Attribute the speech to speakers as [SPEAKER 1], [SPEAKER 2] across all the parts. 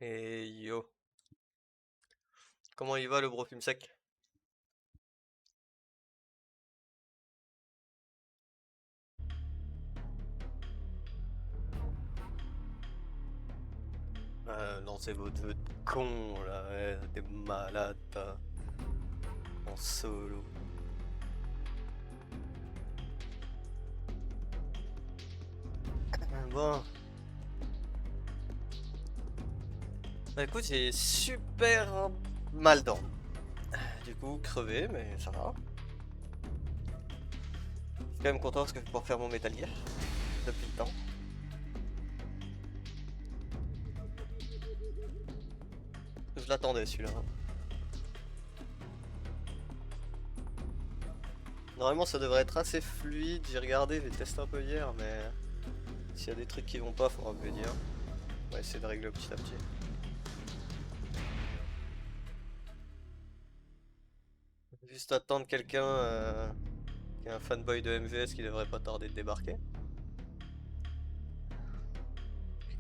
[SPEAKER 1] Et yo, comment il va le gros fume sec? Lancez votre vœu de con là, ouais, t'es malade toi, en solo. Bon, bah écoute, j'ai super mal dents. Du coup, crevé, mais ça va. Je suis quand même content parce que je vais pouvoir faire mon Metal Gear depuis le temps. Je l'attendais celui-là, hein. Normalement, ça devrait être assez fluide. J'ai regardé, j'ai testé un peu hier, mais s'il y a des trucs qui vont pas, faudra me le dire. On va essayer de régler petit à petit. Juste attendre quelqu'un qui est un fanboy de MGS qui devrait pas tarder de débarquer.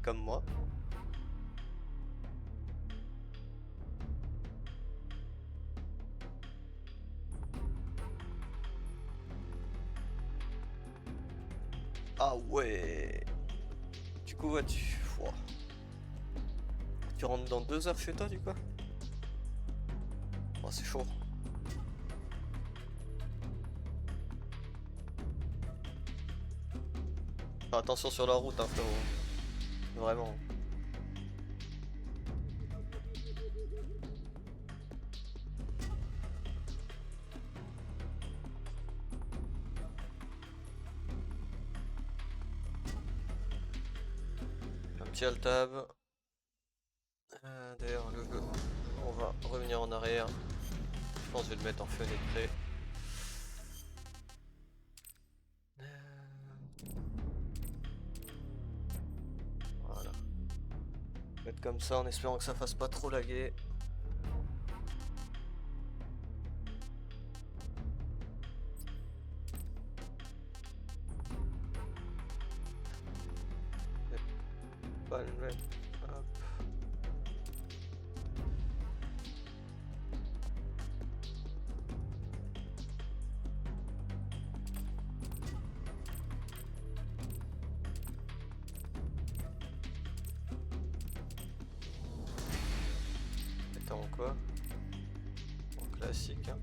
[SPEAKER 1] Comme moi. Ah ouais. Du coup, ouais, ouah. Tu rentres dans 2 heures chez toi, du coup? Oh, c'est chaud. Enfin, attention sur la route, hein, frérot. Vraiment. Un petit alt-tab. D'ailleurs, le jeu, on va revenir en arrière. Je pense que je vais le mettre en fenêtré. Voilà. Mettre comme ça en espérant que ça fasse pas trop laguer. Pas le même. Hop. Attends, quoi? En classique, hein.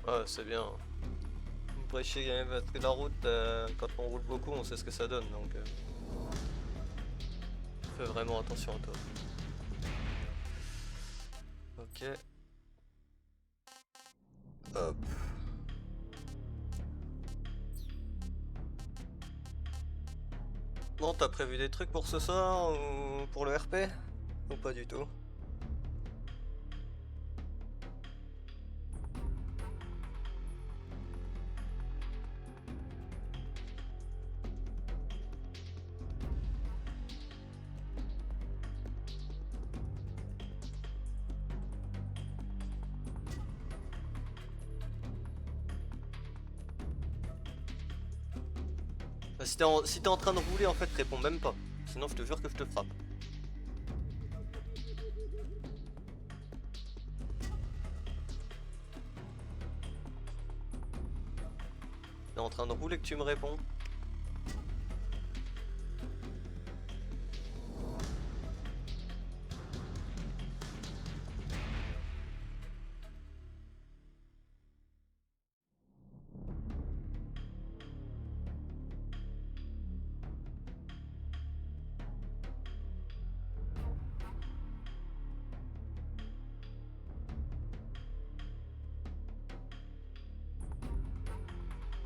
[SPEAKER 1] Ouais, c'est bien. Vous prêchez quand même parce que la route, quand on roule beaucoup, on sait ce que ça donne, donc fais vraiment attention à toi. Ok, hop. Bon, t'as prévu des trucs pour ce soir ou pour le RP? Ou pas du tout? Bah, si t'es en train de rouler, en fait, réponds même pas. Sinon, je te jure que je te frappe. T'es en train de rouler que tu me réponds.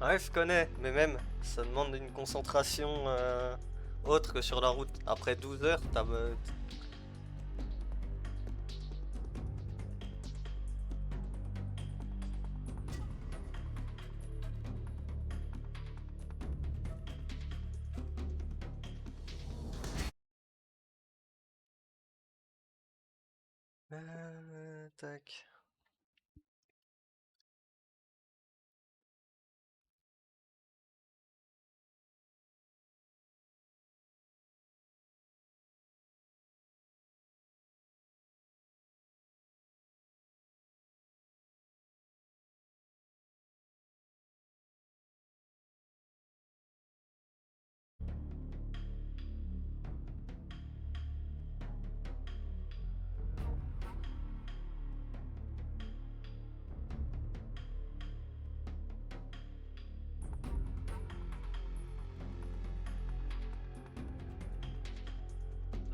[SPEAKER 1] Ouais, je connais, mais même, ça demande une concentration autre que sur la route. Après 12 heures, t'as... tac.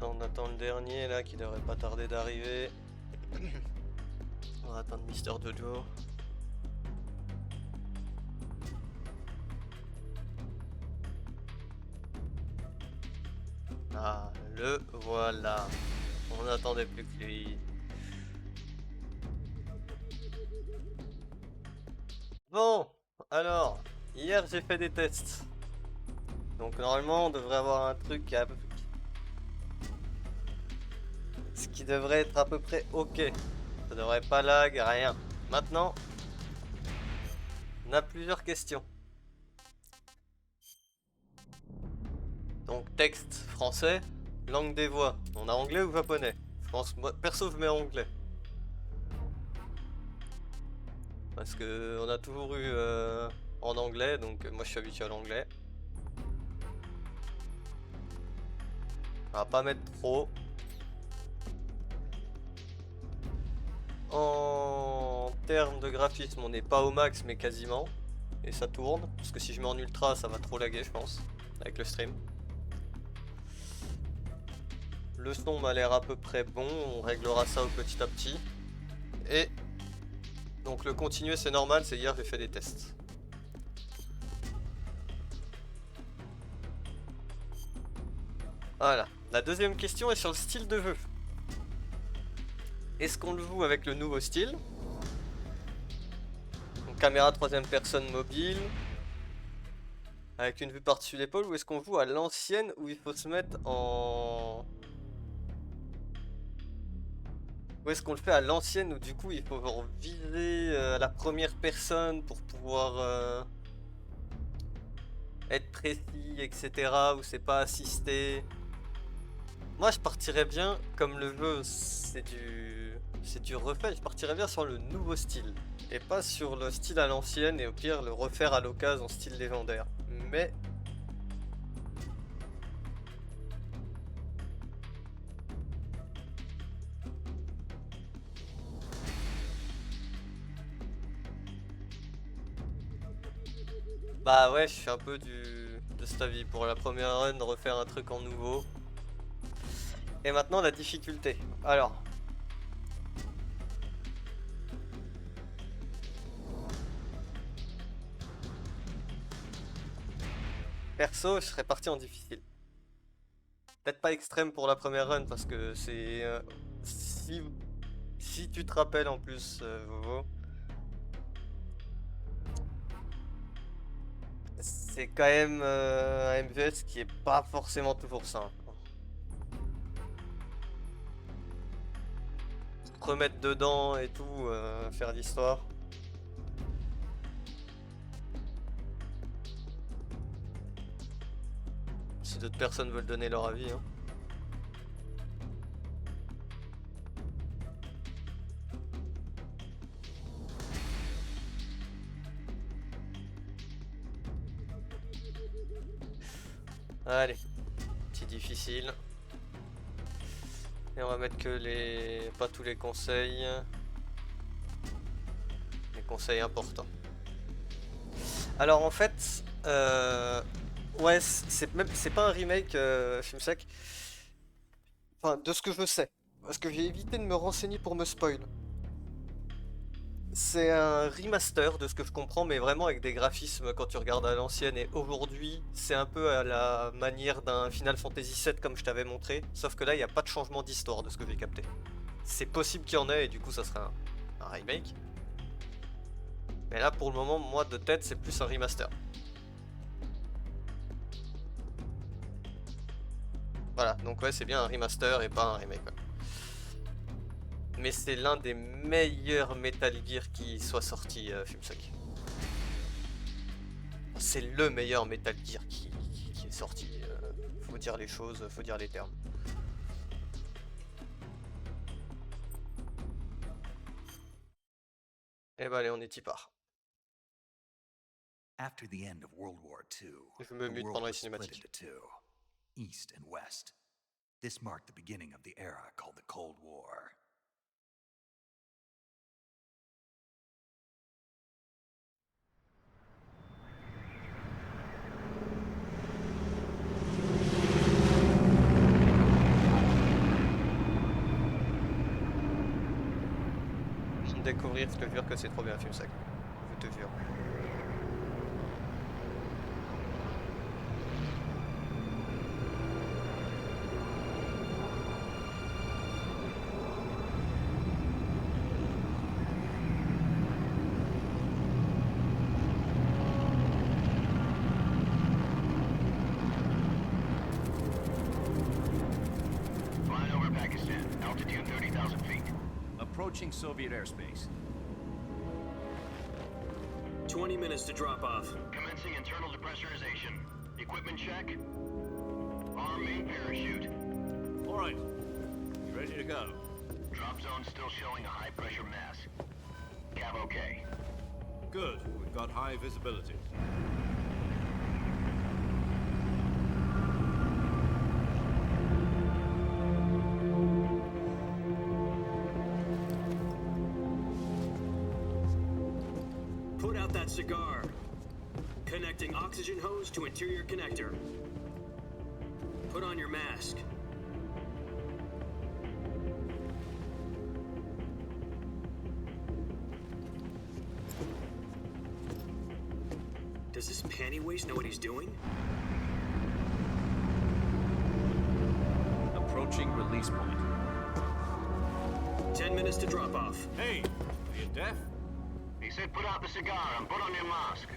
[SPEAKER 1] On attend le dernier là qui devrait pas tarder d'arriver. On va attendre Mister Jojo. Ah, le voilà. On n'attendait plus que lui. Bon, alors, hier j'ai fait des tests. Donc normalement on devrait avoir un truc ce qui devrait être à peu près ok. Ça devrait pas lag, rien. Maintenant, on a plusieurs questions. Donc texte français, langue des voix. On a anglais ou japonais? Je pense, moi, perso je mets anglais. Parce que on a toujours eu en anglais, donc moi je suis habitué à l'anglais. On va pas mettre trop. En termes de graphisme, on n'est pas au max, mais quasiment. Et ça tourne. Parce que si je mets en ultra, ça va trop laguer, je pense. Avec le stream. Le son m'a l'air à peu près bon. On réglera ça au petit à petit. Et donc le continuer, c'est normal. C'est hier, j'ai fait des tests. Voilà. La deuxième question est sur le style de jeu. Est-ce qu'on le joue avec le nouveau style? Donc caméra troisième personne mobile. Avec une vue par-dessus l'épaule, ou est-ce qu'on joue à l'ancienne où il faut se mettre en... Ou est-ce qu'on le fait à l'ancienne où du coup il faut genre viser à la première personne pour pouvoir être précis, etc. Où c'est pas assisté. Moi je partirais bien, comme le jeu c'est du refait, je partirais bien sur le nouveau style. Et pas sur le style à l'ancienne et au pire le refaire à l'occasion en style légendaire. Mais bah ouais, je suis un peu de cet avis. Pour la première run, refaire un truc en nouveau. Et maintenant la difficulté. Alors. Perso, je serais parti en difficile. Peut-être pas extrême pour la première run parce que c'est... si tu te rappelles en plus, Vovo, c'est quand même un MGS qui est pas forcément toujours simple. Se remettre dedans et tout, faire l'histoire. Si d'autres personnes veulent donner leur avis, hein. Allez, petit difficile. Et on va mettre que les... pas tous les conseils. Les conseils importants. Alors en fait, ouais, c'est pas un remake, Filmsec. Enfin, de ce que je sais. Parce que j'ai évité de me renseigner pour me spoil. C'est un remaster de ce que je comprends, mais vraiment avec des graphismes quand tu regardes à l'ancienne. Et aujourd'hui, c'est un peu à la manière d'un Final Fantasy VII comme je t'avais montré. Sauf que là, il n'y a pas de changement d'histoire de ce que j'ai capté. C'est possible qu'il y en ait et du coup, ça serait un remake. Mais là, pour le moment, moi de tête, c'est plus un remaster. Voilà, donc ouais, c'est bien un remaster et pas un remake. Ouais. Mais c'est l'un des meilleurs Metal Gear qui soit sorti, Fumsec. C'est le meilleur Metal Gear qui est sorti. Faut dire les choses, faut dire les termes. Et bah allez, on est y part.
[SPEAKER 2] After the end of World War II,
[SPEAKER 1] Je me
[SPEAKER 2] the
[SPEAKER 1] mute
[SPEAKER 2] world
[SPEAKER 1] pendant les
[SPEAKER 2] was split
[SPEAKER 1] cinématiques.
[SPEAKER 2] into two, East and West. This marked the beginning of the era called the Cold War.
[SPEAKER 1] découvrir, je te jure que c'est trop bien, film sec. Je te jure.
[SPEAKER 3] Flying over Pakistan, altitude 30,000 feet.
[SPEAKER 4] Approaching Soviet airspace.
[SPEAKER 5] 20 minutes to drop off.
[SPEAKER 3] Commencing internal depressurization. Equipment check. Arm main parachute.
[SPEAKER 4] All right. You ready to go?
[SPEAKER 3] Drop zone still showing a high pressure mass. Cav okay.
[SPEAKER 4] Good. We've got high visibility.
[SPEAKER 5] Put out that cigar. Connecting oxygen hose to interior connector. Put on your mask. Does this panty waste know what he's doing?
[SPEAKER 4] Approaching release point.
[SPEAKER 5] 10 minutes to drop off.
[SPEAKER 4] Hey, are you deaf?
[SPEAKER 3] He said put out the cigar and put on your mask.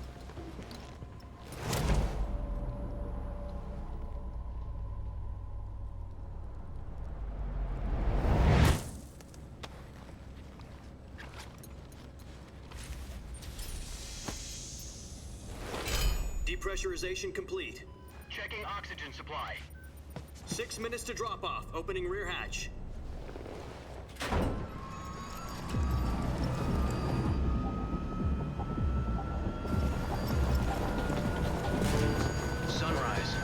[SPEAKER 5] Depressurization complete.
[SPEAKER 3] Checking oxygen supply.
[SPEAKER 5] 6 minutes to drop off. Opening rear hatch.
[SPEAKER 3] Sunrise.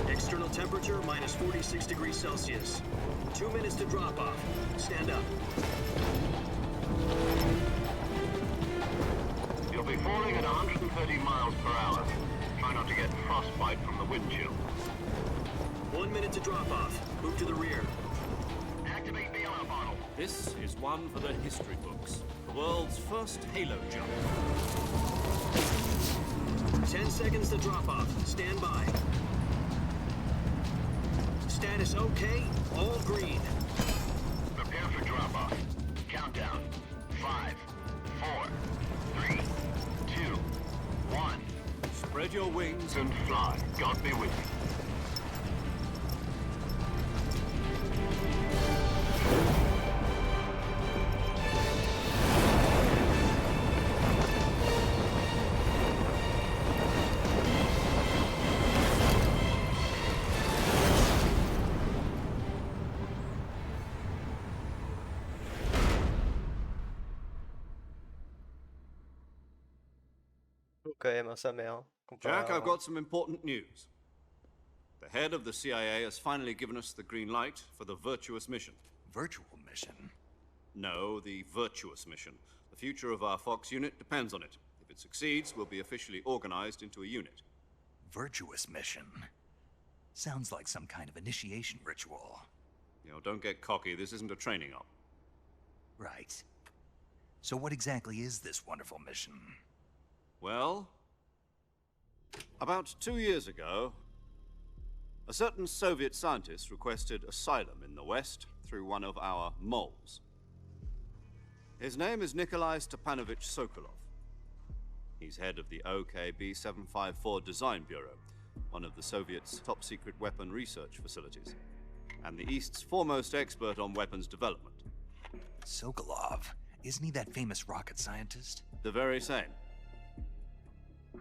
[SPEAKER 5] External temperature minus 46 degrees Celsius. 2 minutes to drop off. Stand up.
[SPEAKER 3] You'll be falling at 130 miles per hour. Try not to get frostbite from the wind chill.
[SPEAKER 5] 1 minute to drop off. Move to the rear.
[SPEAKER 3] Activate the oil bottle.
[SPEAKER 4] This is one for the history books. The world's first halo jump.
[SPEAKER 5] 10 seconds to drop off. Stand by. Status okay. All green.
[SPEAKER 3] Prepare for drop off. Countdown. 5, 4, 3, 2, 1.
[SPEAKER 4] Spread your wings
[SPEAKER 3] And fly. God be with you.
[SPEAKER 1] Quand même, hein, sa mère. Hein,
[SPEAKER 4] Jack, I've got some important news. The head of the CIA has finally given us the green light for the virtuous mission.
[SPEAKER 2] Virtual mission?
[SPEAKER 4] No, the virtuous mission. The future of our Fox unit depends on it. If it succeeds, we'll be officially organized into a unit.
[SPEAKER 2] Virtuous mission? Sounds like some kind of initiation ritual.
[SPEAKER 4] You know, don't get cocky. This isn't a training op.
[SPEAKER 2] Right. So what exactly is this wonderful mission?
[SPEAKER 4] Well, about 2 years ago, a certain Soviet scientist requested asylum in the West through one of our moles. His name is Nikolai Stepanovich Sokolov. He's head of the OKB 754 Design Bureau, one of the Soviets' top-secret weapon research facilities, and the East's foremost expert on weapons development.
[SPEAKER 2] Sokolov? Isn't he that famous rocket scientist?
[SPEAKER 4] The very same.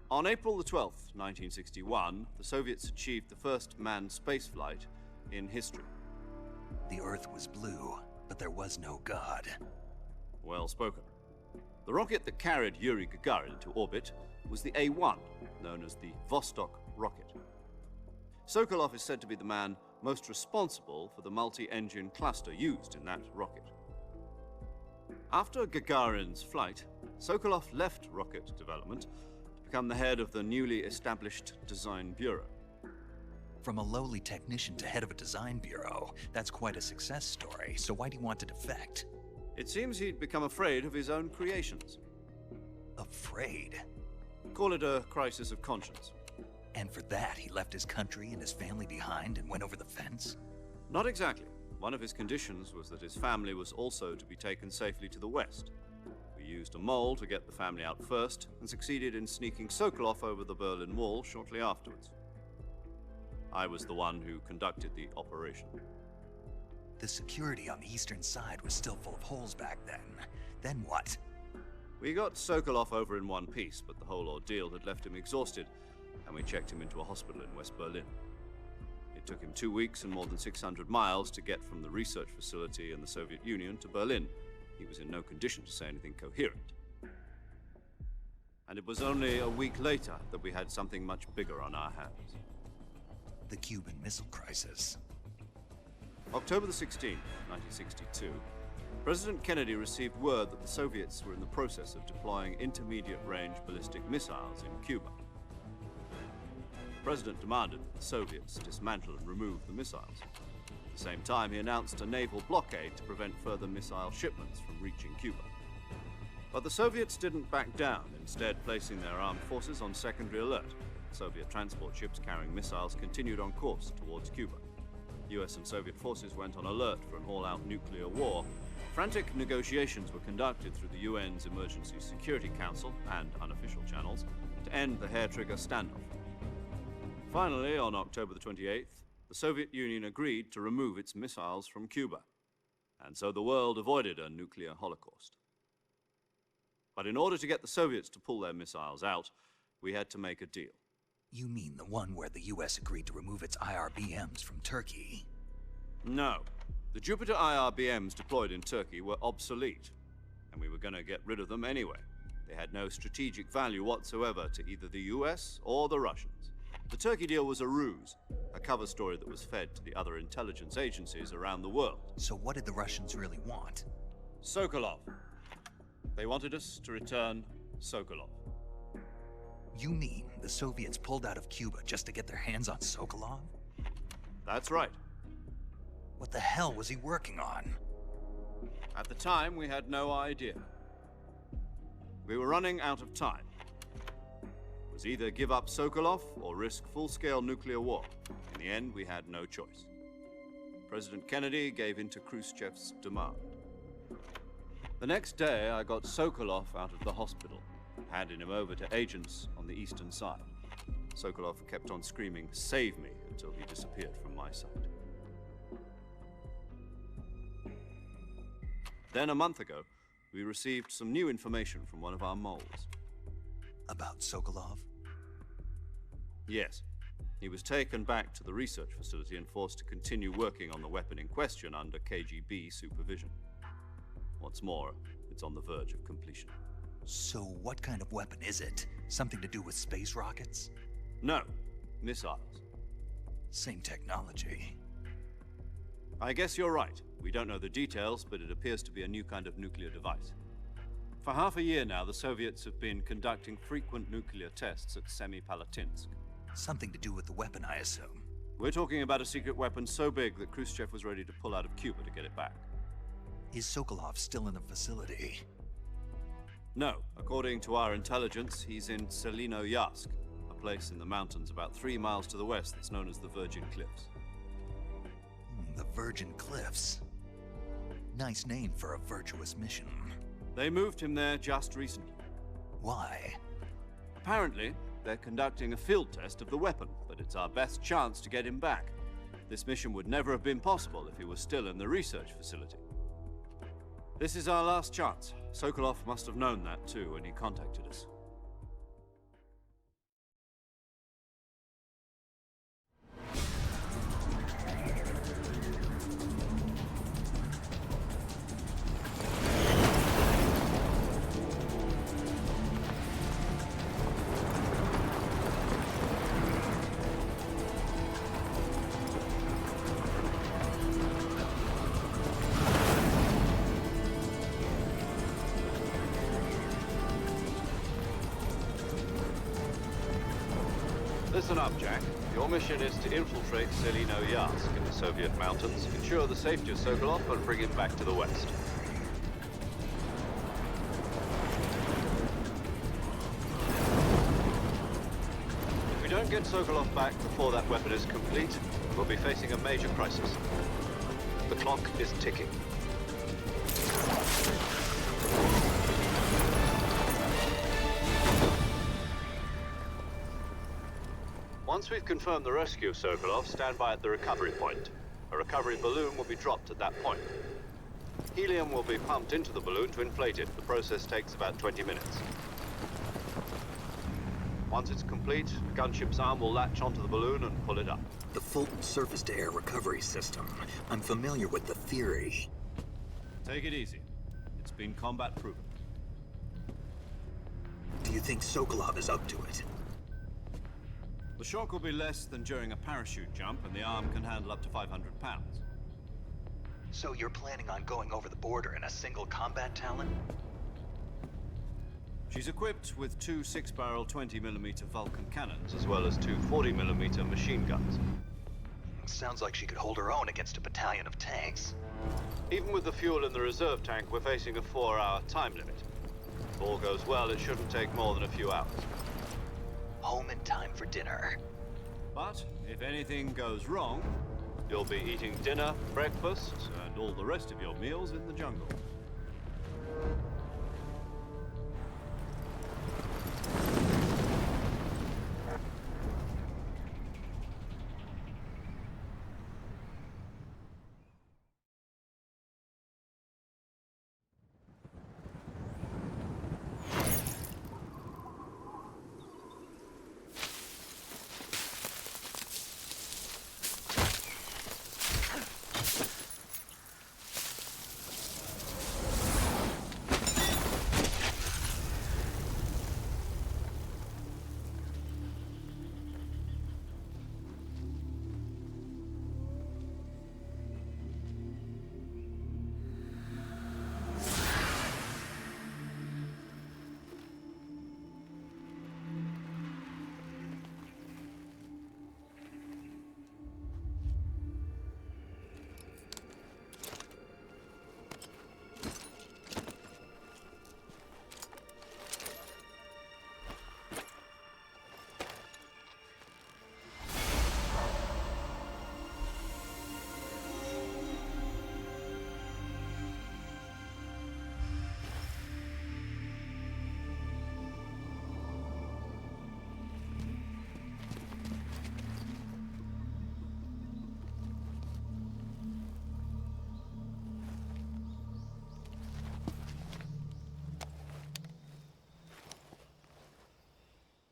[SPEAKER 4] On April the 12th, 1961, the Soviets achieved the first manned spaceflight in history.
[SPEAKER 2] The Earth was blue, but there was no God.
[SPEAKER 4] Well spoken. The rocket that carried Yuri Gagarin into orbit was the A-1, known as the Vostok rocket. Sokolov is said to be the man most responsible for the multi-engine cluster used in that rocket. After Gagarin's flight, Sokolov left rocket development to become the head of the newly established Design Bureau.
[SPEAKER 2] From a lowly technician to head of a design bureau, that's quite a success story, so why do you want to defect?
[SPEAKER 4] It seems he'd become afraid of his own creations.
[SPEAKER 2] Afraid?
[SPEAKER 4] Call it a crisis of conscience.
[SPEAKER 2] And for that, he left his country and his family behind and went over the fence?
[SPEAKER 4] Not exactly. One of his conditions was that his family was also to be taken safely to the west. We used a mole to get the family out first, and succeeded in sneaking Sokolov over the Berlin Wall shortly afterwards. I was the one who conducted the operation.
[SPEAKER 2] The security on the eastern side was still full of holes back then. Then what?
[SPEAKER 4] We got Sokolov over in one piece, but the whole ordeal had left him exhausted, and we checked him into a hospital in West Berlin. It took him 2 weeks and more than 600 miles to get from the research facility in the Soviet Union to Berlin. He was in no condition to say anything coherent. And it was only a week later that we had something much bigger on our hands.
[SPEAKER 2] The Cuban Missile Crisis.
[SPEAKER 4] October the 16th, 1962, President Kennedy received word that the Soviets were in the process of deploying intermediate-range ballistic missiles in Cuba. The President demanded that the Soviets dismantle and remove the missiles. At the same time, he announced a naval blockade to prevent further missile shipments from reaching Cuba. But the Soviets didn't back down, instead placing their armed forces on secondary alert. Soviet transport ships carrying missiles continued on course towards Cuba. US and Soviet forces went on alert for an all-out nuclear war. Frantic negotiations were conducted through the UN's Emergency Security Council and unofficial channels to end the hair-trigger standoff. Finally, on October the 28th, the Soviet Union agreed to remove its missiles from Cuba, and so the world avoided a nuclear holocaust. But in order to get the Soviets to pull their missiles out, we had to make a deal.
[SPEAKER 2] You mean the one where the US agreed to remove its IRBMs from Turkey?
[SPEAKER 4] No. The Jupiter IRBMs deployed in Turkey were obsolete, and we were going to get rid of them anyway. They had no strategic value whatsoever to either the US or the Russians. The Turkey deal was a ruse, a cover story that was fed to the other intelligence agencies around the world.
[SPEAKER 2] So what did the Russians really want?
[SPEAKER 4] Sokolov. They wanted us to return Sokolov.
[SPEAKER 2] You mean the Soviets pulled out of Cuba just to get their hands on Sokolov?
[SPEAKER 4] That's right.
[SPEAKER 2] What the hell was he working on?
[SPEAKER 4] At the time, we had no idea. We were running out of time. It was either give up Sokolov or risk full-scale nuclear war. In the end, we had no choice. President Kennedy gave in to Khrushchev's demand. The next day, I got Sokolov out of the hospital, handing him over to agents on the eastern side. Sokolov kept on screaming, "Save me," until he disappeared from my sight. Then, a month ago, we received some new information from one of our moles.
[SPEAKER 2] About Sokolov?
[SPEAKER 4] Yes. He was taken back to the research facility and forced to continue working on the weapon in question under KGB supervision. What's more, it's on the verge of completion.
[SPEAKER 2] So what kind of weapon is it? Something to do with space rockets?
[SPEAKER 4] No, missiles.
[SPEAKER 2] Same technology.
[SPEAKER 4] I guess you're right. We don't know the details, but it appears to be a new kind of nuclear device. For half a year now, the Soviets have been conducting frequent nuclear tests at Semipalatinsk.
[SPEAKER 2] Something to do with the weapon, I assume.
[SPEAKER 4] We're talking about a secret weapon so big that Khrushchev was ready to pull out of Cuba to get it back.
[SPEAKER 2] Is Sokolov still in the facility?
[SPEAKER 4] No. According to our intelligence, he's in Selinoyarsk, a place in the mountains about 3 miles to the west that's known as the Virgin Cliffs.
[SPEAKER 2] The Virgin Cliffs. Nice name for a virtuous mission.
[SPEAKER 4] They moved him there just recently.
[SPEAKER 2] Why?
[SPEAKER 4] Apparently, they're conducting a field test of the weapon, but it's our best chance to get him back. This mission would never have been possible if he was still in the research facility. This is our last chance. Sokolov must have known that too when he contacted us. Listen up, Jack. Your mission is to infiltrate Selino Yask in the Soviet mountains, ensure the safety of Sokolov, and bring him back to the west. If we don't get Sokolov back before that weapon is complete, we'll be facing a major crisis. The clock is ticking. Once we've confirmed the rescue of Sokolov, stand by at the recovery point. A recovery balloon will be dropped at that point. Helium will be pumped into the balloon to inflate it. The process takes about 20 minutes. Once it's complete, the gunship's arm will latch onto the balloon and pull it up.
[SPEAKER 6] The Fulton surface-to-air recovery system. I'm familiar with the theory.
[SPEAKER 4] Take it easy. It's been combat proven.
[SPEAKER 6] Do you think Sokolov is up to it?
[SPEAKER 4] The shock will be less than during a parachute jump, and the arm can handle up to 500 pounds.
[SPEAKER 6] So you're planning on going over the border in a single combat Talon?
[SPEAKER 4] She's equipped with two 6-barrel 20mm Vulcan cannons, as well as two 40mm machine guns.
[SPEAKER 6] Sounds like she could hold her own against a battalion of tanks.
[SPEAKER 4] Even with the fuel in the reserve tank, we're facing a 4-hour time limit. If all goes well, it shouldn't take more than a few hours.
[SPEAKER 6] Home in time for dinner.
[SPEAKER 4] But if anything goes wrong, you'll be eating dinner, breakfast, and all the rest of your meals in the jungle.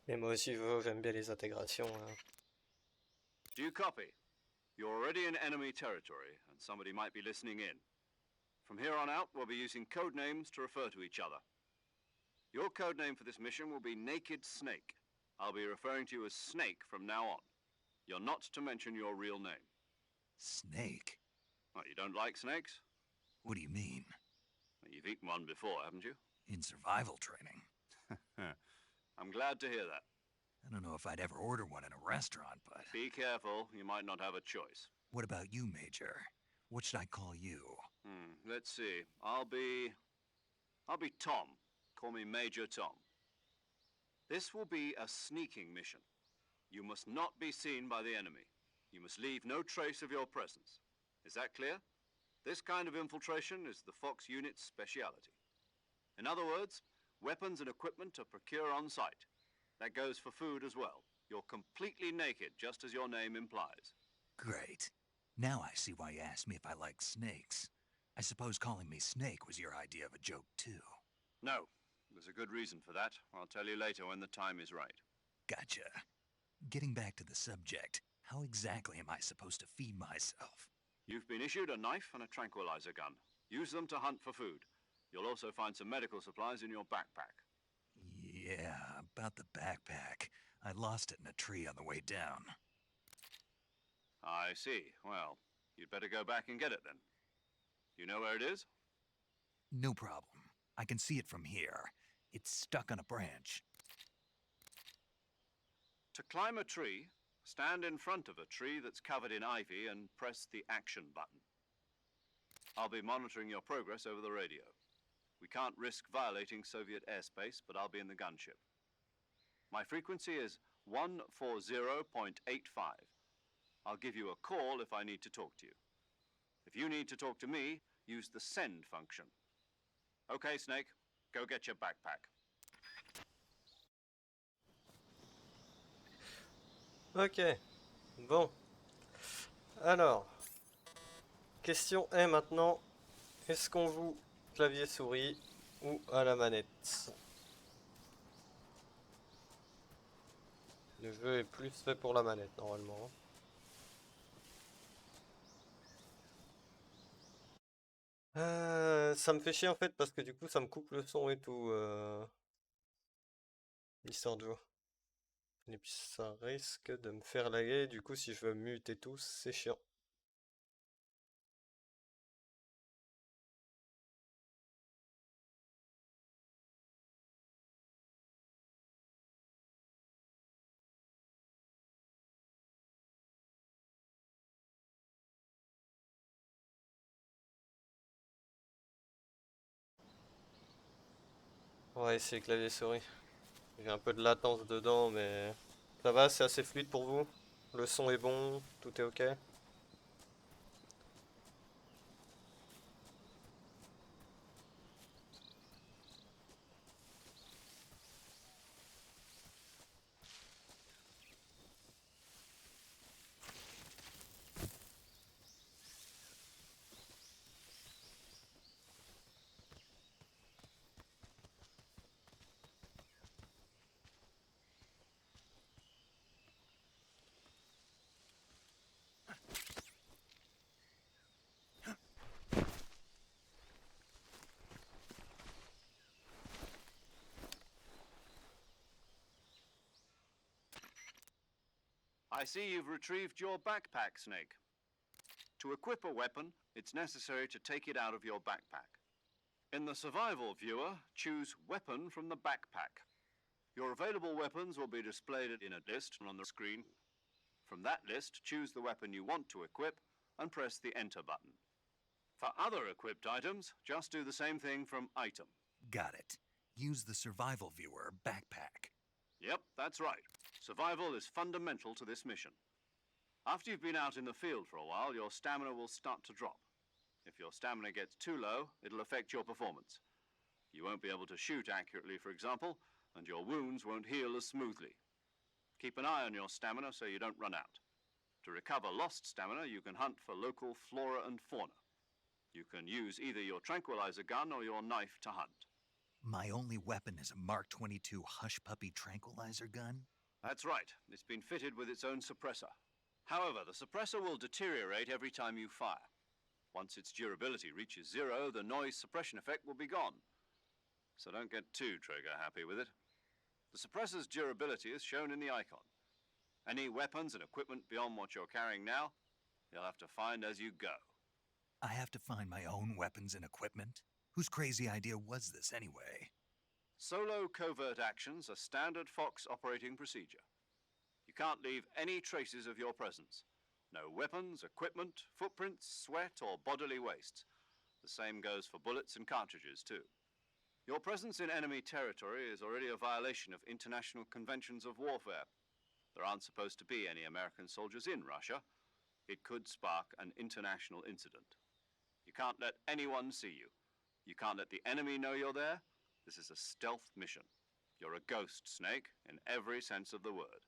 [SPEAKER 1] Et moi aussi, j'aime bien les intégrations. Hein.
[SPEAKER 4] Do you copy? You're already in enemy territory, and somebody might be listening in. From here on out, we'll be using code names to refer to each other. Your code name for this mission will be Naked Snake. I'll be referring to you as Snake from now on. You're not to mention your real name.
[SPEAKER 2] Snake?
[SPEAKER 4] What, you don't like snakes?
[SPEAKER 2] What do you mean?
[SPEAKER 4] Well, you've eaten one before, haven't you?
[SPEAKER 2] In survival training?
[SPEAKER 4] I'm glad to hear that.
[SPEAKER 2] I don't know if I'd ever order one in a restaurant, but...
[SPEAKER 4] Be careful, you might not have a choice.
[SPEAKER 2] What about you, Major? What should I call you?
[SPEAKER 4] Let's see. I'll be Tom. Call me Major Tom. This will be a sneaking mission. You must not be seen by the enemy. You must leave no trace of your presence. Is that clear? This kind of infiltration is the Fox unit's speciality. In other words, weapons and equipment are procured on site. That goes for food as well. You're completely naked, just as your name implies.
[SPEAKER 2] Great. Now I see why you asked me if I like snakes. I suppose calling me Snake was your idea of a joke, too.
[SPEAKER 4] No, there's a good reason for that. I'll tell you later when the time is right.
[SPEAKER 2] Gotcha. Getting back to the subject, how exactly am I supposed to feed myself?
[SPEAKER 4] You've been issued a knife and a tranquilizer gun. Use them to hunt for food. You'll also find some medical supplies in your backpack.
[SPEAKER 2] Yeah, about the backpack. I lost it in a tree on the way down.
[SPEAKER 4] I see. Well, you'd better go back and get it then. You know where it is?
[SPEAKER 2] No problem. I can see it from here. It's stuck on a branch.
[SPEAKER 4] To climb a tree, stand in front of a tree that's covered in ivy and press the action button. I'll be monitoring your progress over the radio. We can't risk violating Soviet airspace, but I'll be in the gunship. My frequency is 140.85. I'll give you a call if I need to talk to you. If you need to talk to me, use the send function. Okay, Snake, go get your backpack.
[SPEAKER 1] Ok. Bon. Alors. Question est maintenant, est-ce qu'on joue clavier souris ou à la manette? Le jeu est plus fait pour la manette normalement. Ça me fait chier en fait parce que du coup ça me coupe le son et tout. L'histoire de jouer. Et puis ça risque de me faire laguer, du coup si je veux mute et tout, c'est chiant. On va essayer clavier souris. J'ai un peu de latence dedans, mais ça va, c'est assez fluide pour vous? Le son est bon, tout est ok?
[SPEAKER 4] I see you've retrieved your backpack, Snake. To equip a weapon, it's necessary to take it out of your backpack. In the survival viewer, choose Weapon from the backpack. Your available weapons will be displayed in a list on the screen. From that list, choose the weapon you want to equip and press the Enter button. For other equipped items, just do the same thing from Item.
[SPEAKER 2] Got it. Use the survival viewer backpack.
[SPEAKER 4] Yep, that's right. Survival is fundamental to this mission. After you've been out in the field for a while, your stamina will start to drop. If your stamina gets too low, it'll affect your performance. You won't be able to shoot accurately, for example, and your wounds won't heal as smoothly. Keep an eye on your stamina so you don't run out. To recover lost stamina, you can hunt for local flora and fauna. You can use either your tranquilizer gun or your knife to hunt.
[SPEAKER 2] My only weapon is a Mark 22 Hush Puppy tranquilizer gun?
[SPEAKER 4] That's right. It's been fitted with its own suppressor. However, the suppressor will deteriorate every time you fire. Once its durability reaches zero, the noise suppression effect will be gone. So don't get too trigger-happy with it. The suppressor's durability is shown in the icon. Any weapons and equipment beyond what you're carrying now, you'll have to find as you go.
[SPEAKER 2] I have to find my own weapons and equipment? Whose crazy idea was this anyway?
[SPEAKER 4] Solo covert actions are standard Fox operating procedure. You can't leave any traces of your presence. No weapons, equipment, footprints, sweat, or bodily wastes. The same goes for bullets and cartridges, too. Your presence in enemy territory is already a violation of international conventions of warfare. There aren't supposed to be any American soldiers in Russia. It could spark an international incident. You can't let anyone see you. You can't let the enemy know you're there. This is a stealth mission. You're a ghost, Snake, in every sense of the word.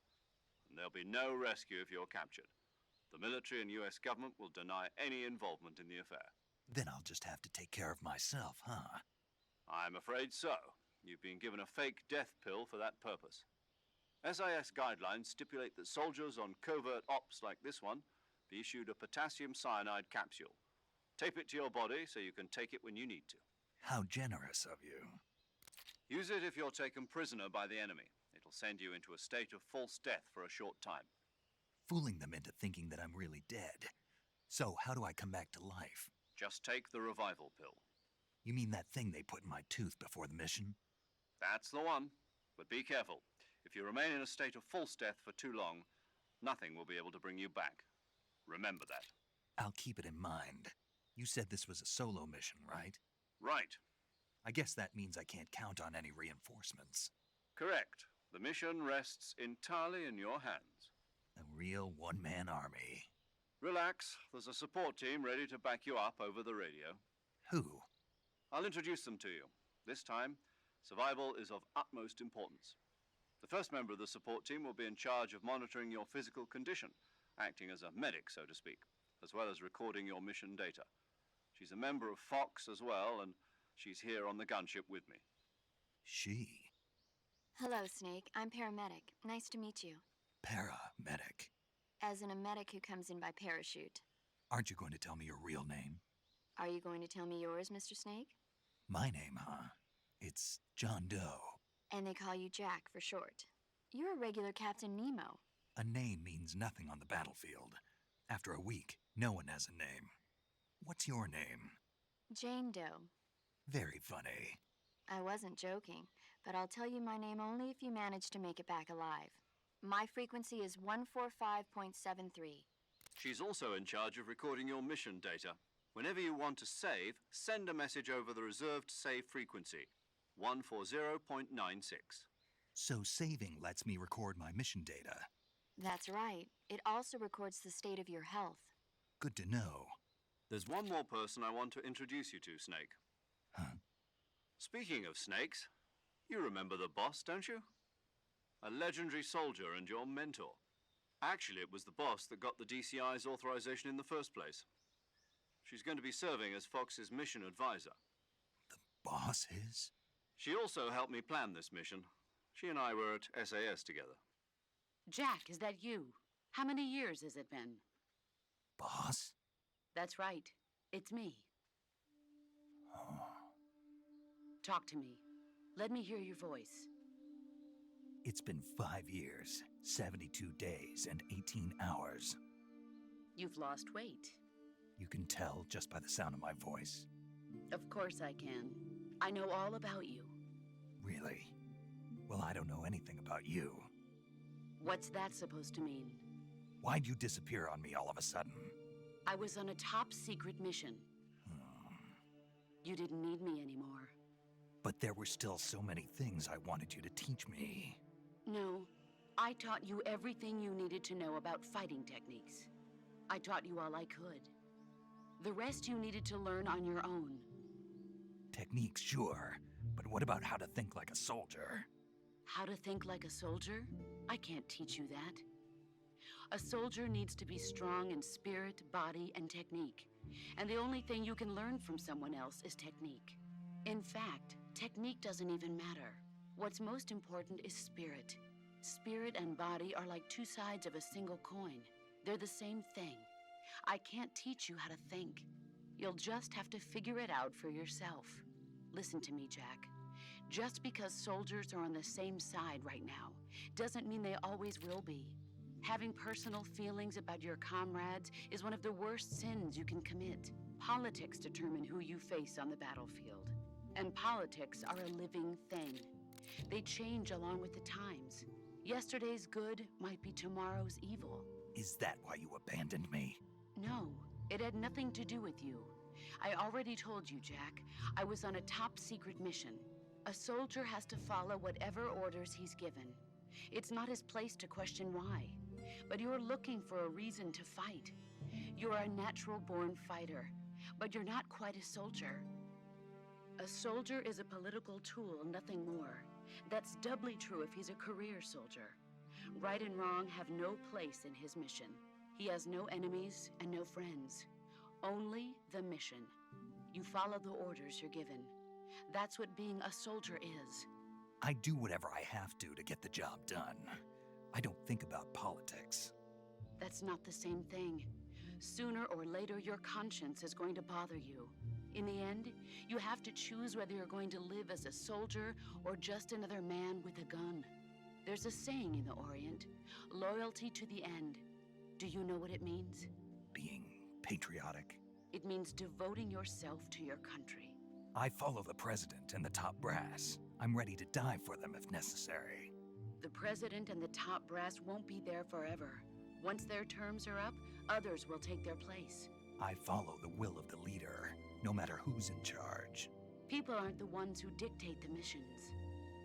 [SPEAKER 4] And there'll be no rescue if you're captured. The military and US government will deny any involvement in the affair.
[SPEAKER 2] Then I'll just have to take care of myself, huh?
[SPEAKER 4] I'm afraid so. You've been given a fake death pill for that purpose. SIS guidelines stipulate that soldiers on covert ops like this one be issued a potassium cyanide capsule. Tape it to your body so you can take it when you need to.
[SPEAKER 2] How generous of you.
[SPEAKER 4] Use it if you're taken prisoner by the enemy. It'll send you into a state of false death for a short time.
[SPEAKER 2] Fooling them into thinking that I'm really dead. So how do I come back to life?
[SPEAKER 4] Just take the revival pill.
[SPEAKER 2] You mean that thing they put in my tooth before the mission?
[SPEAKER 4] That's the one. But be careful. If you remain in a state of false death for too long, nothing will be able to bring you back. Remember that.
[SPEAKER 2] I'll keep it in mind. You said this was a solo mission, right?
[SPEAKER 4] Right.
[SPEAKER 2] I guess that means I can't count on any reinforcements.
[SPEAKER 4] Correct. The mission rests entirely in your hands.
[SPEAKER 2] A real one-man army.
[SPEAKER 4] Relax. There's a support team ready to back you up over the radio.
[SPEAKER 2] Who?
[SPEAKER 4] I'll introduce them to you. This time, survival is of utmost importance. The first member of the support team will be in charge of monitoring your physical condition, acting as a medic, so to speak, as well as recording your mission data. She's a member of Fox as well, and she's here on the gunship with me.
[SPEAKER 2] She?
[SPEAKER 7] Hello, Snake. I'm paramedic. Nice to meet you.
[SPEAKER 2] Paramedic.
[SPEAKER 7] As in a medic who comes in by parachute.
[SPEAKER 2] Aren't you going to tell me your real name?
[SPEAKER 7] Are you going to tell me yours, Mr. Snake?
[SPEAKER 2] My name, huh? It's John Doe.
[SPEAKER 7] And they call you Jack for short. You're a regular Captain Nemo.
[SPEAKER 2] A name means nothing on the battlefield. After a week, no one has a name. What's your name?
[SPEAKER 7] Jane Doe.
[SPEAKER 2] Very funny.
[SPEAKER 7] I wasn't joking, but I'll tell you my name only if you manage to make it back alive. My frequency is 145.73.
[SPEAKER 4] She's also in charge of recording your mission data. Whenever you want to save, send a message over the reserved save frequency, 140.96.
[SPEAKER 2] So saving lets me record my mission data.
[SPEAKER 7] That's right. It also records the state of your health.
[SPEAKER 2] Good to know.
[SPEAKER 4] There's one more person I want to introduce you to, Snake.
[SPEAKER 2] Huh?
[SPEAKER 4] Speaking of snakes, you remember the boss, don't you? A legendary soldier and your mentor. Actually, it was the boss that got the DCI's authorization in the first place. She's going to be serving as Fox's mission advisor.
[SPEAKER 2] The boss is?
[SPEAKER 4] She also helped me plan this mission. She and I were at SAS together.
[SPEAKER 8] Jack, is that you? How many years has it been?
[SPEAKER 2] Boss?
[SPEAKER 8] That's right. It's me. Talk to me. Let me hear your voice.
[SPEAKER 2] It's been 5 years, 72 days, and 18 hours.
[SPEAKER 8] You've lost weight.
[SPEAKER 2] You can tell just by the sound of my voice.
[SPEAKER 8] Of course I can. I know all about you.
[SPEAKER 2] Really? Well, I don't know anything about you.
[SPEAKER 8] What's that supposed to mean?
[SPEAKER 2] Why'd you disappear on me all of a sudden?
[SPEAKER 8] I was on a top-secret mission. You didn't need me anymore.
[SPEAKER 2] But there were still so many things I wanted you to teach me.
[SPEAKER 8] No, I taught you everything you needed to know about fighting techniques. I taught you all I could. The rest you needed to learn on your own.
[SPEAKER 2] Techniques, sure. But what about how to think like a soldier?
[SPEAKER 8] How to think like a soldier? I can't teach you that. A soldier needs to be strong in spirit, body, and technique. And the only thing you can learn from someone else is technique. In fact, technique doesn't even matter. What's most important is spirit. Spirit and body are like two sides of a single coin. They're the same thing. I can't teach you how to think. You'll just have to figure it out for yourself. Listen to me, Jack. Just because soldiers are on the same side right now doesn't mean they always will be. Having personal feelings about your comrades is one of the worst sins you can commit. Politics determine who you face on the battlefield. And politics are a living thing. They change along with the times. Yesterday's good might be tomorrow's evil.
[SPEAKER 2] Is that why you abandoned me?
[SPEAKER 8] No, it had nothing to do with you. I already told you, Jack. I was on a top-secret mission. A soldier has to follow whatever orders he's given. It's not his place to question why. But you're looking for a reason to fight. You're a natural-born fighter, but you're not quite a soldier. A soldier is a political tool, nothing more. That's doubly true if he's a career soldier. Right and wrong have no place in his mission. He has no enemies and no friends. Only the mission. You follow the orders you're given. That's what being a soldier is.
[SPEAKER 2] I do whatever I have to get the job done. I don't think about politics.
[SPEAKER 8] That's not the same thing. Sooner or later, your conscience is going to bother you. In the end, you have to choose whether you're going to live as a soldier or just another man with a gun. There's a saying in the Orient, loyalty to the end. Do you know what it means?
[SPEAKER 2] Being patriotic.
[SPEAKER 8] It means devoting yourself to your country.
[SPEAKER 2] I follow the president and the top brass. I'm ready to die for them if necessary.
[SPEAKER 8] The president and the top brass won't be there forever. Once their terms are up, others will take their place.
[SPEAKER 2] I follow the will of the leader, no matter who's in charge.
[SPEAKER 8] People aren't the ones who dictate the missions.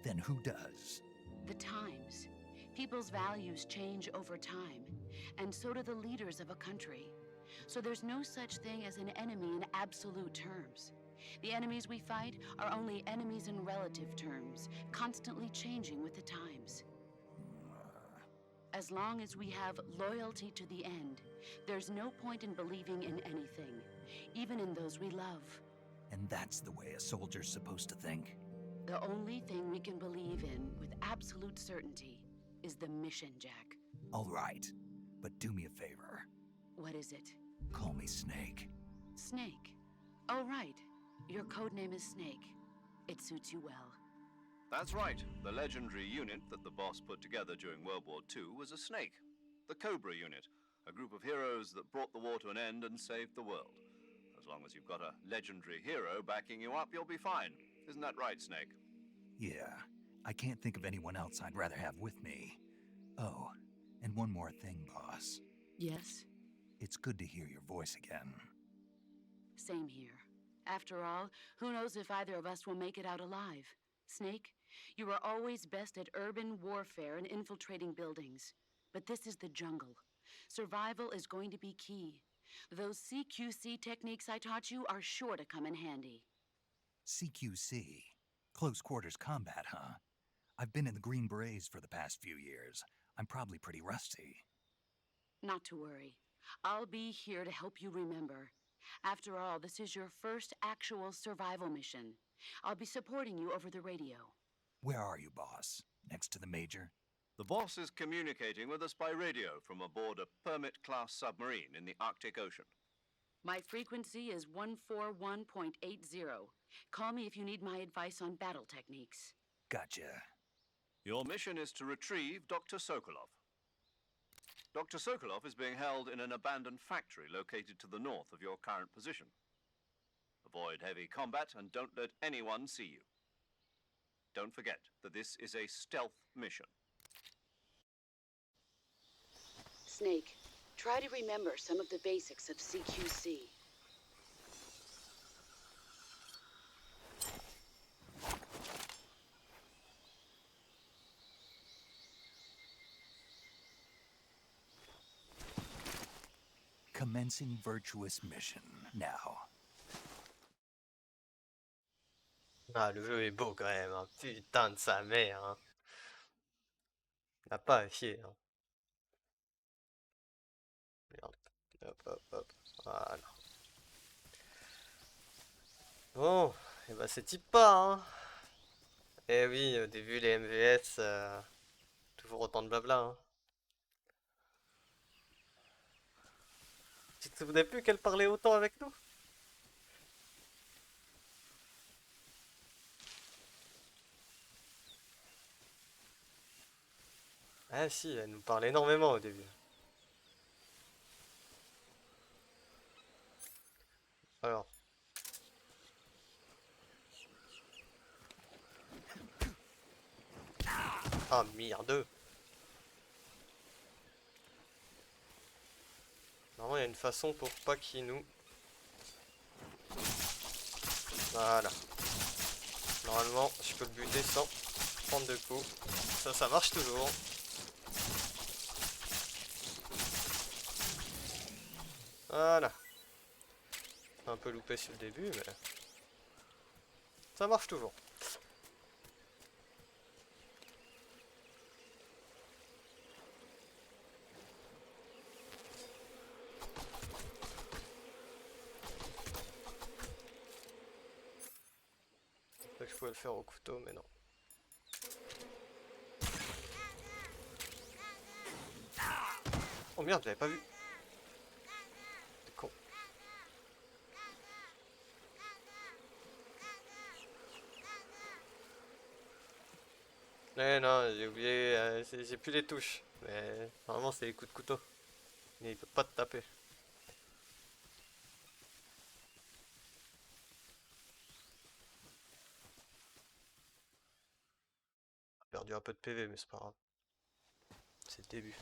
[SPEAKER 2] Then who does?
[SPEAKER 8] The times. People's values change over time, and so do the leaders of a country. So there's no such thing as an enemy in absolute terms. The enemies we fight are only enemies in relative terms, constantly changing with the times. As long as we have loyalty to the end, there's no point in believing in anything, even in those we love.
[SPEAKER 2] And that's the way a soldier's supposed to think?
[SPEAKER 8] The only thing we can believe in with absolute certainty is the mission, Jack.
[SPEAKER 2] All right, but do me a favor.
[SPEAKER 8] What is it?
[SPEAKER 2] Call me Snake.
[SPEAKER 8] Snake. Oh, right. Your code name is Snake. It suits you well.
[SPEAKER 4] That's right. The legendary unit that the boss put together during World War II was a snake. The Cobra unit, a group of heroes that brought the war to an end and saved the world. As long as you've got a legendary hero backing you up, you'll be fine. Isn't that right, Snake?
[SPEAKER 2] Yeah, I can't think of anyone else I'd rather have with me. Oh, and one more thing, boss.
[SPEAKER 8] Yes?
[SPEAKER 2] It's good to hear your voice again.
[SPEAKER 8] Same here. After all, who knows if either of us will make it out alive? Snake, you are always best at urban warfare and infiltrating buildings. But this is the jungle. Survival is going to be key. Those CQC techniques I taught you are sure to come in handy.
[SPEAKER 2] CQC? Close quarters combat, huh? I've been in the Green Berets for the past few years. I'm probably pretty rusty.
[SPEAKER 8] Not to worry. I'll be here to help you remember. After all, this is your first actual survival mission. I'll be supporting you over the radio.
[SPEAKER 2] Where are you, boss? Next to the Major?
[SPEAKER 4] The boss is communicating with us by radio from aboard a Permit-class submarine in the Arctic Ocean.
[SPEAKER 8] My frequency is 141.80. Call me if you need my advice on battle techniques.
[SPEAKER 2] Gotcha.
[SPEAKER 4] Your mission is to retrieve Dr. Sokolov. Dr. Sokolov is being held in an abandoned factory located to the north of your current position. Avoid heavy combat and don't let anyone see you. Don't forget that this is a stealth mission.
[SPEAKER 8] Snake, try to remember some of the basics of CQC.
[SPEAKER 2] Commencing virtuous mission, now.
[SPEAKER 1] Ah, le jeu est beau quand même, hein. Putain de sa mère, hein. On n'a pas à fier, hein. Merde. Hop, hop, hop. Voilà. Bon, et bah c'est type pas, hein. Eh oui, au début les MVS, toujours autant de blabla, hein. Tu te souvenais plus qu'elle parlait autant avec nous? Ah si, elle nous parle énormément au début. Alors. Ah merde. Normalement il y a une façon pour pas qu'il nous... Voilà. Normalement je peux le buter sans prendre de coups. Ça marche toujours. Voilà. Un peu loupé sur le début, mais ça marche toujours. Je que je pouvais le faire au couteau, mais non. Oh merde, j'avais pas vu. C'est con. Mais non, j'ai oublié, j'ai plus les touches. Mais normalement c'est les coups de couteau. Mais il peut pas te taper. J'ai perdu un peu de PV mais c'est pas grave. C'est le début.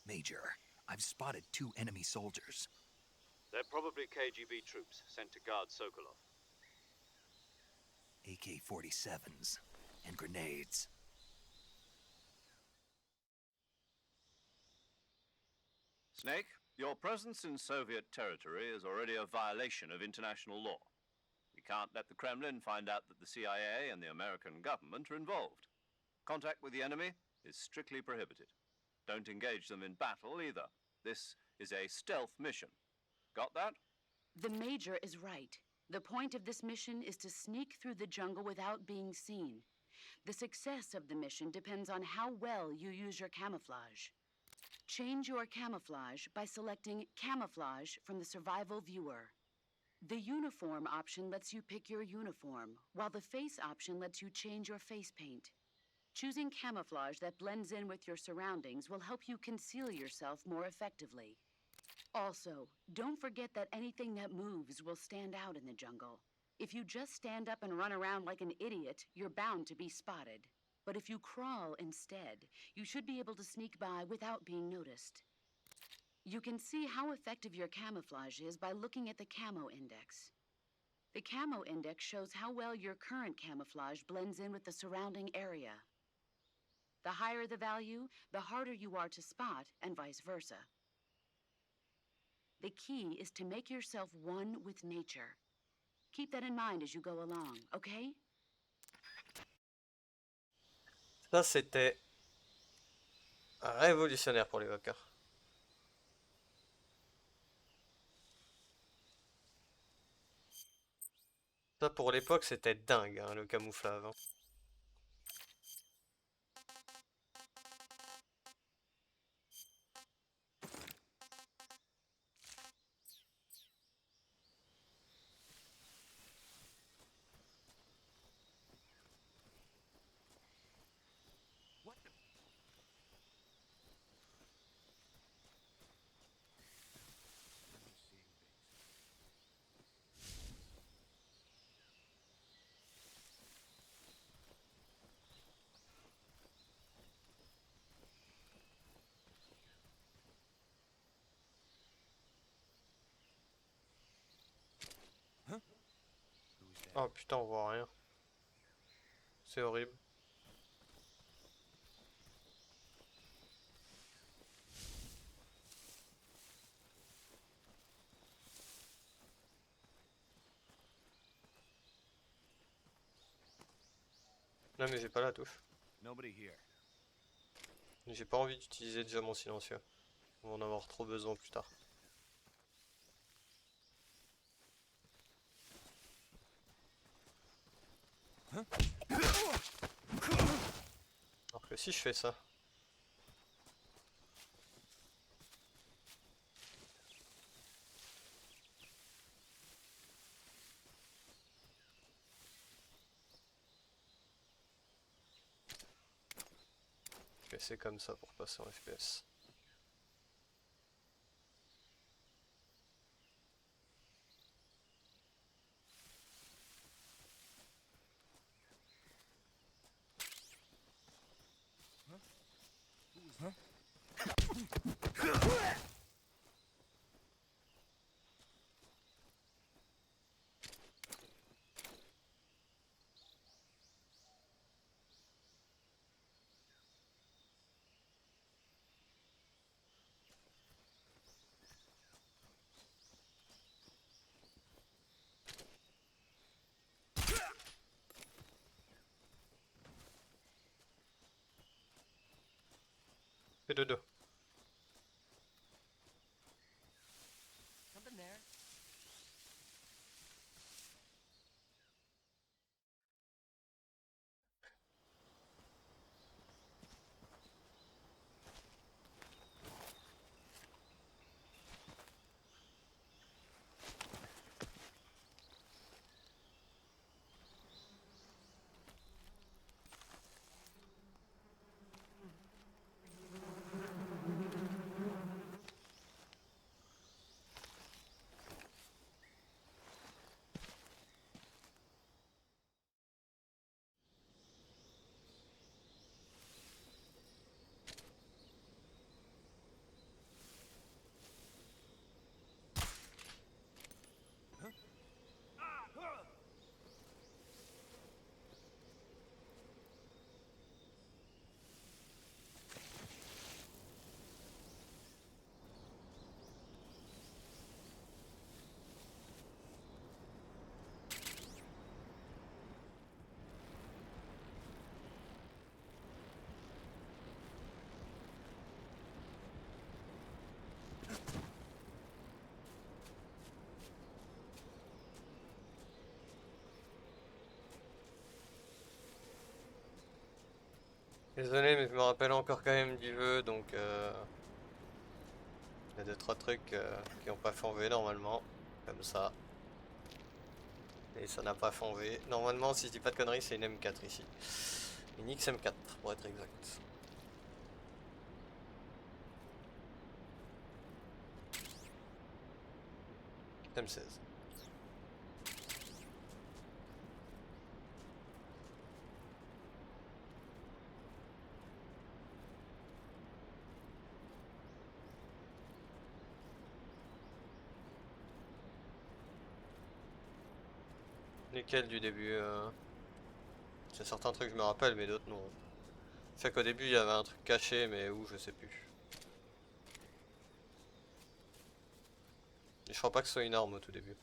[SPEAKER 2] Major, I've spotted 2 enemy soldiers.
[SPEAKER 4] They're probably KGB troops sent to guard Sokolov.
[SPEAKER 2] AK-47s and grenades.
[SPEAKER 4] Snake, your presence in Soviet territory is already a violation of international law. We can't let the Kremlin find out that the CIA and the American government are involved. Contact with the enemy is strictly prohibited. Don't engage them in battle either. This is a stealth mission. Got that?
[SPEAKER 8] The Major is right. The point of this mission is to sneak through the jungle without being seen. The success of the mission depends on how well you use your camouflage. Change your camouflage by selecting Camouflage from the Survival Viewer. The Uniform option lets you pick your uniform, while the Face option lets you change your face paint. Choosing camouflage that blends in with your surroundings will help you conceal yourself more effectively. Also, don't forget that anything that moves will stand out in the jungle. If you just stand up and run around like an idiot, you're bound to be spotted. But if you crawl instead, you should be able to sneak by without being noticed. You can see how effective your camouflage is by looking at the Camo Index. The Camo Index shows how well your current camouflage blends in with the surrounding area. The higher the value, the harder you are to spot, and vice versa. The key is to make yourself one with nature. Keep that in mind as you go along, okay?
[SPEAKER 1] Ça, c'était révolutionnaire pour l'évoqueur. Ça, pour l'époque, c'était dingue, hein, le camouflage. Hein. Oh putain, on voit rien. C'est horrible. Non mais j'ai pas la touche. J'ai pas envie d'utiliser déjà mon silencieux. On va en avoir trop besoin plus tard. Alors que si je fais ça... Je vais essayer comme ça pour passer en FPS. Fais dodo. Désolé, mais je me rappelle encore quand même du vœu, donc il y a 2-3 trucs qui ont pas fonvé normalement, comme ça. Et ça n'a pas fonvé. Normalement, si je dis pas de conneries, c'est une M4 ici. Une XM4 pour être exact. M16. Lesquels du début c'est certains trucs je me rappelle, mais d'autres non. C'est qu'au début il y avait un truc caché, mais où je sais plus. Et je crois pas que ce soit une arme au tout début.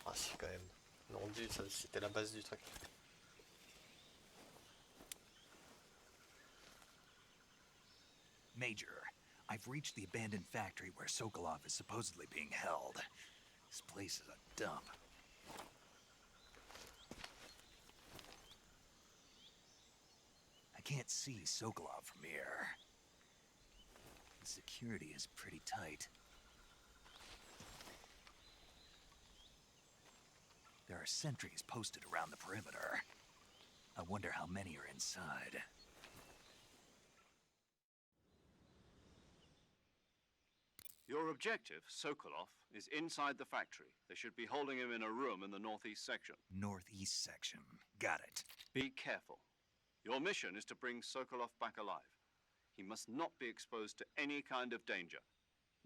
[SPEAKER 1] Ah si quand même. Non dit, c'était la base du truc.
[SPEAKER 2] Major, I've reached the abandoned factory where Sokolov is supposedly being held. This place is a dump. I can't see Sokolov from here. The security is pretty tight. There are sentries posted around the perimeter. I wonder how many are inside.
[SPEAKER 4] Your objective, Sokolov, is inside the factory. They should be holding him in a room in the northeast section.
[SPEAKER 2] Northeast section. Got it.
[SPEAKER 4] Be careful. Your mission is to bring Sokolov back alive. He must not be exposed to any kind of danger.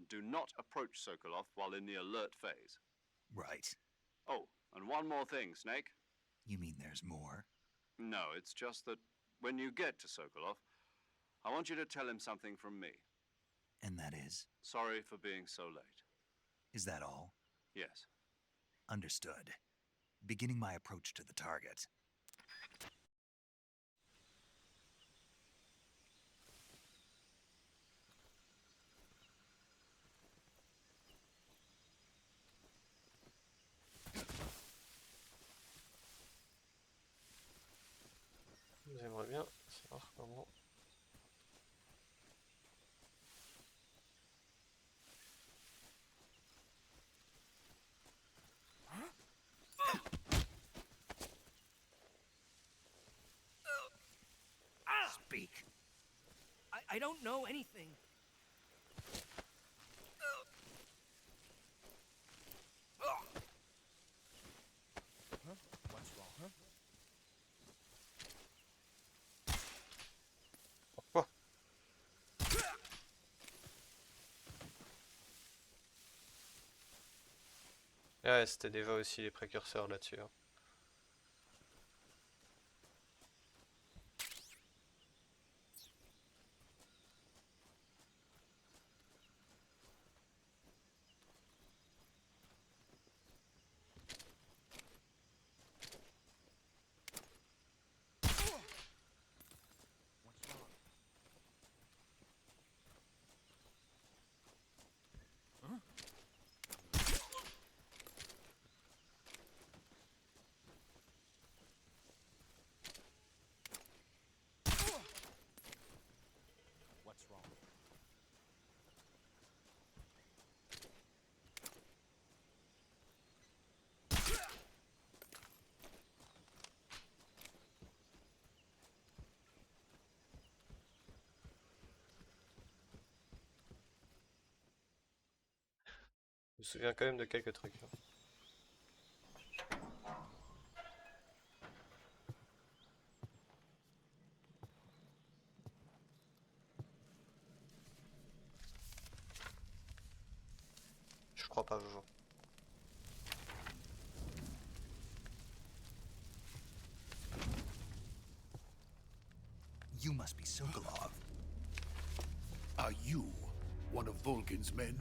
[SPEAKER 4] Do not approach Sokolov while in the alert phase.
[SPEAKER 2] Right.
[SPEAKER 4] Oh, and one more thing, Snake.
[SPEAKER 2] You mean there's more?
[SPEAKER 4] No, it's just that when you get to Sokolov, I want you to tell him something from me.
[SPEAKER 2] And that is?
[SPEAKER 4] Sorry for being so late.
[SPEAKER 2] Is that all?
[SPEAKER 4] Yes.
[SPEAKER 2] Understood. Beginning my approach to the target.
[SPEAKER 1] J'aimerais bien savoir comment.
[SPEAKER 2] Speak.
[SPEAKER 9] I don't know anything. Huh? What's wrong, huh?
[SPEAKER 1] Pourquoi? Ouais, c'était déjà aussi les précurseurs là-dessus. Hein.
[SPEAKER 9] What's wrong? Huh? What's wrong?
[SPEAKER 1] Je me souviens quand même de quelques trucs. Hein. Je crois pas, Jojo.
[SPEAKER 2] You must be Sokolov.
[SPEAKER 10] Are you one of Volgin's men?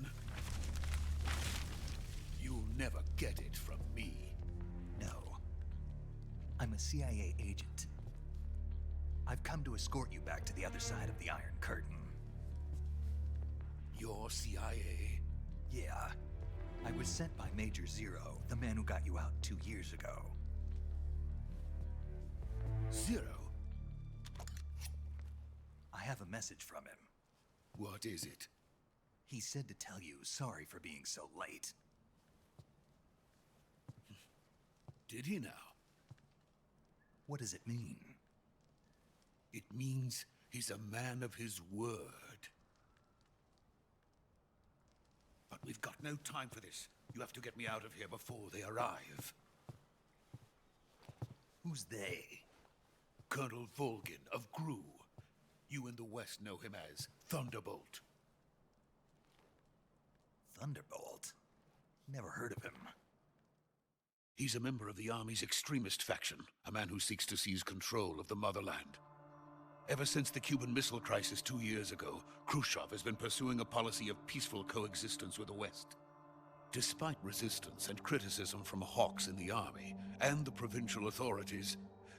[SPEAKER 10] You'll never get it from me.
[SPEAKER 2] No. I'm a CIA agent. I've come to escort you back to the other side of the Iron Curtain.
[SPEAKER 10] Your CIA?
[SPEAKER 2] Yeah. I was sent by Major Zero, the man who got you out 2 years ago.
[SPEAKER 10] Zero?
[SPEAKER 2] I have a message from him.
[SPEAKER 10] What is it?
[SPEAKER 2] He said to tell you sorry for being so late.
[SPEAKER 10] Did he now?
[SPEAKER 2] What does it mean?
[SPEAKER 10] It means he's a man of his word. But we've got no time for this. You have to get me out of here before they arrive.
[SPEAKER 2] Who's they?
[SPEAKER 10] Colonel Volgin of GRU. You in the West know him as Thunderbolt.
[SPEAKER 2] Thunderbolt? Never heard of him.
[SPEAKER 10] He's a member of the Army's extremist faction, a man who seeks to seize control of the motherland. Ever since the Cuban Missile Crisis 2 years ago, Khrushchev has been pursuing a policy of peaceful coexistence with the West. Despite resistance and criticism from hawks in the army and the provincial authorities,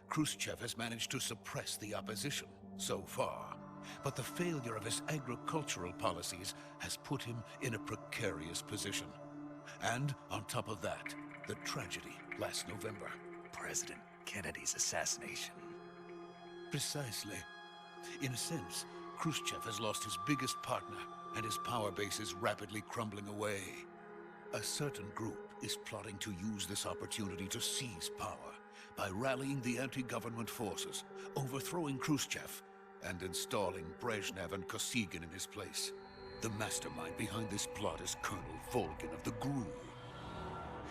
[SPEAKER 10] Khrushchev has managed to suppress the opposition so far. But the failure of his agricultural policies has put him in a precarious position. And on top of that, the tragedy last November.
[SPEAKER 2] President Kennedy's assassination.
[SPEAKER 10] Precisely. In a sense, Khrushchev has lost his biggest partner, and his power base is rapidly crumbling away. A certain group is plotting to use this opportunity to seize power by rallying the anti-government forces, overthrowing Khrushchev, and installing Brezhnev and Kosygin in his place. The mastermind behind this plot is Colonel Volgin of the GRU.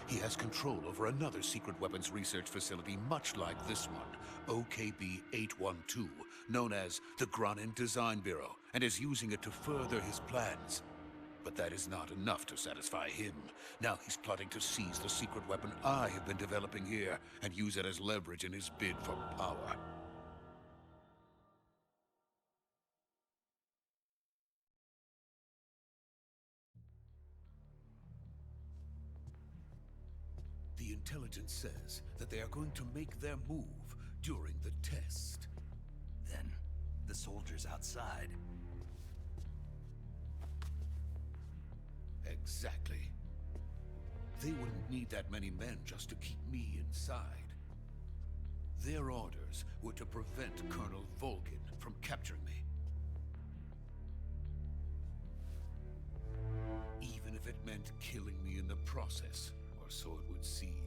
[SPEAKER 10] He has control over another secret weapons research facility much like this one, OKB-812, known as the Granin Design Bureau, and is using it to further his plans. But that is not enough to satisfy him. Now he's plotting to seize the secret weapon I have been developing here and use it as leverage in his bid for power. The intelligence says that they are going to make their move during the test.
[SPEAKER 2] Then, the soldiers outside.
[SPEAKER 10] Exactly. They wouldn't need that many men just to keep me inside. Their orders were to prevent Colonel Volgin from capturing me. Even if it meant killing me in the process, or so it would seem.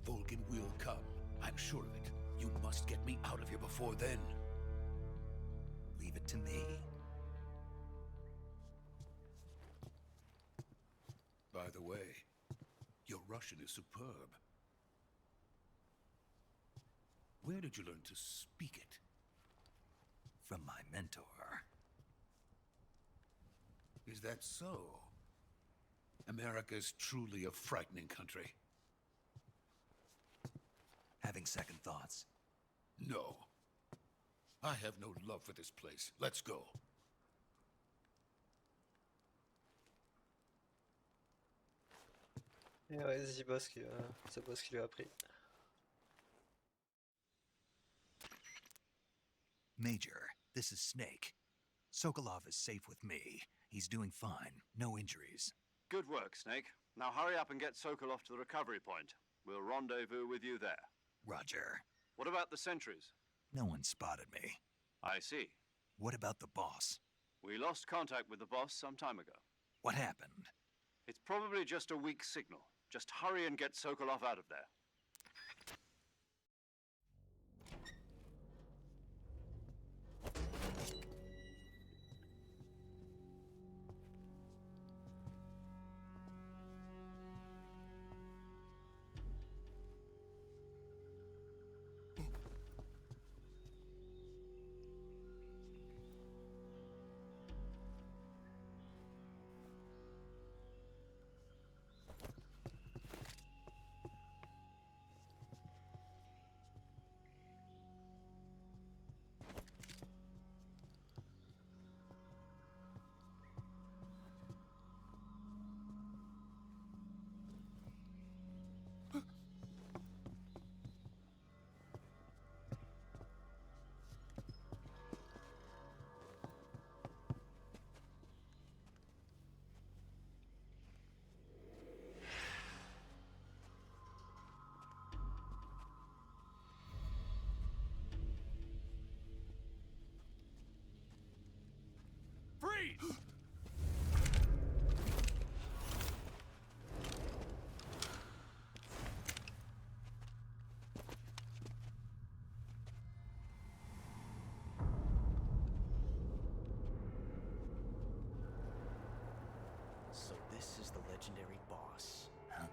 [SPEAKER 10] Volgin will come. I'm sure of it. You must get me out of here before then.
[SPEAKER 2] Leave it to me.
[SPEAKER 10] By the way, your Russian is superb. Where did you learn to speak it?
[SPEAKER 2] From my mentor.
[SPEAKER 10] Is that so? America's truly a frightening country.
[SPEAKER 2] Having second thoughts.
[SPEAKER 10] No. I have no love for this place. Let's go.
[SPEAKER 1] Et ouais, c'est pas ce qu'il lui a appris.
[SPEAKER 2] Major, this is Snake. Sokolov is safe with me. He's doing fine. No injuries.
[SPEAKER 4] Good work, Snake. Now hurry up and get Sokolov to the recovery point. We'll rendezvous with you there.
[SPEAKER 2] Roger.
[SPEAKER 4] What about the sentries?
[SPEAKER 2] No one spotted me.
[SPEAKER 4] I see.
[SPEAKER 2] What about the boss?
[SPEAKER 4] We lost contact with the boss some time ago.
[SPEAKER 2] What happened?
[SPEAKER 4] It's probably just a weak signal. Just hurry and get Sokolov out of there.
[SPEAKER 9] legendary boss.
[SPEAKER 2] Huh?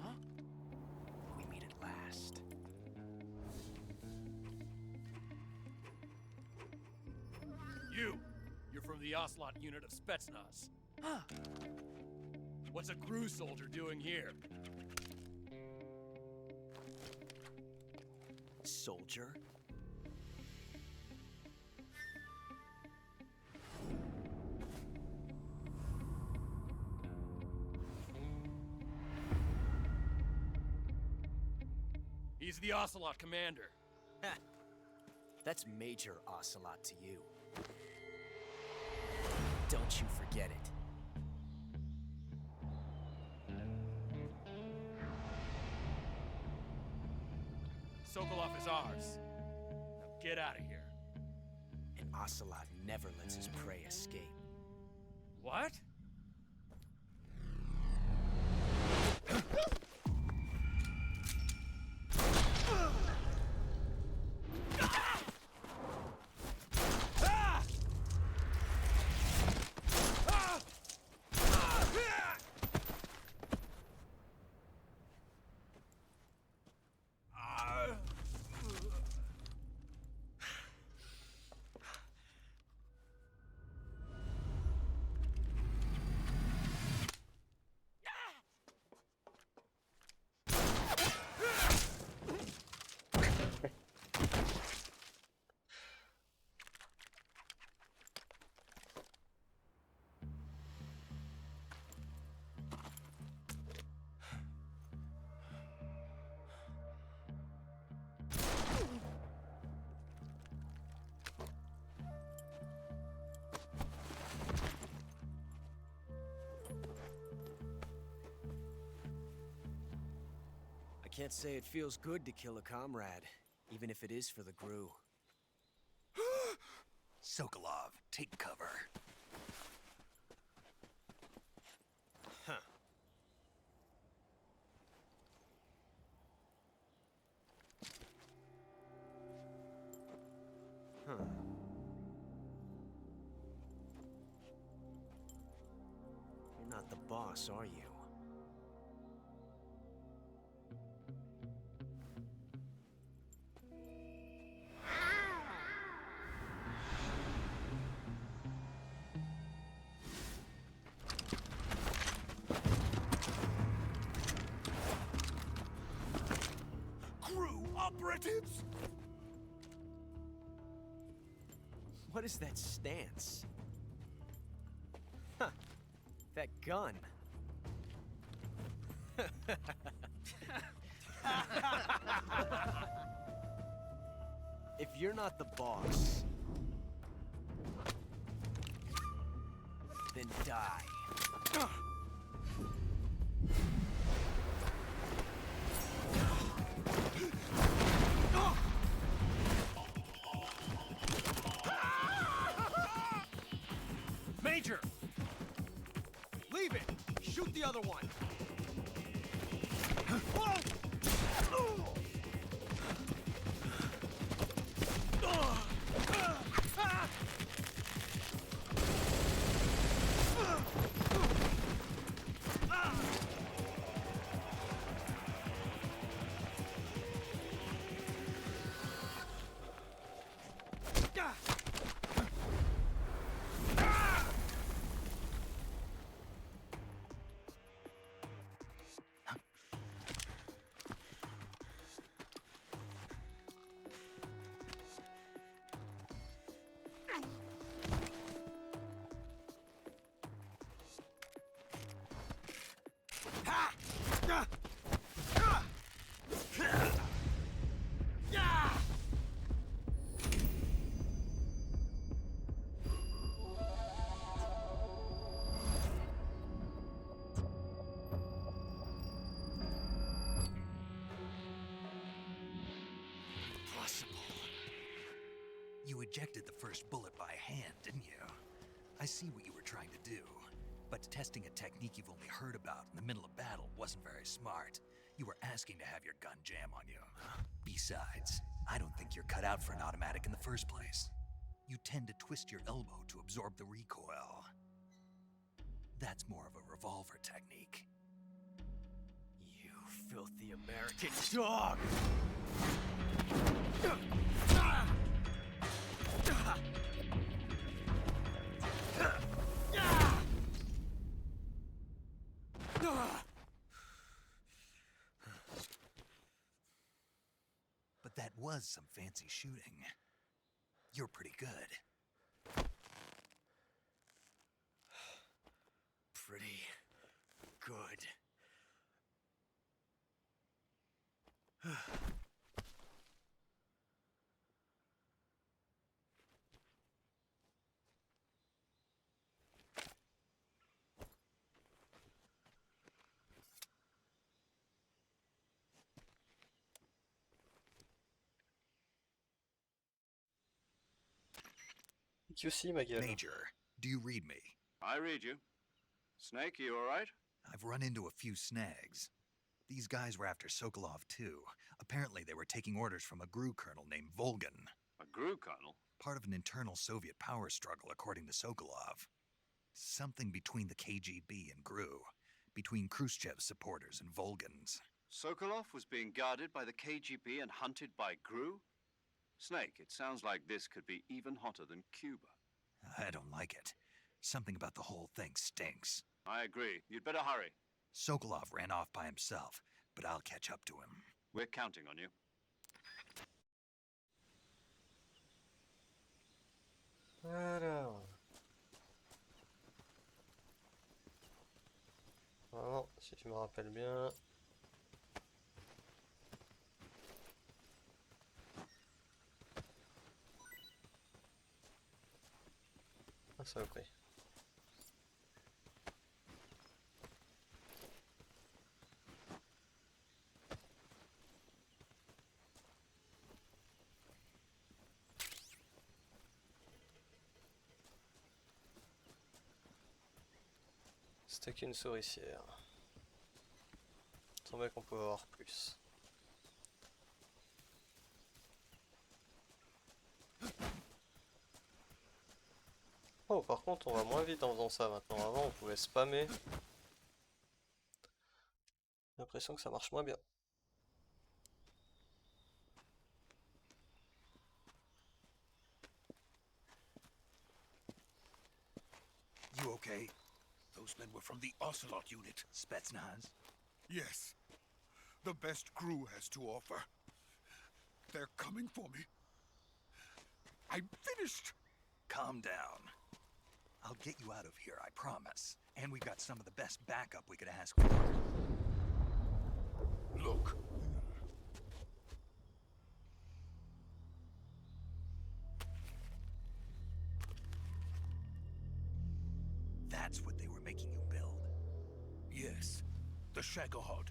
[SPEAKER 9] Huh? We meet at last.
[SPEAKER 11] You're from the Ocelot unit of Spetsnaz.
[SPEAKER 9] Huh.
[SPEAKER 11] What's a crew soldier doing here?
[SPEAKER 9] Soldier?
[SPEAKER 11] He's the Ocelot commander.
[SPEAKER 9] Ha! That's Major Ocelot to you. Don't you forget it.
[SPEAKER 11] Sokolov is ours. Now get out of here.
[SPEAKER 9] And Ocelot never lets his prey escape.
[SPEAKER 11] What?
[SPEAKER 9] I can't say it feels good to kill a comrade, even if it is for the Gru.
[SPEAKER 2] Sokolov, take cover.
[SPEAKER 9] Huh. Huh. You're not the boss, are you?
[SPEAKER 2] Crew operatives!
[SPEAKER 9] What is that stance? Huh. That gun. If you're not the boss, then die.
[SPEAKER 11] Major! Leave it! Shoot the other one!
[SPEAKER 2] You ejected the first bullet by hand, didn't you? I see what you were trying to do. But testing a technique you've only heard about in the middle of battle wasn't very smart. You were asking to have your gun jam on you. Besides, I don't think you're cut out for an automatic in the first place.
[SPEAKER 6] you tend to twist your elbow to absorb the recoil. That's more of a revolver technique.
[SPEAKER 9] You filthy American dog!
[SPEAKER 6] But that was some fancy shooting. You're pretty good.
[SPEAKER 9] Pretty good.
[SPEAKER 1] QC, ma gueule.
[SPEAKER 6] Major, do you read me?
[SPEAKER 4] I read you. Snake, you alright?
[SPEAKER 6] I've run into a few snags. These guys were after Sokolov too. Apparently they were taking orders from a GRU colonel named Volgan.
[SPEAKER 4] A GRU colonel?
[SPEAKER 6] Part of an internal Soviet power struggle, according to Sokolov. Something between the KGB and GRU. Between Khrushchev's supporters and Volgan's.
[SPEAKER 4] Sokolov was being guarded by the KGB and hunted by GRU? Snake, it sounds like this could be even hotter than Cuba.
[SPEAKER 6] I don't like it. Something about the whole thing stinks.
[SPEAKER 4] I agree. You'd better hurry.
[SPEAKER 6] Sokolov ran off by himself, but I'll catch up to him.
[SPEAKER 4] We're counting on you.
[SPEAKER 1] Alors. Vraiment, si je me rappelle bien. Ah, ça va pris. C'était qu'une souricière. Il semblait qu'on pouvait avoir plus. Oh, par contre, on va moins vite en faisant ça maintenant. Avant, on pouvait spammer. J'ai l'impression que ça marche moins bien.
[SPEAKER 10] You okay? Those men were from the Ocelot unit.
[SPEAKER 6] Spetsnaz?
[SPEAKER 10] Yes. The best GRU has to offer. They're coming for me. I'm finished!
[SPEAKER 6] Calm down. I'll get you out of here, I promise. And we've got some of the best backup we could ask for.
[SPEAKER 10] Look.
[SPEAKER 6] That's what they were making you build?
[SPEAKER 10] Yes. The Shagohod.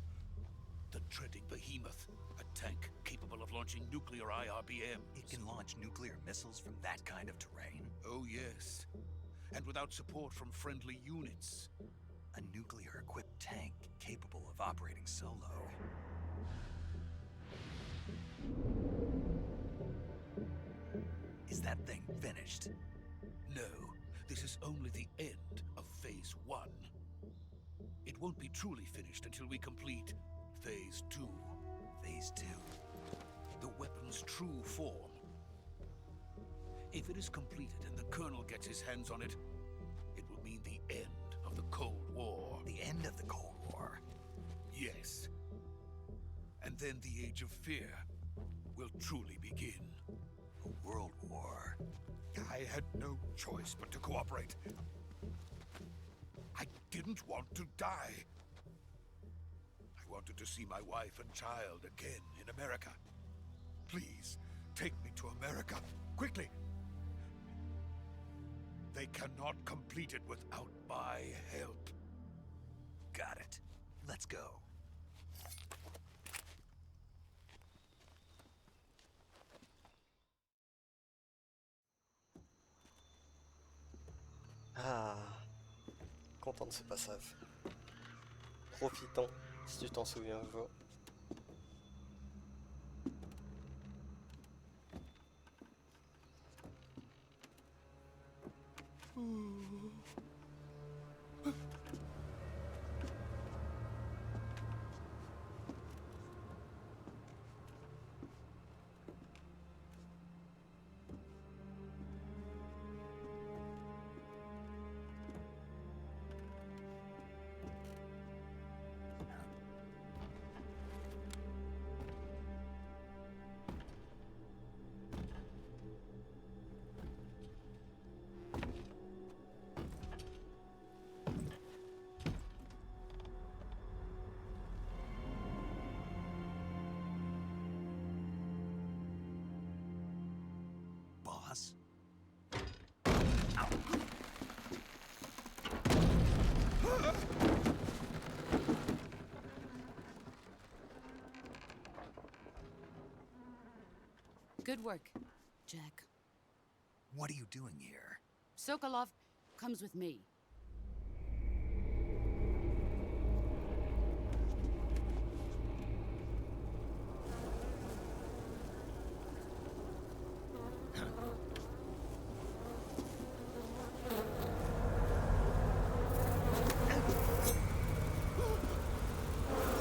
[SPEAKER 10] The dreaded behemoth. A tank capable of launching nuclear IRBM.
[SPEAKER 6] It can launch nuclear missiles from that kind of terrain?
[SPEAKER 10] Oh, yes. And without support from friendly units.
[SPEAKER 6] A nuclear-equipped tank capable of operating solo. Is that thing finished?
[SPEAKER 10] No, this is only the end of Phase 1. It won't be truly finished until we complete Phase 2.
[SPEAKER 6] Phase 2?
[SPEAKER 10] The weapon's true form. If it is completed and the Colonel gets his hands on it, it will mean the end of the Cold War.
[SPEAKER 6] The end of the Cold War?
[SPEAKER 10] Yes. And then the Age of Fear will truly begin.
[SPEAKER 6] A world war?
[SPEAKER 10] I had no choice but to cooperate. I didn't want to die. I wanted to see my wife and child again in America. Please, take me to America, quickly. They cannot complete it without my help.
[SPEAKER 6] Got it. Let's go.
[SPEAKER 1] Ah, content de ce passage. Profitons, si tu t'en souviens, Jo.
[SPEAKER 8] Good work, Jack.
[SPEAKER 6] What are you doing here?
[SPEAKER 8] Sokolov comes with me.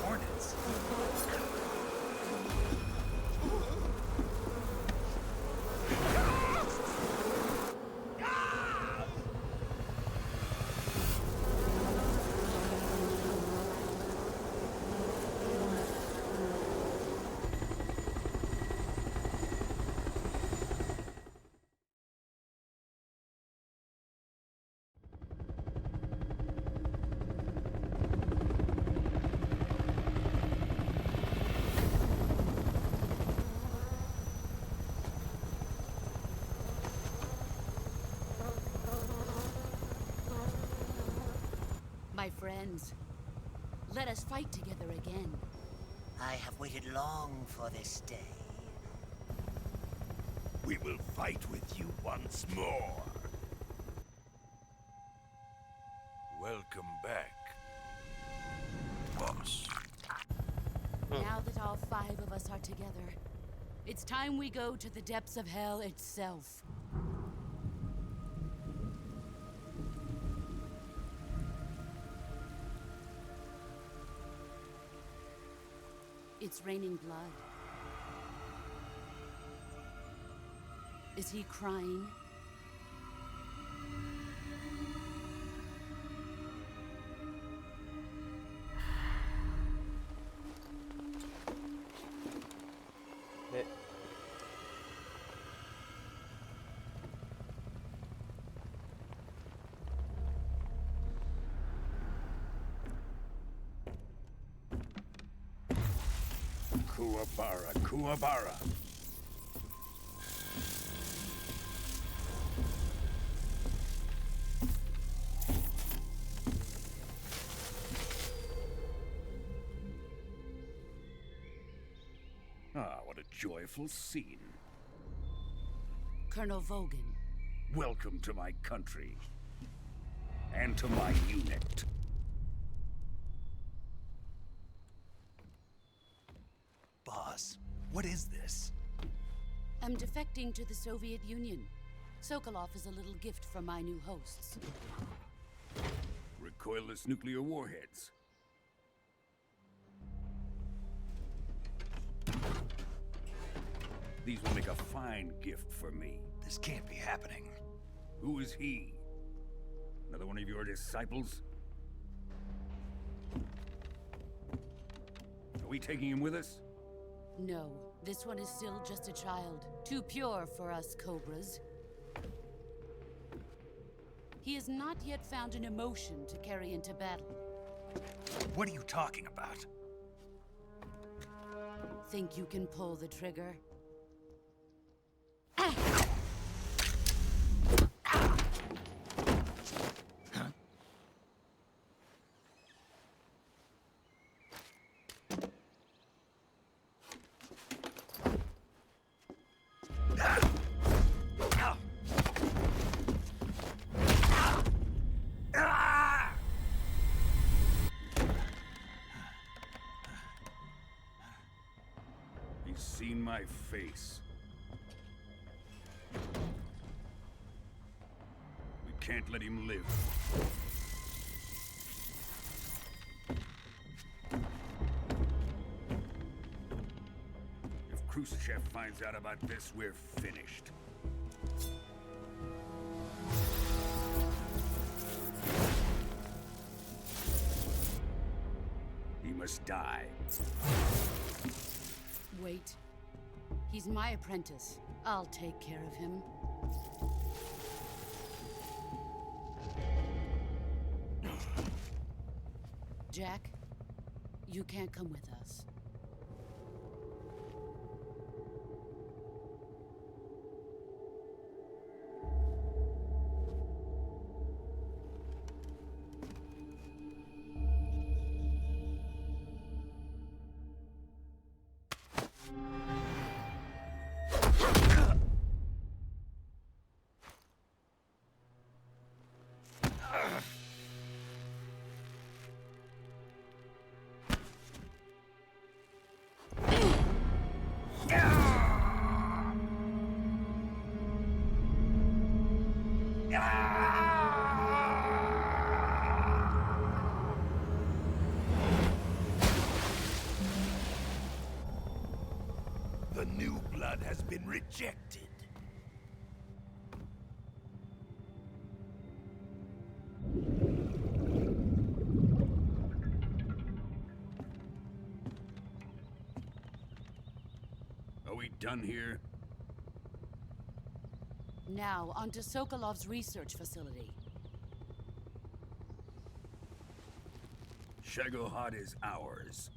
[SPEAKER 6] Hornets.
[SPEAKER 8] My friends, let us fight together again.
[SPEAKER 12] I have waited long for this day.
[SPEAKER 10] We will fight with you once more. Welcome back, boss.
[SPEAKER 8] Now that all 5 of us are together, it's time we go to the depths of hell itself. It's raining blood. Is he crying?
[SPEAKER 1] Mais...
[SPEAKER 10] Kuwabara, Kuwabara. Ah, what a joyful scene.
[SPEAKER 8] Colonel Vogan.
[SPEAKER 10] Welcome to my country. And to my unit.
[SPEAKER 6] Boss, what is this?
[SPEAKER 8] I'm defecting to the Soviet Union. Sokolov is a little gift from my new hosts.
[SPEAKER 10] Recoilless nuclear warheads. These will make a fine gift for me.
[SPEAKER 6] This can't be happening.
[SPEAKER 10] Who is he? Another one of your disciples? Are we taking him with us?
[SPEAKER 8] No, this one is still just a child. Too pure for us Cobras. He has not yet found an emotion to carry into battle.
[SPEAKER 6] What are you talking about?
[SPEAKER 8] Think you can pull the trigger?
[SPEAKER 10] He's seen my face. We can't let him live. If Khrushchev finds out about this, we're finished. He must die.
[SPEAKER 8] Wait. He's my apprentice. I'll take care of him. Jack, you can't come with us.
[SPEAKER 6] The new blood has been rejected.
[SPEAKER 10] Are we done here?
[SPEAKER 8] Now, onto Sokolov's research facility.
[SPEAKER 10] Shagohod is ours.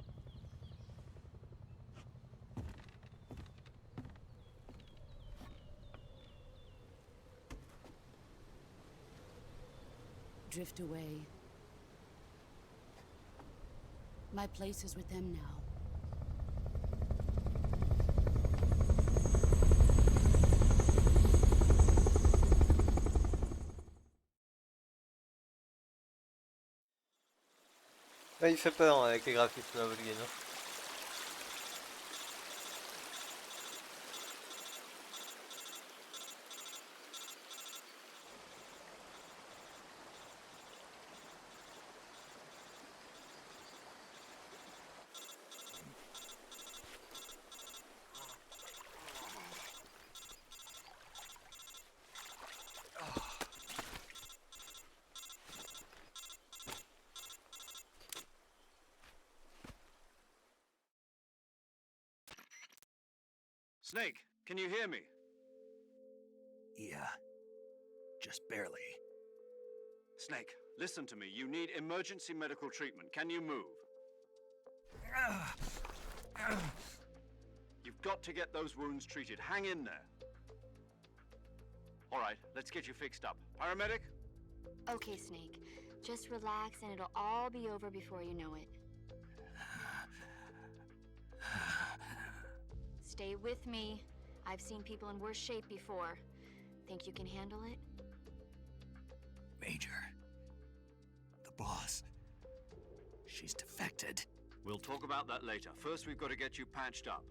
[SPEAKER 8] Drift away. My place is with them now.
[SPEAKER 1] Ouais, il fait peur hein, avec les graphismes là, Volgin.
[SPEAKER 4] Snake, can you hear me?
[SPEAKER 6] Yeah. Just barely.
[SPEAKER 4] Snake, listen to me. You need emergency medical treatment. Can you move? You've got to get those wounds treated. Hang in there. All right, let's get you fixed up. Paramedic?
[SPEAKER 7] Okay, Snake. Just relax and it'll all be over before you know it. Stay with me. I've seen people in worse shape before. Think you can handle it?
[SPEAKER 6] Major. The boss. She's defected.
[SPEAKER 4] We'll talk about that later. First, we've got to get you patched up.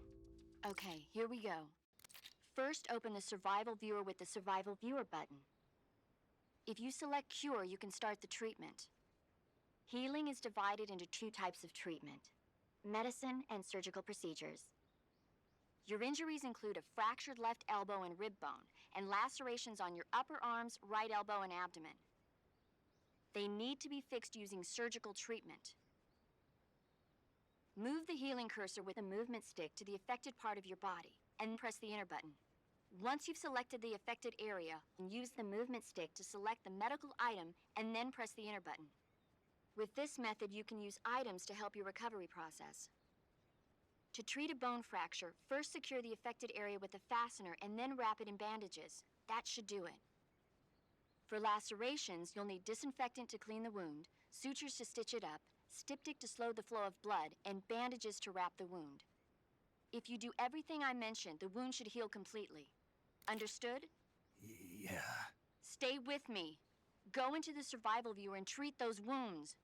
[SPEAKER 7] Okay, here we go. First, open the Survival Viewer with the Survival Viewer button. If you select Cure, you can start the treatment. Healing is divided into two types of treatment: medicine and surgical procedures. Your injuries include a fractured left elbow and rib bone, and lacerations on your upper arms, right elbow, and abdomen. They need to be fixed using surgical treatment. Move the healing cursor with a movement stick to the affected part of your body, and press the enter button. Once you've selected the affected area, use the movement stick to select the medical item, and then press the enter button. With this method, you can use items to help your recovery process. To treat a bone fracture, first secure the affected area with a fastener and then wrap it in bandages. That should do it. For lacerations, you'll need disinfectant to clean the wound, sutures to stitch it up, styptic to slow the flow of blood, and bandages to wrap the wound. If you do everything I mentioned, the wound should heal completely. Understood?
[SPEAKER 6] Yeah.
[SPEAKER 7] Stay with me. Go into the Survival Viewer and treat those wounds.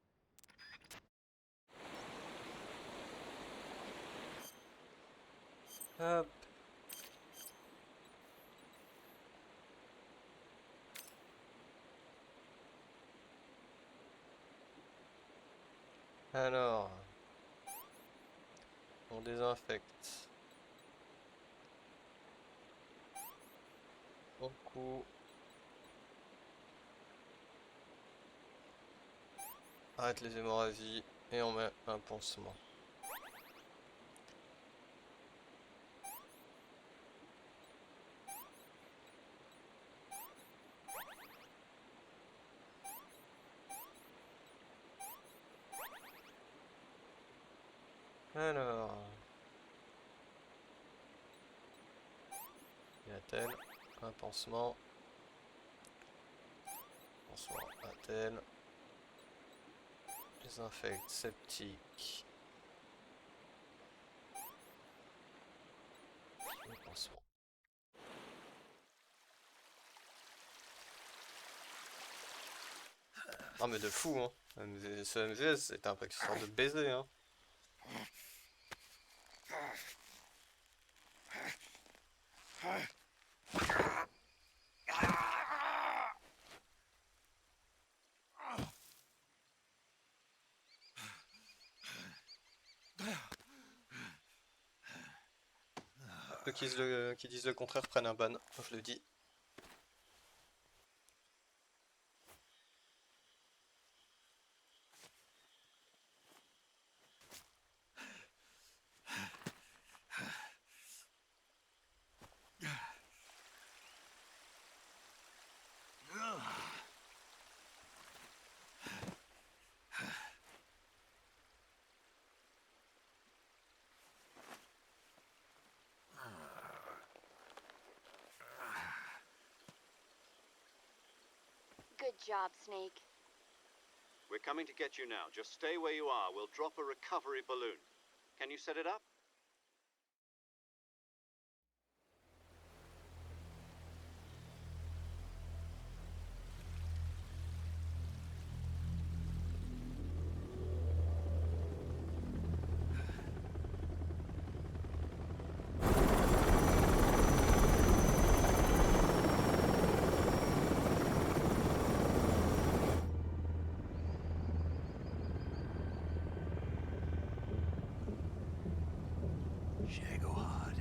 [SPEAKER 1] Hop. Alors, on désinfecte. Au cou. Arrête les hémorragies et on met un pansement. Alors, y a-t-elle un pansement? Pansement a-t-elle? Désinfecte, septique. Et pansement. Ah mais de fou hein. Ce MGS c'était un précurseur de baiser hein. Ceux qui disent le contraire prennent un ban, je le dis.
[SPEAKER 7] Good job, Snake.
[SPEAKER 4] We're coming to get you now. Just stay where you are. We'll drop a recovery balloon. Can you set it up?
[SPEAKER 6] Shagohod.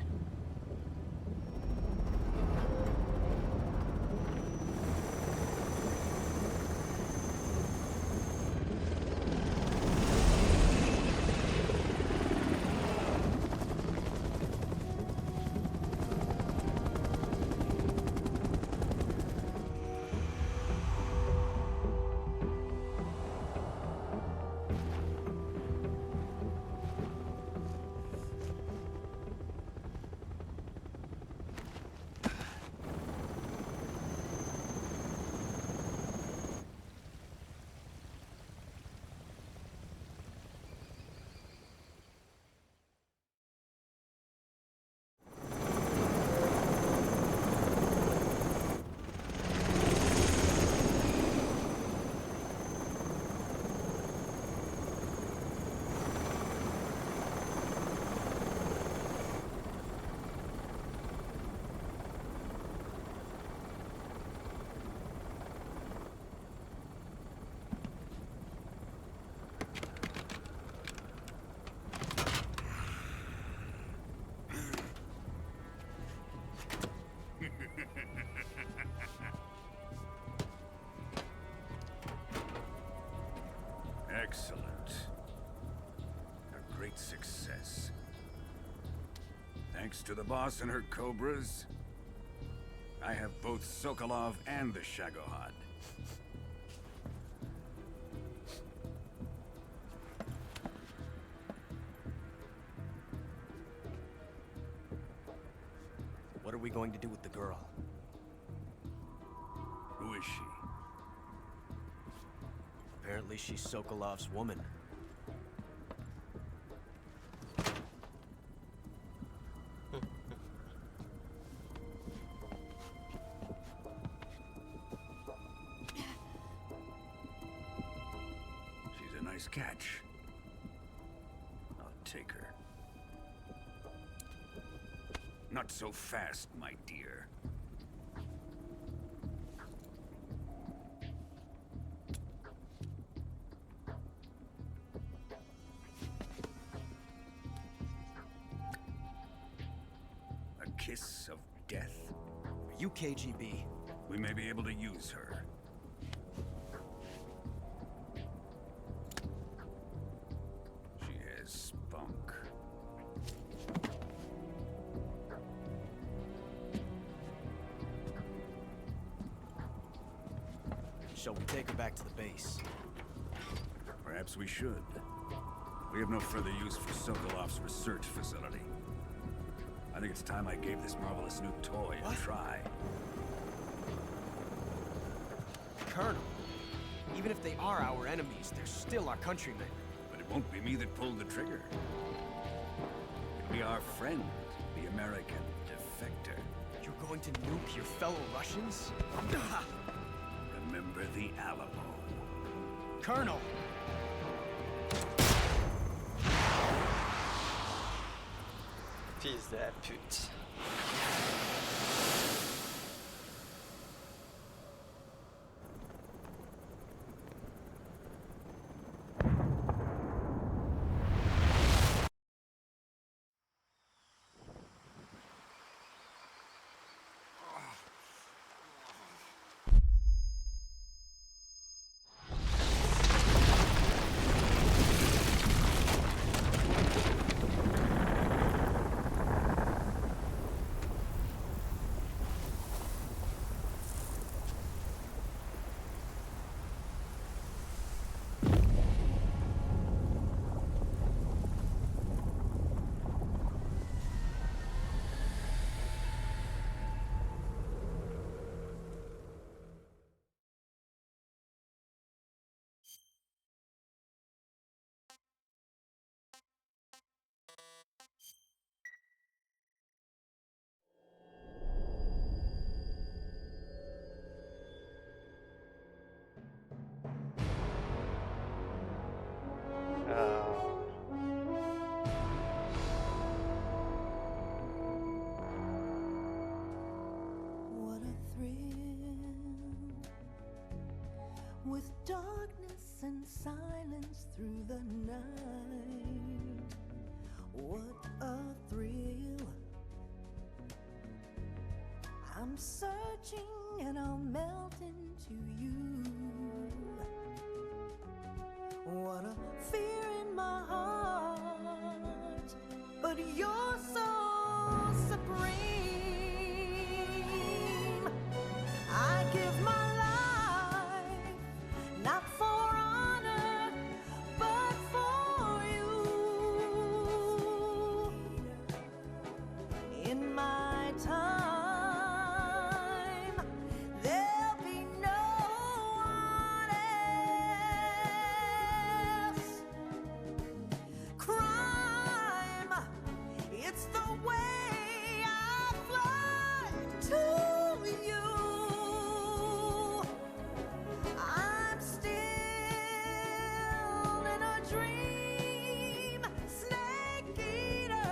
[SPEAKER 10] Excellent. A great success. Thanks to the boss and her cobras, I have both Sokolov and the Shagohod.
[SPEAKER 9] What are we going to do with the girl?
[SPEAKER 10] Who is she?
[SPEAKER 9] Apparently she's Sokolov's woman.
[SPEAKER 10] She's a nice catch. I'll take her. Not so fast, my dear. A kiss of death?
[SPEAKER 9] Are you KGB?
[SPEAKER 10] We may be able to use her. She has spunk.
[SPEAKER 9] Shall we take her back to the base?
[SPEAKER 10] Perhaps we should. We have no further use for Sokolov's research facility. I think it's time I gave this marvelous new toy a try.
[SPEAKER 9] Colonel, even if they are our enemies, they're still our countrymen.
[SPEAKER 10] But it won't be me that pulled the trigger. It'll be our friend, the American defector.
[SPEAKER 9] You're going to nuke your fellow Russians?
[SPEAKER 10] Remember the Alamo.
[SPEAKER 9] Colonel!
[SPEAKER 1] Fils de la pute.
[SPEAKER 13] with darkness and silence through the night. What a thrill. I'm searching and I'll melt into you. What a fear in my heart, but you're so supreme. I give my life, not for honor, but for you. In my time, there'll be no one else. Crime, it's the way I fly to you. I'm still in a dream, snake eater.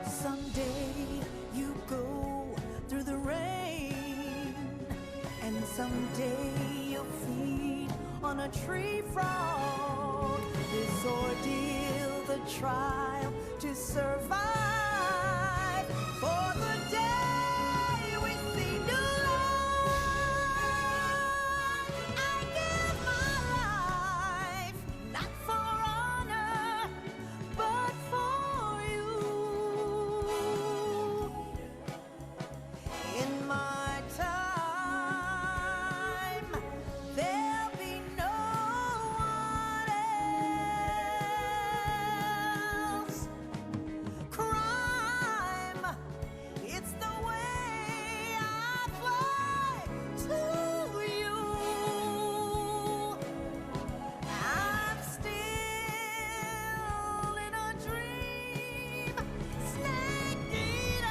[SPEAKER 13] Someday you go through the rain, and someday you'll feed on a tree frog. This ordeal, the trial to survive, for the day we see new light. I give my life, not for honor, but for you. In my time, there'll be no one else. Crime, it's the way I fly to you. I'm still in a dream, snake eater.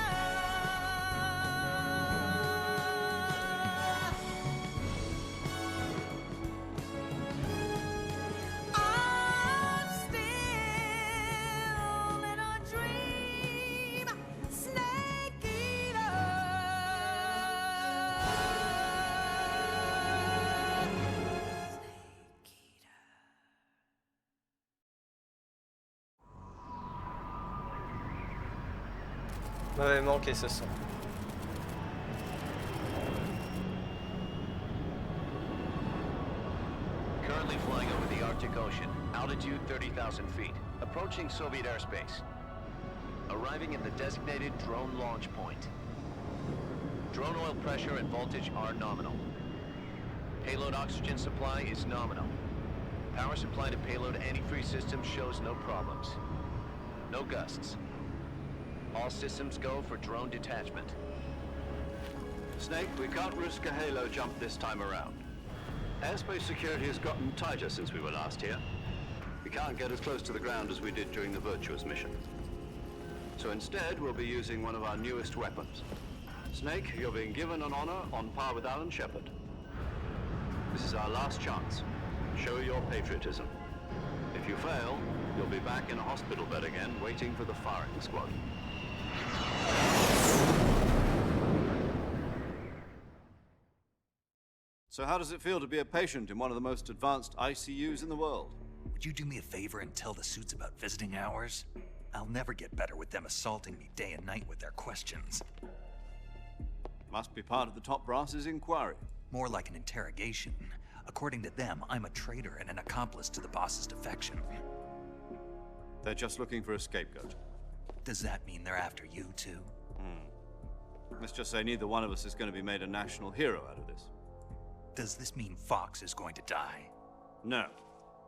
[SPEAKER 13] I'm still in a dream, snake eater.
[SPEAKER 1] M'avait manqué ce son.
[SPEAKER 3] Currently flying over the Arctic Ocean, altitude 30,000 feet, approaching Soviet airspace. Arriving at the designated drone launch point. Drone oil pressure and voltage are nominal. Payload oxygen supply is nominal. Power supply to payload antifreeze system shows no problems. No gusts. All systems go for drone detachment.
[SPEAKER 4] Snake, we can't risk a halo jump this time around. Airspace security has gotten tighter since we were last here. We can't get as close to the ground as we did during the Virtuous mission. So instead, we'll be using one of our newest weapons. Snake, you're being given an honor on par with Alan Shepard. This is our last chance. Show your patriotism. If you fail, you'll be back in a hospital bed again, waiting for the firing squad. So how does it feel to be a patient in one of the most advanced ICUs in the world?
[SPEAKER 6] Would you do me a favor and tell the suits about visiting hours? I'll never get better with them assaulting me day and night with their questions.
[SPEAKER 4] Must be part of the top brass's inquiry.
[SPEAKER 6] More like an interrogation. According to them, I'm a traitor and an accomplice to the boss's defection.
[SPEAKER 4] They're just looking for a scapegoat.
[SPEAKER 6] Does that mean they're after you, too?
[SPEAKER 4] Let's just say neither one of us is going to be made a national hero out of this.
[SPEAKER 6] Does this mean Fox is going to die?
[SPEAKER 4] No.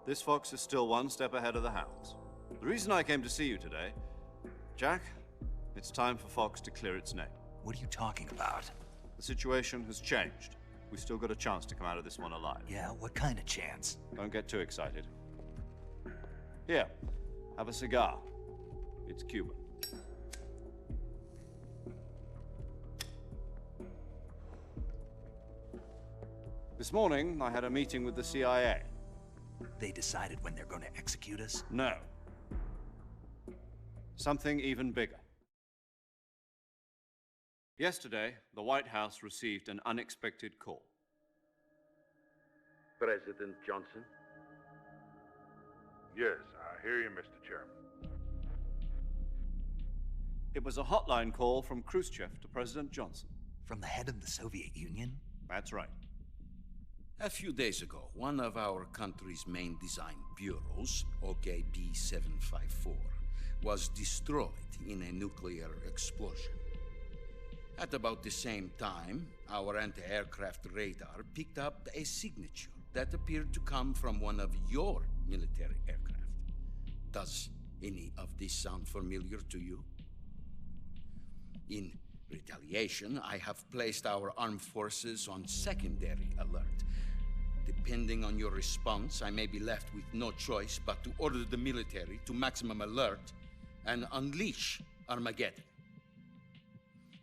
[SPEAKER 4] This fox is still one step ahead of the hounds. The reason I came to see you today, Jack, it's time for Fox to clear its name.
[SPEAKER 6] What are you talking about?
[SPEAKER 4] The situation has changed. We still got a chance to come out of this one alive.
[SPEAKER 6] Yeah, what kind of chance?
[SPEAKER 4] Don't get too excited. Here, have a cigar. It's Cuban. This morning, I had a meeting with the CIA.
[SPEAKER 6] They decided when they're going to execute us?
[SPEAKER 4] No. Something even bigger. Yesterday, the White House received an unexpected call.
[SPEAKER 14] President Johnson?
[SPEAKER 15] Yes, I hear you, Mr. Chairman.
[SPEAKER 4] It was a hotline call from Khrushchev to President Johnson.
[SPEAKER 6] From the head of the Soviet Union?
[SPEAKER 4] That's right.
[SPEAKER 16] A few days ago, one of our country's main design bureaus, OKB 754, was destroyed in a nuclear explosion. At about the same time, our anti-aircraft radar picked up a signature that appeared to come from one of your military aircraft. Does any of this sound familiar to you? In retaliation, I have placed our armed forces on secondary alert. Depending on your response, I may be left with no choice but to order the military to maximum alert and unleash Armageddon.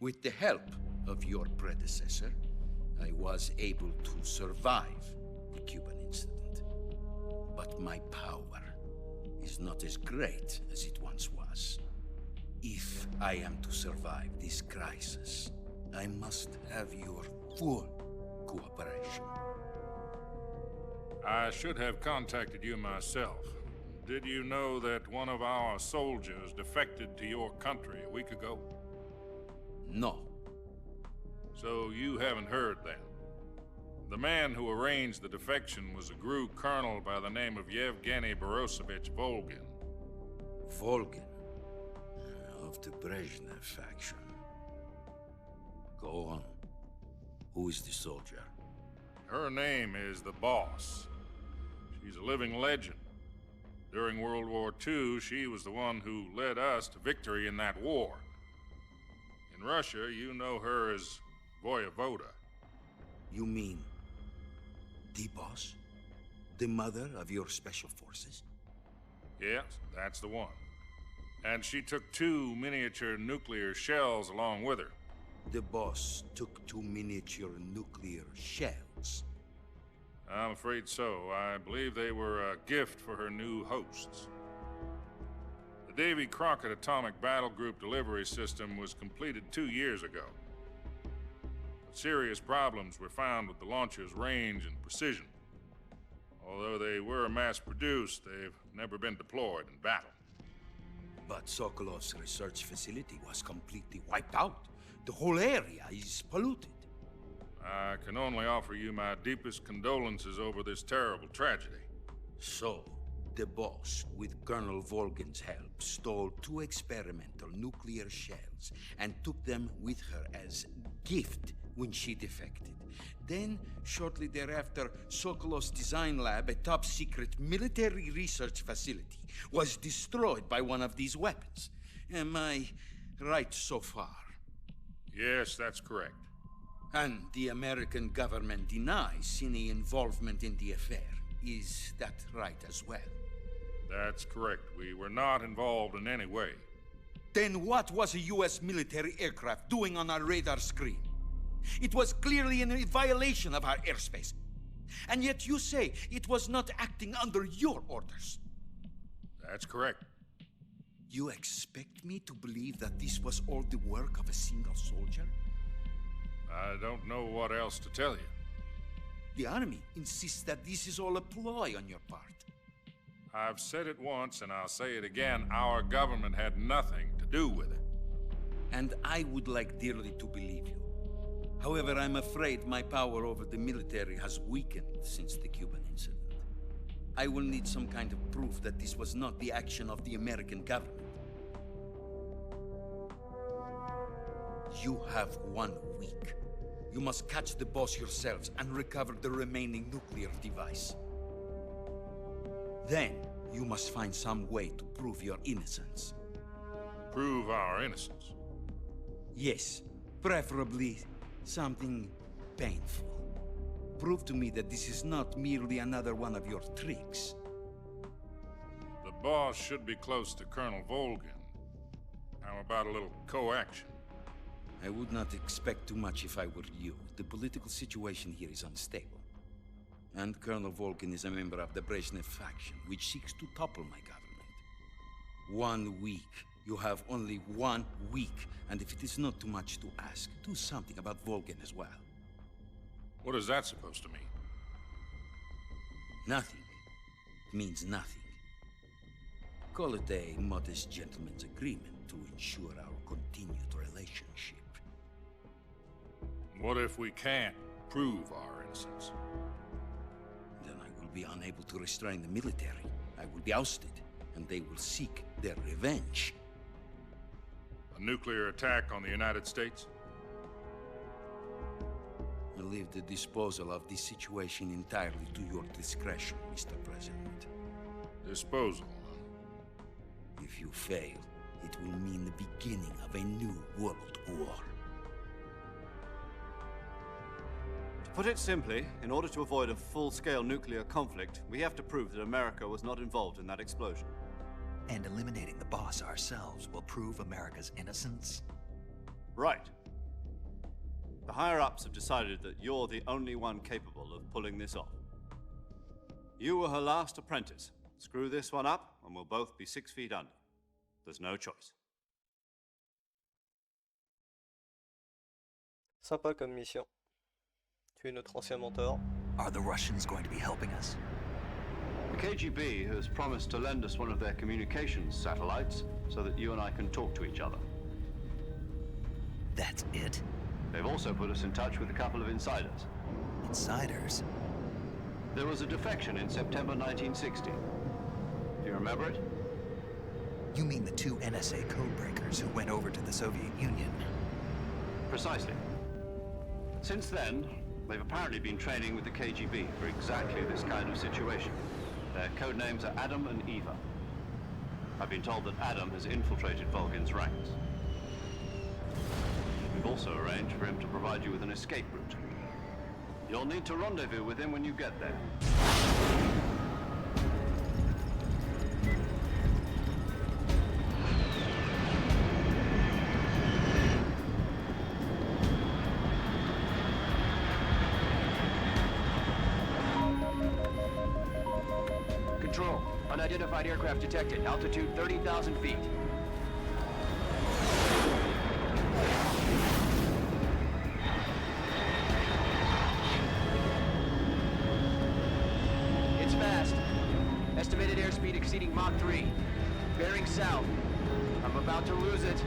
[SPEAKER 16] With the help of your predecessor, I was able to survive the Cuban incident. But my power is not as great as it once was. If I am to survive this crisis, I must have your full cooperation.
[SPEAKER 15] I should have contacted you myself. Did you know that one of our soldiers defected to your country a week ago?
[SPEAKER 16] No.
[SPEAKER 15] So you haven't heard then. The man who arranged the defection was a GRU colonel by the name of Yevgeny Borosovich Volgin.
[SPEAKER 16] Volgin? Of the Brezhnev faction. Go on. Who is the soldier?
[SPEAKER 15] Her name is the Boss. She's a living legend. During World War II, she was the one who led us to victory in that war. In Russia, you know her as Voyevoda.
[SPEAKER 16] You mean the Boss? The mother of your special forces?
[SPEAKER 15] Yes, that's the one. And she took 2 miniature nuclear shells along with her.
[SPEAKER 16] The Boss took 2 miniature nuclear shells?
[SPEAKER 15] I'm afraid so. I believe they were a gift for her new hosts. The Davy Crockett Atomic Battle Group delivery system was completed 2 years ago. But serious problems were found with the launcher's range and precision. Although they were mass-produced, they've never been deployed in battle.
[SPEAKER 16] But Sokolov's research facility was completely wiped out. The whole area is polluted.
[SPEAKER 15] I can only offer you my deepest condolences over this terrible tragedy.
[SPEAKER 16] So, the Boss, with Colonel Volgin's help, stole 2 experimental nuclear shells and took them with her as gift when she defected. Then, shortly thereafter, Sokolov's design lab, a top-secret military research facility, was destroyed by one of these weapons. Am I right so far?
[SPEAKER 15] Yes, that's correct.
[SPEAKER 16] And the American government denies any involvement in the affair. Is that right as well?
[SPEAKER 15] That's correct. We were not involved in any way.
[SPEAKER 16] Then what was a U.S. military aircraft doing on our radar screen? It was clearly in violation of our airspace. And yet you say it was not acting under your orders.
[SPEAKER 15] That's correct.
[SPEAKER 16] You expect me to believe that this was all the work of a single soldier?
[SPEAKER 15] I don't know what else to tell you.
[SPEAKER 16] The Army insists that this is all a ploy on your part.
[SPEAKER 15] I've said it once, and I'll say it again. Our government had nothing to do with it.
[SPEAKER 16] And I would like dearly to believe you. However, I'm afraid my power over the military has weakened since the Cuban incident. I will need some kind of proof that this was not the action of the American government. You have 1 week. You must catch the Boss yourselves and recover the remaining nuclear device. Then, you must find some way to prove your innocence.
[SPEAKER 15] Prove our innocence?
[SPEAKER 16] Yes, preferably something painful. Prove to me that this is not merely another one of your tricks.
[SPEAKER 15] The Boss should be close to Colonel Volgin. How about a little co-action?
[SPEAKER 16] I would not expect too much if I were you. The political situation here is unstable. And Colonel Volgin is a member of the Brezhnev faction, which seeks to topple my government. 1 week. You have only 1 week, and if it is not too much to ask, do something about Volgin as well.
[SPEAKER 15] What is that supposed to mean?
[SPEAKER 16] Nothing. It means nothing. Call it a modest gentleman's agreement to ensure our continued relationship.
[SPEAKER 15] What if we can't prove our innocence?
[SPEAKER 16] Then I will be unable to restrain the military. I will be ousted, and they will seek their revenge.
[SPEAKER 15] A nuclear attack on the United States?
[SPEAKER 16] I leave the disposal of this situation entirely to your discretion, Mr. President.
[SPEAKER 15] Disposal, huh?
[SPEAKER 16] If you fail, it will mean the beginning of a new world war.
[SPEAKER 4] To put it simply, in order to avoid a full-scale nuclear conflict, we have to prove that America was not involved in that explosion.
[SPEAKER 6] And eliminating the boss ourselves will prove America's innocence?
[SPEAKER 4] Right. The higher-ups have decided that you're the only one capable of pulling this off. You were her last apprentice. Screw this one up, and we'll both be 6 feet under. There's no choice.
[SPEAKER 1] Sympa comme mission. Tuer notre ancien mentor.
[SPEAKER 6] Are the Russians going to be helping us?
[SPEAKER 4] The KGB has promised to lend us one of their communications satellites so that you and I can talk to each other.
[SPEAKER 6] That's it?
[SPEAKER 4] They've also put us in touch with a couple of insiders.
[SPEAKER 6] Insiders?
[SPEAKER 4] There was a defection in September 1960. Do you remember it?
[SPEAKER 6] You mean the 2 NSA codebreakers who went over to the Soviet Union?
[SPEAKER 4] Precisely. Since then, they've apparently been training with the KGB for exactly this kind of situation. Their codenames are Adam and Eva. I've been told that Adam has infiltrated Volgin's ranks. We've also arranged for him to provide you with an escape route. You'll need to rendezvous with him when you get there.
[SPEAKER 5] Control. Unidentified aircraft detected. Altitude 30,000 feet. It's fast. Estimated airspeed exceeding Mach 3. Bearing south. I'm about to lose it.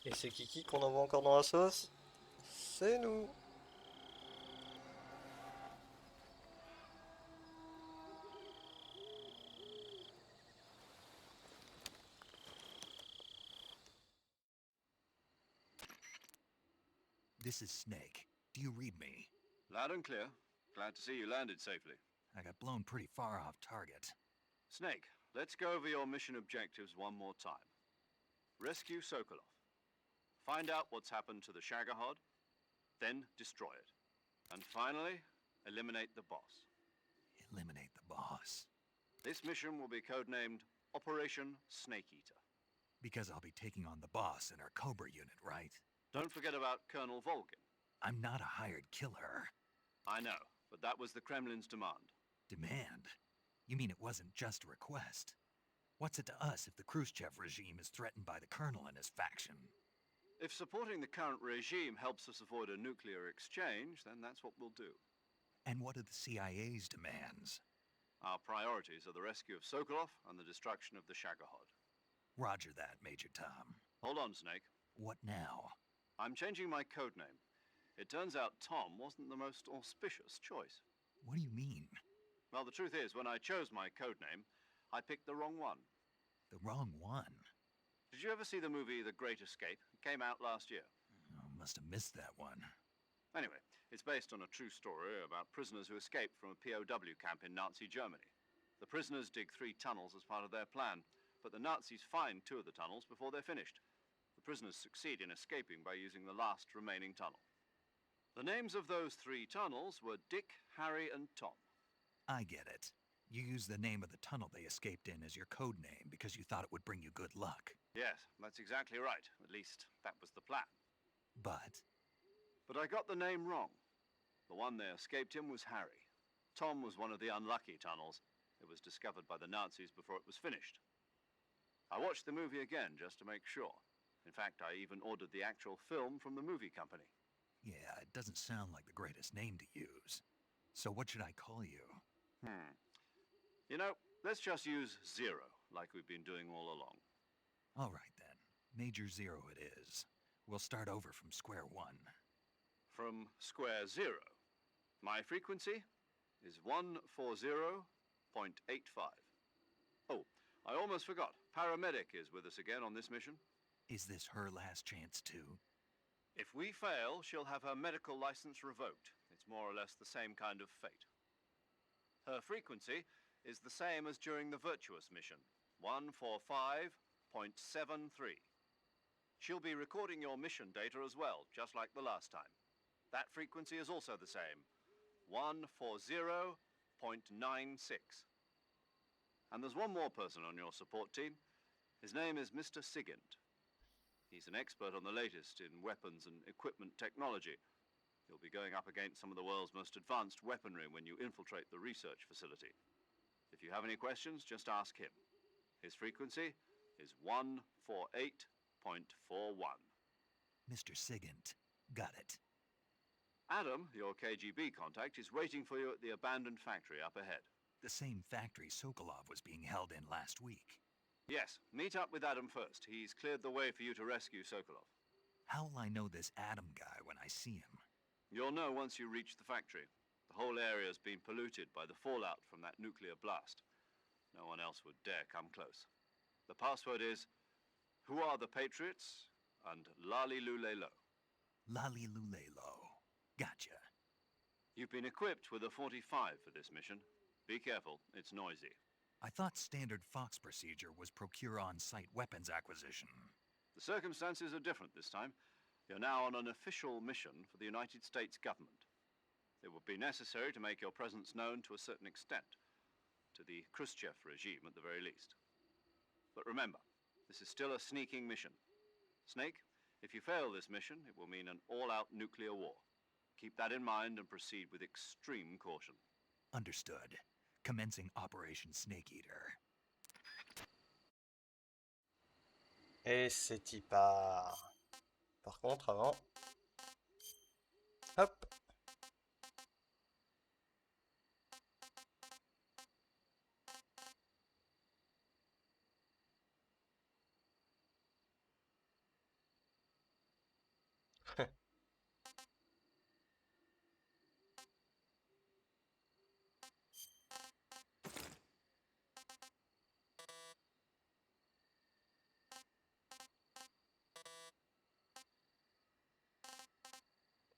[SPEAKER 1] Et c'est Kiki qu'on envoie encore dans la sauce? C'est nous.
[SPEAKER 6] This is Snake. Do you read me?
[SPEAKER 4] Loud and clear. Glad to see you landed safely.
[SPEAKER 6] I got blown pretty far off target.
[SPEAKER 4] Snake, let's go over your mission objectives one more time. Rescue Sokolov. Find out what's happened to the Shagohod, then destroy it. And finally, eliminate the boss.
[SPEAKER 6] Eliminate the boss?
[SPEAKER 4] This mission will be codenamed Operation Snake Eater.
[SPEAKER 6] Because I'll be taking on the boss in our Cobra unit, right?
[SPEAKER 4] Don't forget about Colonel Volgin.
[SPEAKER 6] I'm not a hired killer.
[SPEAKER 4] I know, but that was the Kremlin's demand.
[SPEAKER 6] Demand? You mean it wasn't just a request? What's it to us if the Khrushchev regime is threatened by the Colonel and his faction?
[SPEAKER 4] If supporting the current regime helps us avoid a nuclear exchange, then that's what we'll do.
[SPEAKER 6] And what are the CIA's demands?
[SPEAKER 4] Our priorities are the rescue of Sokolov and the destruction of the Shagohod.
[SPEAKER 6] Roger that, Major Tom.
[SPEAKER 4] Hold on, Snake.
[SPEAKER 6] What now?
[SPEAKER 4] I'm changing my code name. It turns out Tom wasn't the most auspicious choice.
[SPEAKER 6] What do you mean?
[SPEAKER 4] Well, the truth is, when I chose my code name, I picked the wrong one.
[SPEAKER 6] The wrong one?
[SPEAKER 4] Did you ever see the movie The Great Escape? It came out last year.
[SPEAKER 6] Oh, must have missed that one.
[SPEAKER 4] Anyway, it's based on a true story about prisoners who escaped from a POW camp in Nazi Germany. The prisoners dig 3 tunnels as part of their plan, but the Nazis find 2 of the tunnels before they're finished. The prisoners succeed in escaping by using the last remaining tunnel. The names of those 3 tunnels were Dick, Harry, and Tom.
[SPEAKER 6] I get it. You used the name of the tunnel they escaped in as your code name because you thought it would bring you good luck.
[SPEAKER 4] Yes, that's exactly right. At least, that was the plan.
[SPEAKER 6] But
[SPEAKER 4] I got the name wrong. The one they escaped in was Harry. Tom was one of the unlucky tunnels. It was discovered by the Nazis before it was finished. I watched the movie again just to make sure. In fact, I even ordered the actual film from the movie company.
[SPEAKER 6] yeah, it doesn't sound like the greatest name to use. So what should I call you?
[SPEAKER 4] You know, let's just use Zero, like we've been doing all along.
[SPEAKER 6] All right then. Major Zero it is. We'll start over from square one.
[SPEAKER 4] From square 0. My frequency is 140.85. Oh, I almost forgot. Paramedic is with us again on this mission.
[SPEAKER 6] Is this her last chance too?
[SPEAKER 4] If we fail, she'll have her medical license revoked. It's more or less the same kind of fate. Her frequency is the same as during the Virtuous mission, 145.73. She'll be recording your mission data as well, just like the last time. That frequency is also the same, 140.96. And there's one more person on your support team. His name is Mr. Sigint. He's an expert on the latest in weapons and equipment technology. You'll be going up against some of the world's most advanced weaponry when you infiltrate the research facility. If you have any questions, just ask him. His frequency is 148.41.
[SPEAKER 6] Mr. Sigint. Got it.
[SPEAKER 4] Adam, your KGB contact, is waiting for you at the abandoned factory up ahead.
[SPEAKER 6] The same factory Sokolov was being held in last week.
[SPEAKER 4] Yes, meet up with Adam first. He's cleared the way for you to rescue Sokolov.
[SPEAKER 6] How will I know this Adam guy when I see him?
[SPEAKER 4] You'll know once you reach the factory. The whole area's been polluted by the fallout from that nuclear blast. No one else would dare come close. The password is, "Who are the Patriots?" and "Lali Lulelo."
[SPEAKER 6] Lali Lulelo. Gotcha.
[SPEAKER 4] You've been equipped with a 45 for this mission. Be careful, it's noisy.
[SPEAKER 6] I thought standard Fox procedure was procure on-site weapons acquisition.
[SPEAKER 4] The circumstances are different this time. You're now on an official mission for the United States government. It would be necessary to make your presence known to a certain extent, to the Khrushchev regime at the very least. But remember, this is still a sneaking mission. Snake, if you fail this mission, it will mean an all-out nuclear war. Keep that in mind and proceed with extreme caution.
[SPEAKER 6] Understood. Commencing Operation Snake Eater.
[SPEAKER 1] Et c'est y part. Par contre, avant... Hop.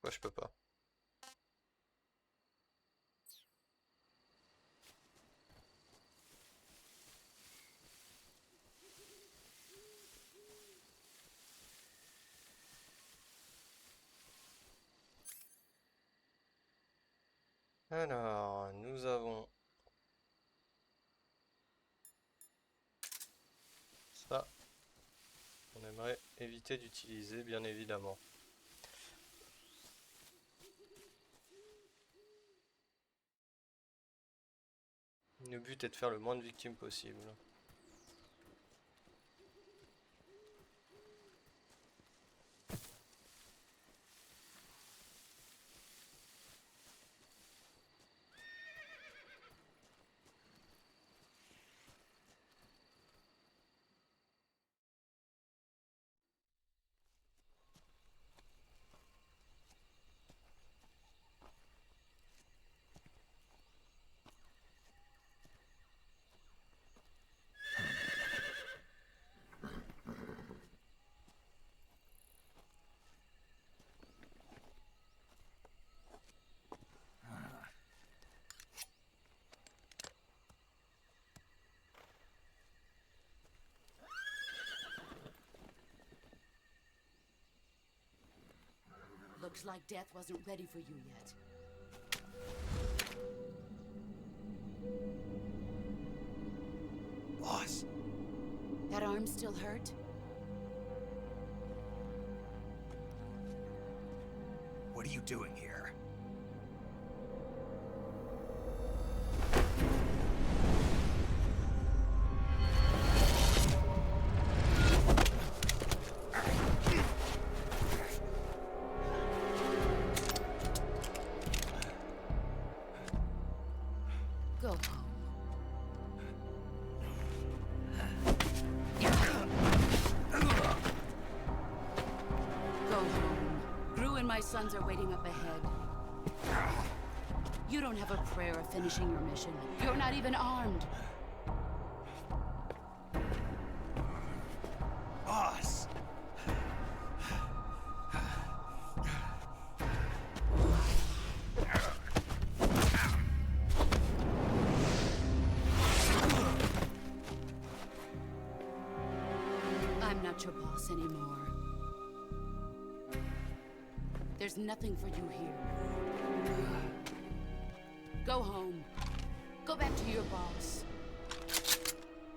[SPEAKER 1] Moi, je peux pas. Alors, nous avons ça. On aimerait éviter d'utiliser, bien évidemment. Le but est de faire le moins de victimes possible.
[SPEAKER 8] Looks like death wasn't ready for you yet.
[SPEAKER 6] Boss.
[SPEAKER 8] That arm still hurt?
[SPEAKER 6] What are you doing here?
[SPEAKER 8] Go home. Go home. Gru and my sons are waiting up ahead. You don't have a prayer of finishing your mission. You're not even armed.
[SPEAKER 6] Boss!
[SPEAKER 8] I'm not your boss anymore. There's nothing for you here. Go home. Go back to your boss.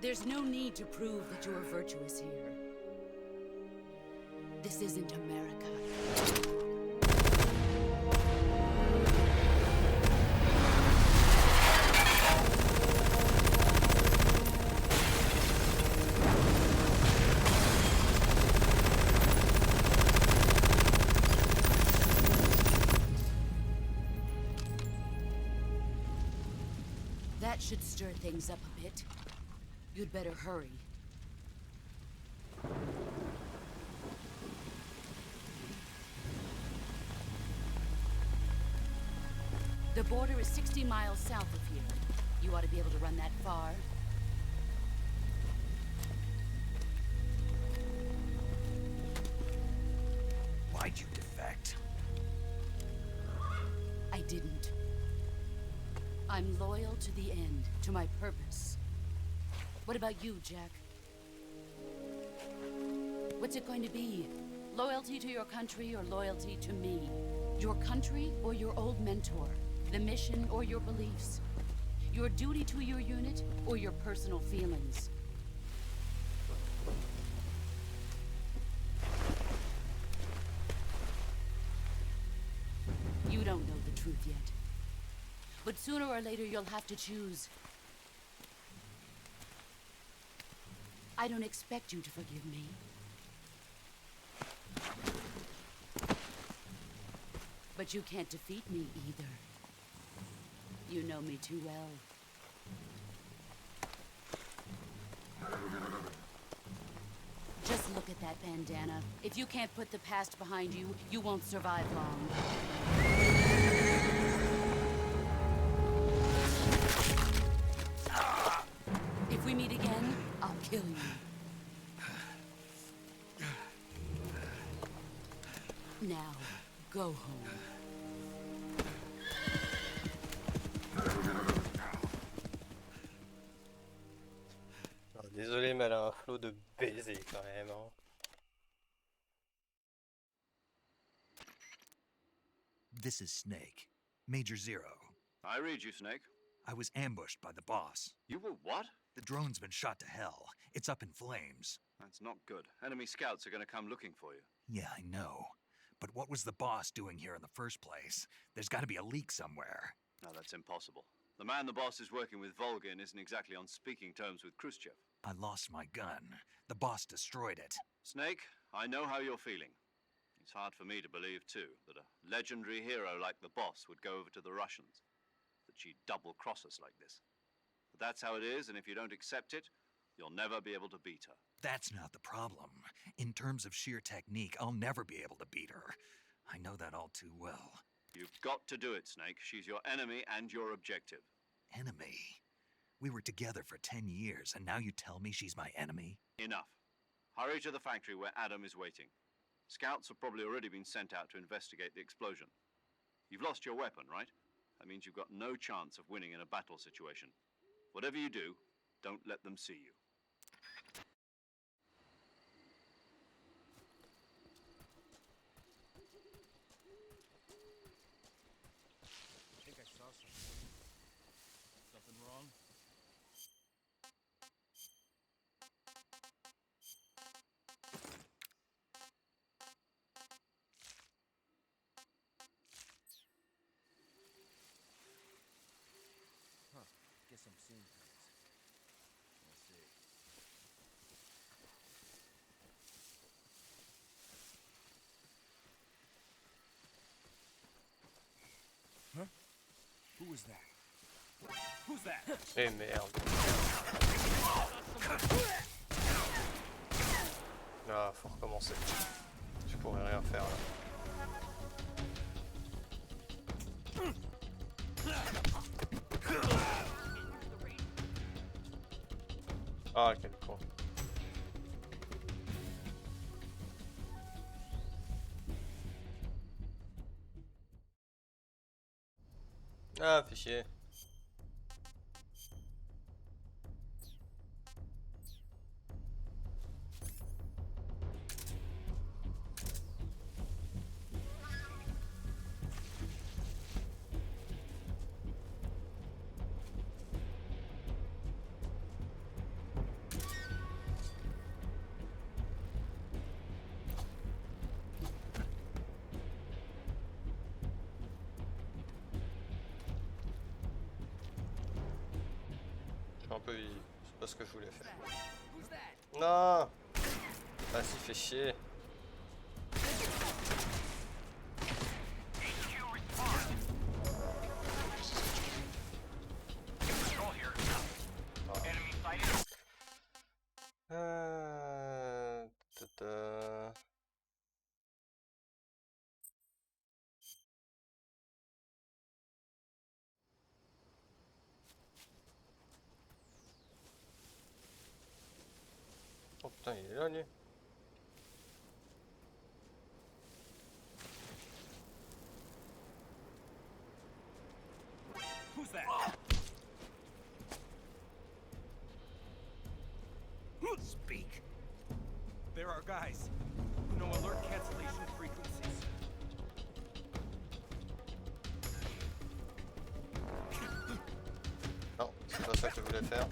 [SPEAKER 8] There's no need to prove that you are virtuous here. This isn't America. That should stir things up a bit. You'd better hurry. The border is 60 miles south of here. You ought to be able to run that far.
[SPEAKER 6] Why'd you defect?
[SPEAKER 8] I didn't. I'm loyal to the end, to my purpose. What about you, Jack? What's it going to be? Loyalty to your country or loyalty to me? Your country or your old mentor? The mission or your beliefs? Your duty to your unit or your personal feelings? You don't know the truth yet. But sooner or later, you'll have to choose. I don't expect you to forgive me. But you can't defeat me either. You know me too well. Just look at that bandana. If you can't put the past behind you, you won't survive long. If we meet again, I'll kill you. Now, go home.
[SPEAKER 1] Oh, désolé, mais elle a un flot de baisers quand même, hein.
[SPEAKER 6] This is Snake. Major Zero.
[SPEAKER 4] I read you, Snake.
[SPEAKER 6] I was ambushed by the boss.
[SPEAKER 4] You were what?
[SPEAKER 6] The drone's been shot to hell. It's up in flames.
[SPEAKER 4] That's not good. Enemy scouts are going to come looking for you.
[SPEAKER 6] Yeah, I know. But what was the boss doing here in the first place? There's got to be a leak somewhere.
[SPEAKER 4] No, that's impossible. The man the boss is working with, Volgin, isn't exactly on speaking terms with Khrushchev.
[SPEAKER 6] I lost my gun. The boss destroyed it.
[SPEAKER 4] Snake, I know how you're feeling. It's hard for me to believe, too, that a legendary hero like the boss would go over to the Russians. That she'd double-cross us like this. But that's how it is, and if you don't accept it, you'll never be able to beat her.
[SPEAKER 6] That's not the problem. In terms of sheer technique, I'll never be able to beat her. I know that all too well.
[SPEAKER 4] You've got to do it, Snake. She's your enemy and your objective.
[SPEAKER 6] Enemy? We were together for 10 years, and now you tell me she's my enemy?
[SPEAKER 4] Enough. Hurry to the factory where Adam is waiting. Scouts have probably already been sent out to investigate the explosion. You've lost your weapon, right? That means you've got no chance of winning in a battle situation. Whatever you do, don't let them see you.
[SPEAKER 11] was that? Who's that?
[SPEAKER 1] Eh merde. Ah, faut recommencer. Je pourrais rien faire là. Ah, quel con. Ah, fais chier. Je suis un peu visible. C'est pas ce que je voulais faire. Non. Vas-y, fais chier. Ta-ta. Oh putain, il est là, lui.
[SPEAKER 11] Who's that? Speak. There are guys who know alert cancellation frequencies.
[SPEAKER 1] Non, c'est pas ça que je voulais faire.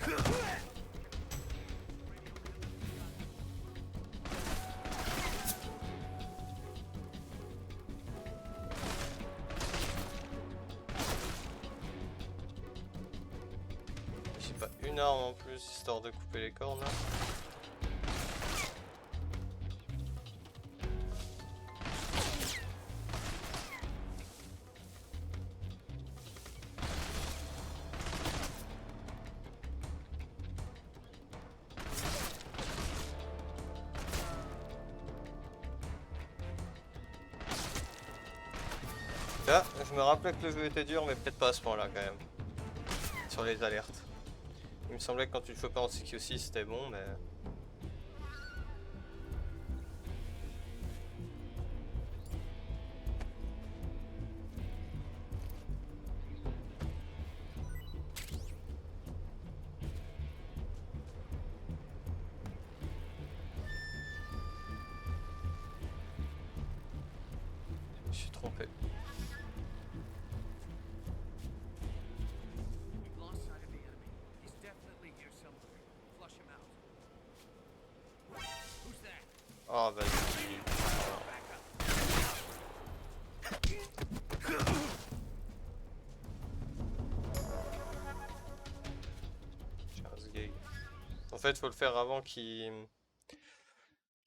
[SPEAKER 1] J'ai pas une arme en plus histoire de couper les cornes là. Là, je me rappelais que le jeu était dur, mais peut-être pas à ce point-là quand même. Sur les alertes. Il me semblait que quand tu le chopais en CQ6 c'était bon, mais... Je suis trompé.
[SPEAKER 11] We've lost sight of the enemy. He's definitely here somewhere. Flush him out. Who's that?
[SPEAKER 1] Oh vas-y. En fait, faut le faire avant qu'il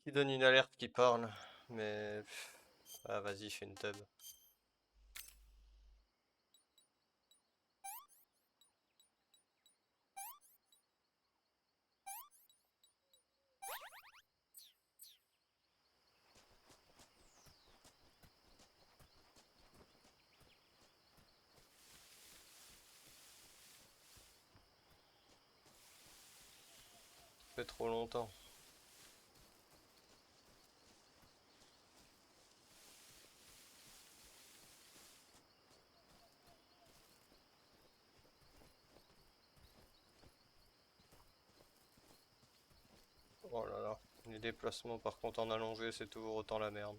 [SPEAKER 1] donne une alerte qui parle. Mais... Ah vas-y, fais une tub. Ça fait trop longtemps. Oh là là, les déplacements par contre en allongé c'est toujours autant la merde.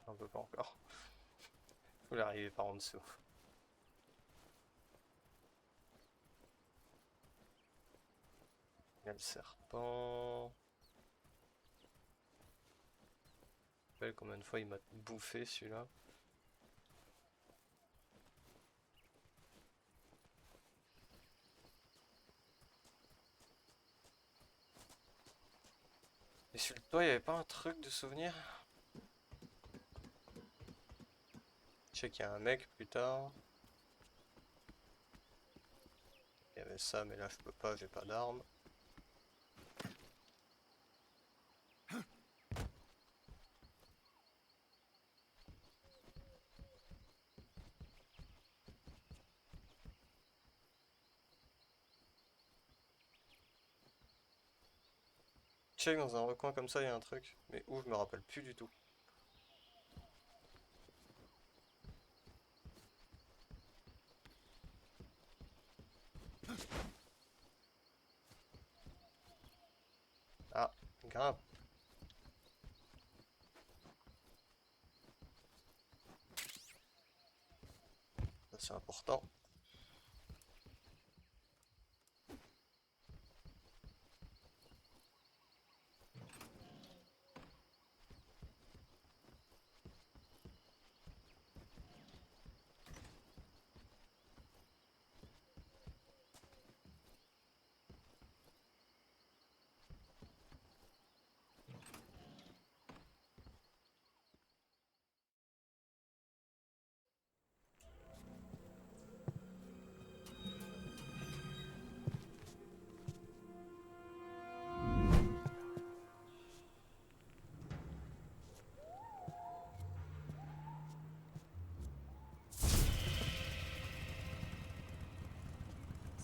[SPEAKER 1] On peut pas encore. Faut l'arriver par en dessous. Il y a le serpent. Je sais pas combien de fois il m'a bouffé celui-là. Et sur le toit, il y avait pas un truc de souvenir? Je sais qu'il y a un mec plus tard. Il y avait ça, mais là je peux pas, j'ai pas d'arme. Je sais que dans un recoin comme ça, il y a un truc, mais où je me rappelle plus du tout. Ah, grave. Ça c'est important.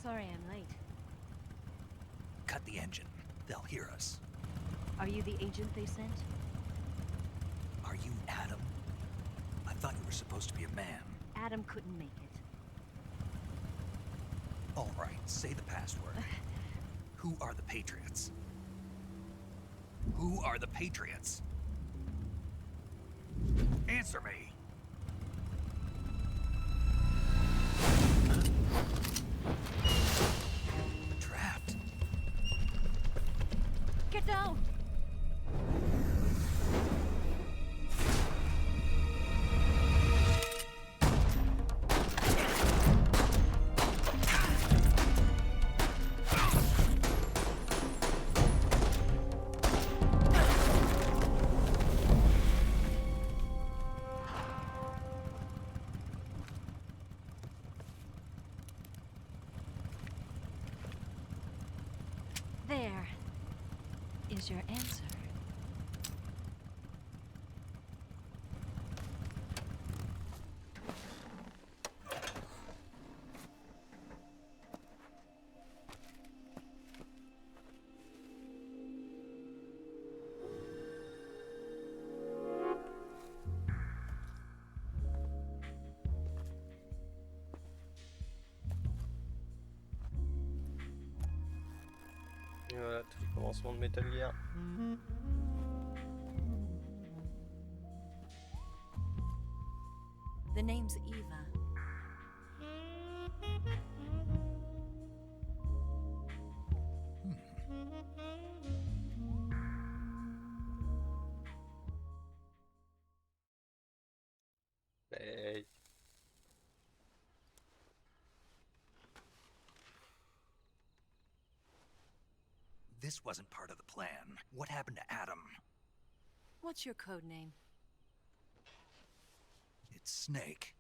[SPEAKER 14] Sorry I'm late.
[SPEAKER 6] Cut the engine. They'll hear us.
[SPEAKER 14] Are you the agent they sent?
[SPEAKER 6] Are you Adam? I thought you were supposed to be a man.
[SPEAKER 14] Adam couldn't make it.
[SPEAKER 6] All right, say the password. Who are the Patriots? Who are the Patriots? Answer me! Trapped.
[SPEAKER 14] Get down! There is your answer.
[SPEAKER 1] Et voilà, tout le commencement de Metal Gear.
[SPEAKER 14] The name's Eva.
[SPEAKER 1] Hey.
[SPEAKER 6] This wasn't part of the plan. What happened to Adam?
[SPEAKER 14] What's your code name?
[SPEAKER 6] It's Snake.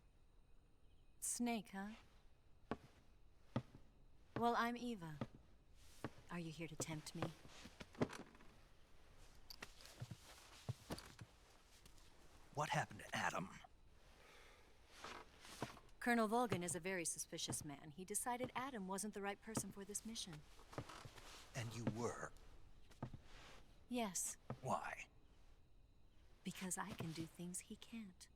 [SPEAKER 14] Snake, huh? Well, I'm Eva. Are you here to tempt me?
[SPEAKER 6] What happened to Adam?
[SPEAKER 14] Colonel Volgan is a very suspicious man. He decided Adam wasn't the right person for this mission.
[SPEAKER 6] And you were?
[SPEAKER 14] Yes,
[SPEAKER 6] Why?
[SPEAKER 14] because I can do things he can't.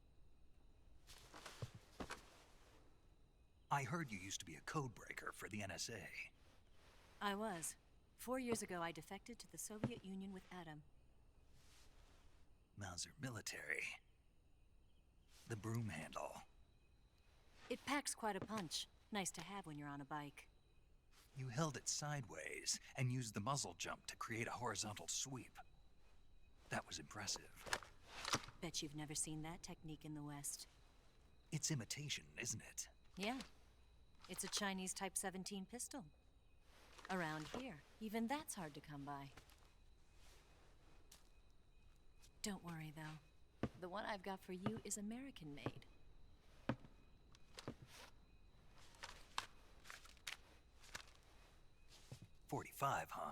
[SPEAKER 6] I heard you used to be a codebreaker for the NSA.
[SPEAKER 14] I was. 4 years ago, I defected to the Soviet Union with Adam.
[SPEAKER 6] Mauser military. The broom handle.
[SPEAKER 14] It packs quite a punch. Nice to have when you're on a bike.
[SPEAKER 6] You held it sideways and used the muzzle jump to create a horizontal sweep. That was impressive.
[SPEAKER 14] Bet you've never seen that technique in the West.
[SPEAKER 6] It's imitation, isn't it?
[SPEAKER 14] Yeah. It's a Chinese Type 17 pistol. Around here, even that's hard to come by. Don't worry, though. The one I've got for you is American-made.
[SPEAKER 6] .45, huh?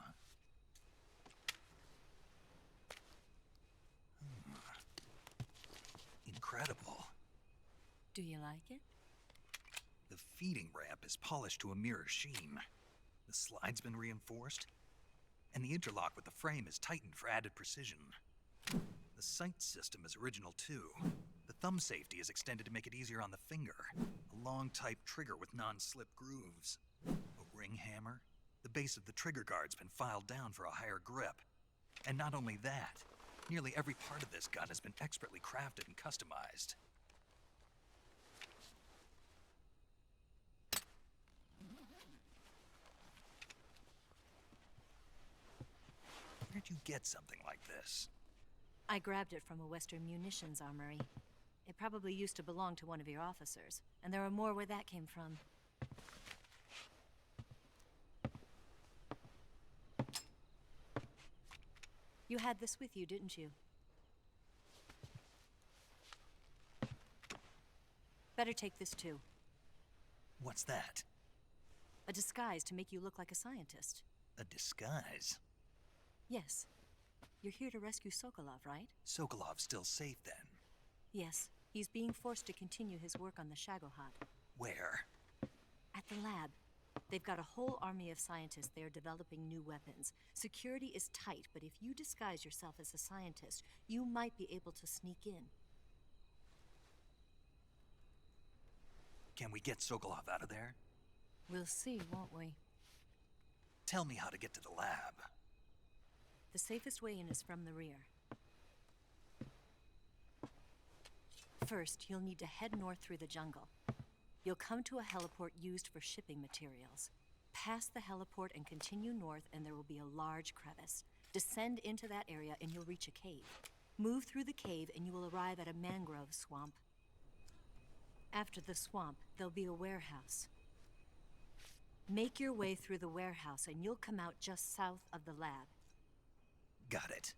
[SPEAKER 6] Incredible.
[SPEAKER 14] Do you like it?
[SPEAKER 6] The feeding ramp is polished to a mirror sheen. The slide's been reinforced, and the interlock with the frame is tightened for added precision. The sight system is original too. The thumb safety is extended to make it easier on the finger. A long type trigger with non-slip grooves. A ring hammer. The base of the trigger guard's been filed down for a higher grip. And not only that, nearly every part of this gun has been expertly crafted and customized. Where'd you get something like this?
[SPEAKER 14] I grabbed it from a Western munitions armory. It probably used to belong to one of your officers, and there are more where that came from. You had this with you, didn't you? Better take this too.
[SPEAKER 6] What's that?
[SPEAKER 14] A disguise to make you look like a scientist.
[SPEAKER 6] A disguise?
[SPEAKER 14] Yes. You're here to rescue Sokolov, right?
[SPEAKER 6] Sokolov's still safe then?
[SPEAKER 14] Yes. He's being forced to continue his work on the Shagohod.
[SPEAKER 6] Where?
[SPEAKER 14] At the lab. They've got a whole army of scientists there developing new weapons. Security is tight, but if you disguise yourself as a scientist, you might be able to sneak in.
[SPEAKER 6] Can we get Sokolov out of there?
[SPEAKER 14] We'll see, won't we?
[SPEAKER 6] Tell me how to get to the lab.
[SPEAKER 14] The safest way in is from the rear. First, you'll need to head north through the jungle. You'll come to a heliport used for shipping materials. Pass the heliport and continue north, and there will be a large crevice. Descend into that area and you'll reach a cave. Move through the cave and you will arrive at a mangrove swamp. After the swamp, there'll be a warehouse. Make your way through the warehouse and you'll come out just south of the lab.
[SPEAKER 6] Got it.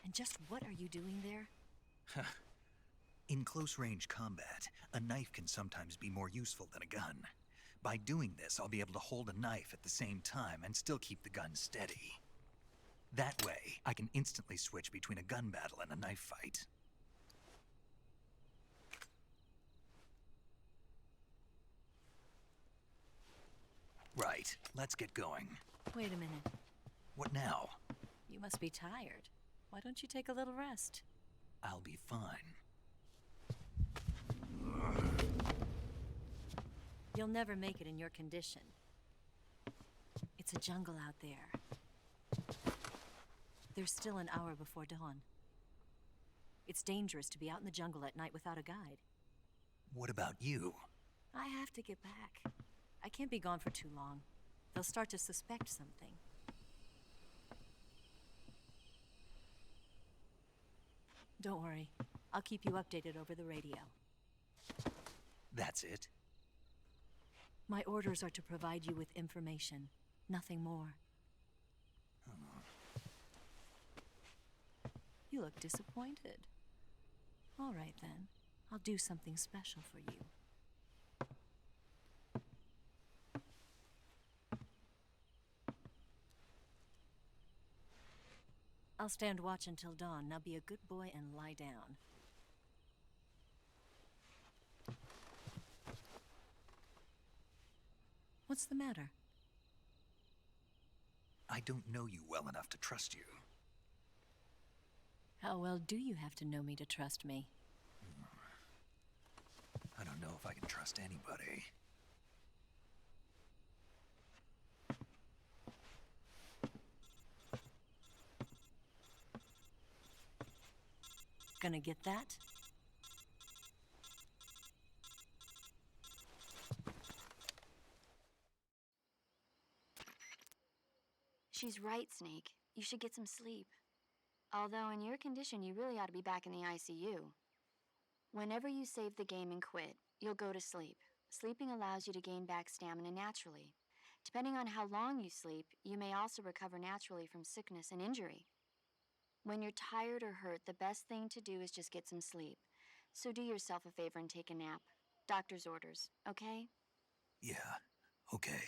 [SPEAKER 14] And just what are you doing there?
[SPEAKER 6] In close-range combat, a knife can sometimes be more useful than a gun. By doing this, I'll be able to hold a knife at the same time and still keep the gun steady. That way, I can instantly switch between a gun battle and a knife fight. Right, let's get going.
[SPEAKER 14] Wait a minute.
[SPEAKER 6] What now?
[SPEAKER 14] You must be tired. Why don't you take a little rest?
[SPEAKER 6] I'll be fine.
[SPEAKER 14] You'll never make it in your condition. It's a jungle out there. There's still an hour before dawn. It's dangerous to be out in the jungle at night without a guide.
[SPEAKER 6] What about you?
[SPEAKER 14] I have to get back. I can't be gone for too long. They'll start to suspect something. Don't worry. I'll keep you updated over the radio.
[SPEAKER 6] That's it?
[SPEAKER 14] My orders are to provide you with information, nothing more. You look disappointed. All right then. I'll do something special for you. A I'll stand watch until dawn. Now be a good boy and lie down. What's the matter?
[SPEAKER 6] I don't know you well enough to trust you.
[SPEAKER 14] How well do you have to know me to trust me?
[SPEAKER 6] I don't know if I can trust anybody.
[SPEAKER 14] Gonna get that?
[SPEAKER 7] She's right, Snake. You should get some sleep. Although in your condition, you really ought to be back in the ICU. Whenever you save the game and quit, you'll go to sleep. Sleeping allows you to gain back stamina naturally. Depending on how long you sleep, you may also recover naturally from sickness and injury. When you're tired or hurt, the best thing to do is just get some sleep. So do yourself a favor and take a nap. Doctor's orders, okay?
[SPEAKER 6] Yeah, okay.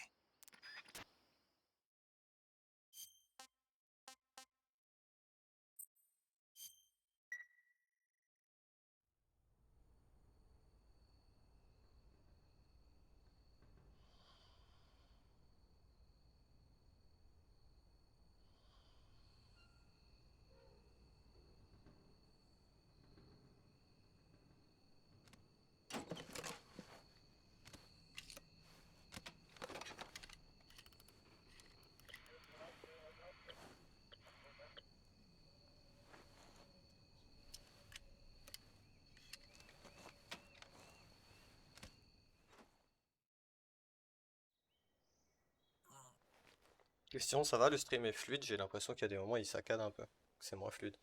[SPEAKER 1] Question, ça va, le stream est fluide, j'ai l'impression qu'il y a des moments où il saccade un peu, que c'est moins fluide.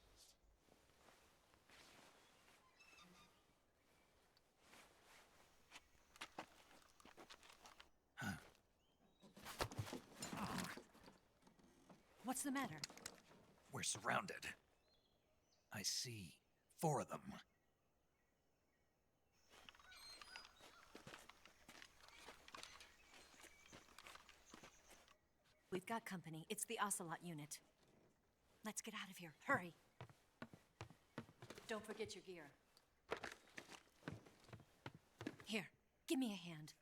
[SPEAKER 14] What's the matter?
[SPEAKER 6] We're surrounded. I see 4 of them.
[SPEAKER 14] We've got company. It's the Ocelot unit. Let's get out of here. Hurry. Don't forget your gear. Here, give me a hand.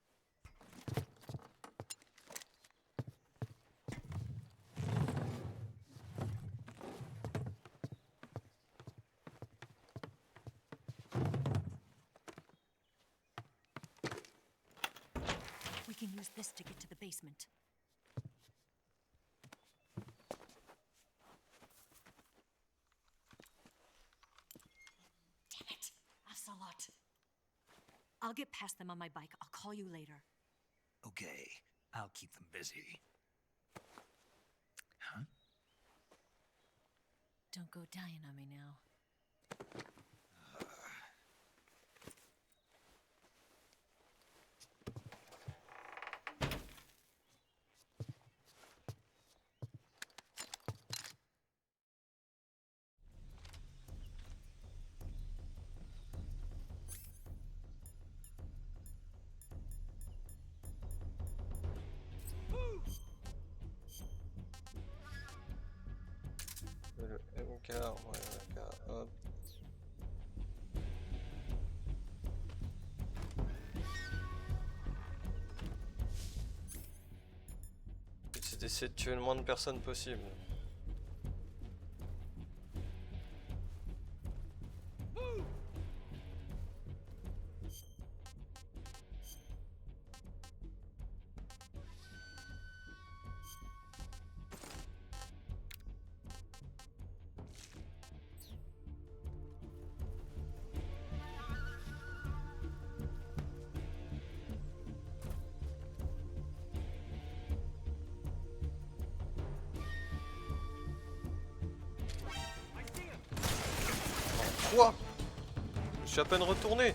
[SPEAKER 14] We can use this to get to the basement. Damn it! Ocelot. I'll get past them on my bike. I'll call you later.
[SPEAKER 6] Okay, I'll keep them busy. Huh?
[SPEAKER 14] Don't go dying on me now.
[SPEAKER 1] Le MK, ouais, MK, hop. C'est d'essayer de tuer le moins de personnes possible. Quoi? Je suis à peine retourné.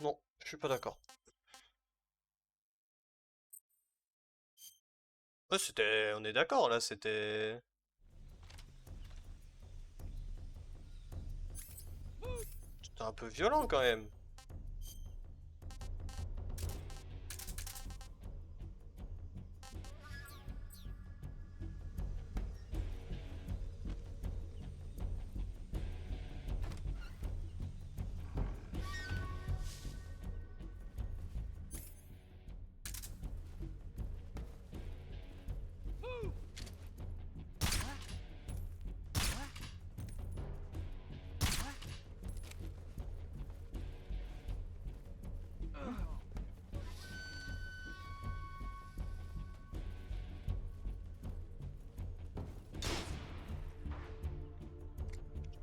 [SPEAKER 1] Non, je suis pas d'accord. Ouais, c'était... On est d'accord là, c'était... C'est un peu violent quand même.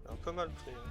[SPEAKER 1] Un peu mal pris. Hein.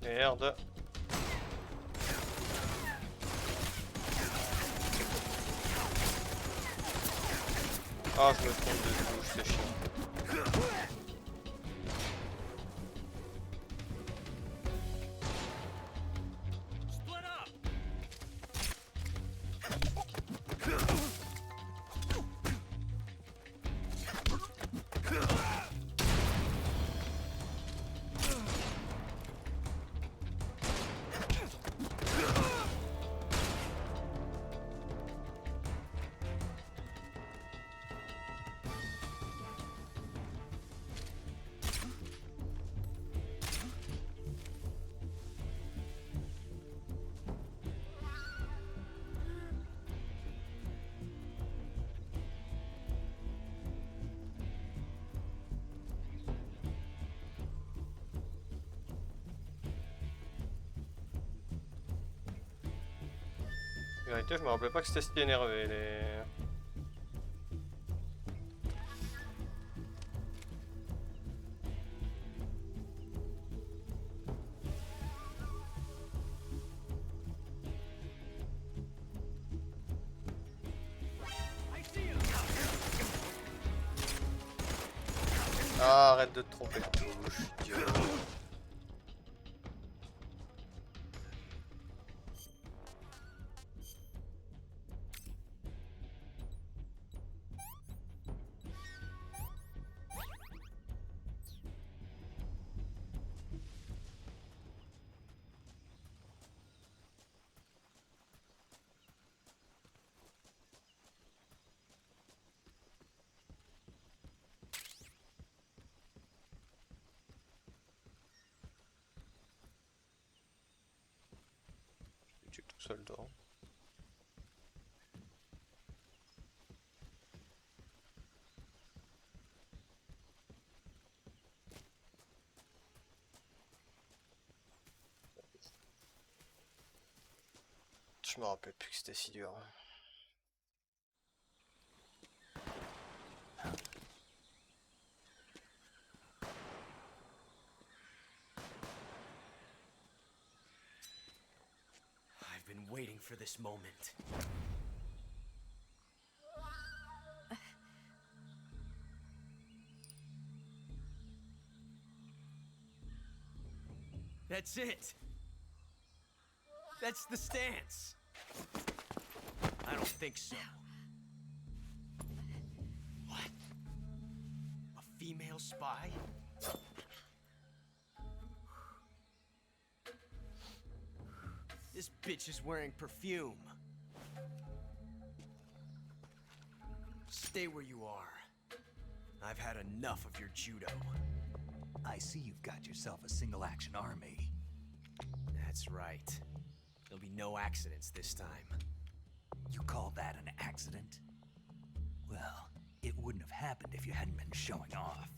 [SPEAKER 1] Merde. Ah, je me trompe de touche, c'est chiant. En vérité, je me rappelais pas que c'était si énervé les. Ah, arrête de te tromper de touche, idiot. Je suis tout seul dedans. Je me rappelle plus que c'était si dur.
[SPEAKER 9] I've been waiting for this moment. That's it. That's the stance. I don't think so. What? A female spy? This bitch is wearing perfume. Stay where you are. I've had enough of your judo.
[SPEAKER 6] I see you've got yourself a single-action army.
[SPEAKER 9] That's right. There'll be no accidents this time.
[SPEAKER 6] You call that an accident? Well, it wouldn't have happened if you hadn't been showing off.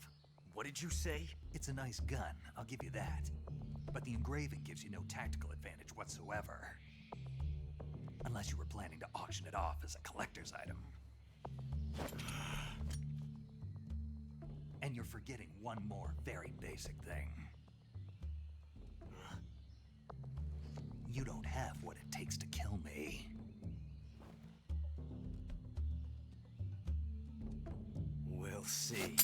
[SPEAKER 9] What did you say?
[SPEAKER 6] It's a nice gun, I'll give you that. But the engraving gives you no tactical advantage whatsoever. Unless you were planning to auction it off as a collector's item. And you're forgetting one more very basic thing. You don't have what it takes to kill me.
[SPEAKER 9] We'll see.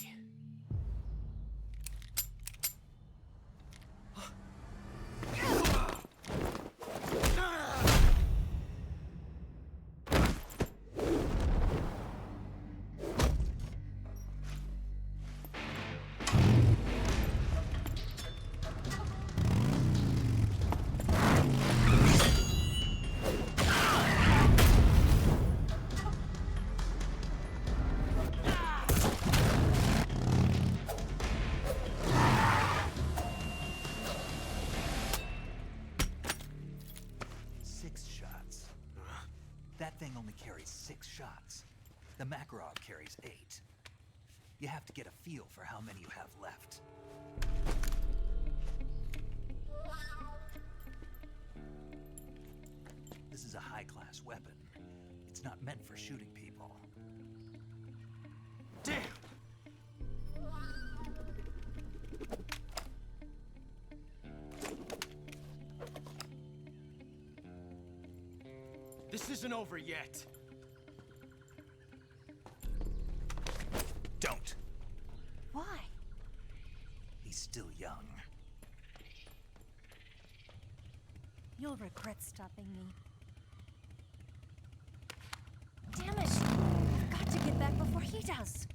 [SPEAKER 6] That thing only carries 6 shots. The Makarov carries 8. You have to get a feel for how many you have left. This is a high-class weapon. It's not meant for shooting people.
[SPEAKER 9] Damn! This isn't over yet.
[SPEAKER 6] Don't.
[SPEAKER 14] Why?
[SPEAKER 6] He's still young.
[SPEAKER 14] You'll regret stopping me. Damn it! I've got to get back before he does.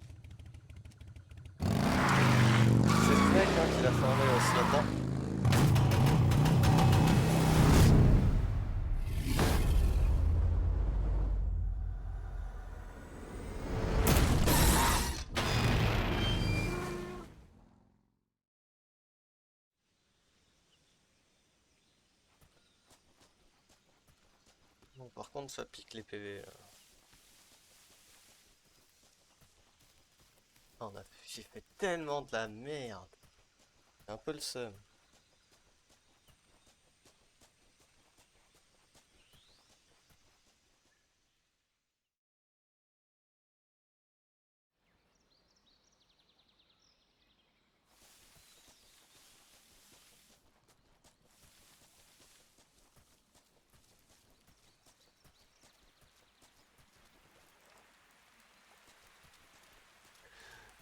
[SPEAKER 1] C'est le mec hein, qui l'a formé aussi là-dedans. Bon, par contre, ça pique les PV. J'ai fait tellement de la merde. C'est un peu le seum.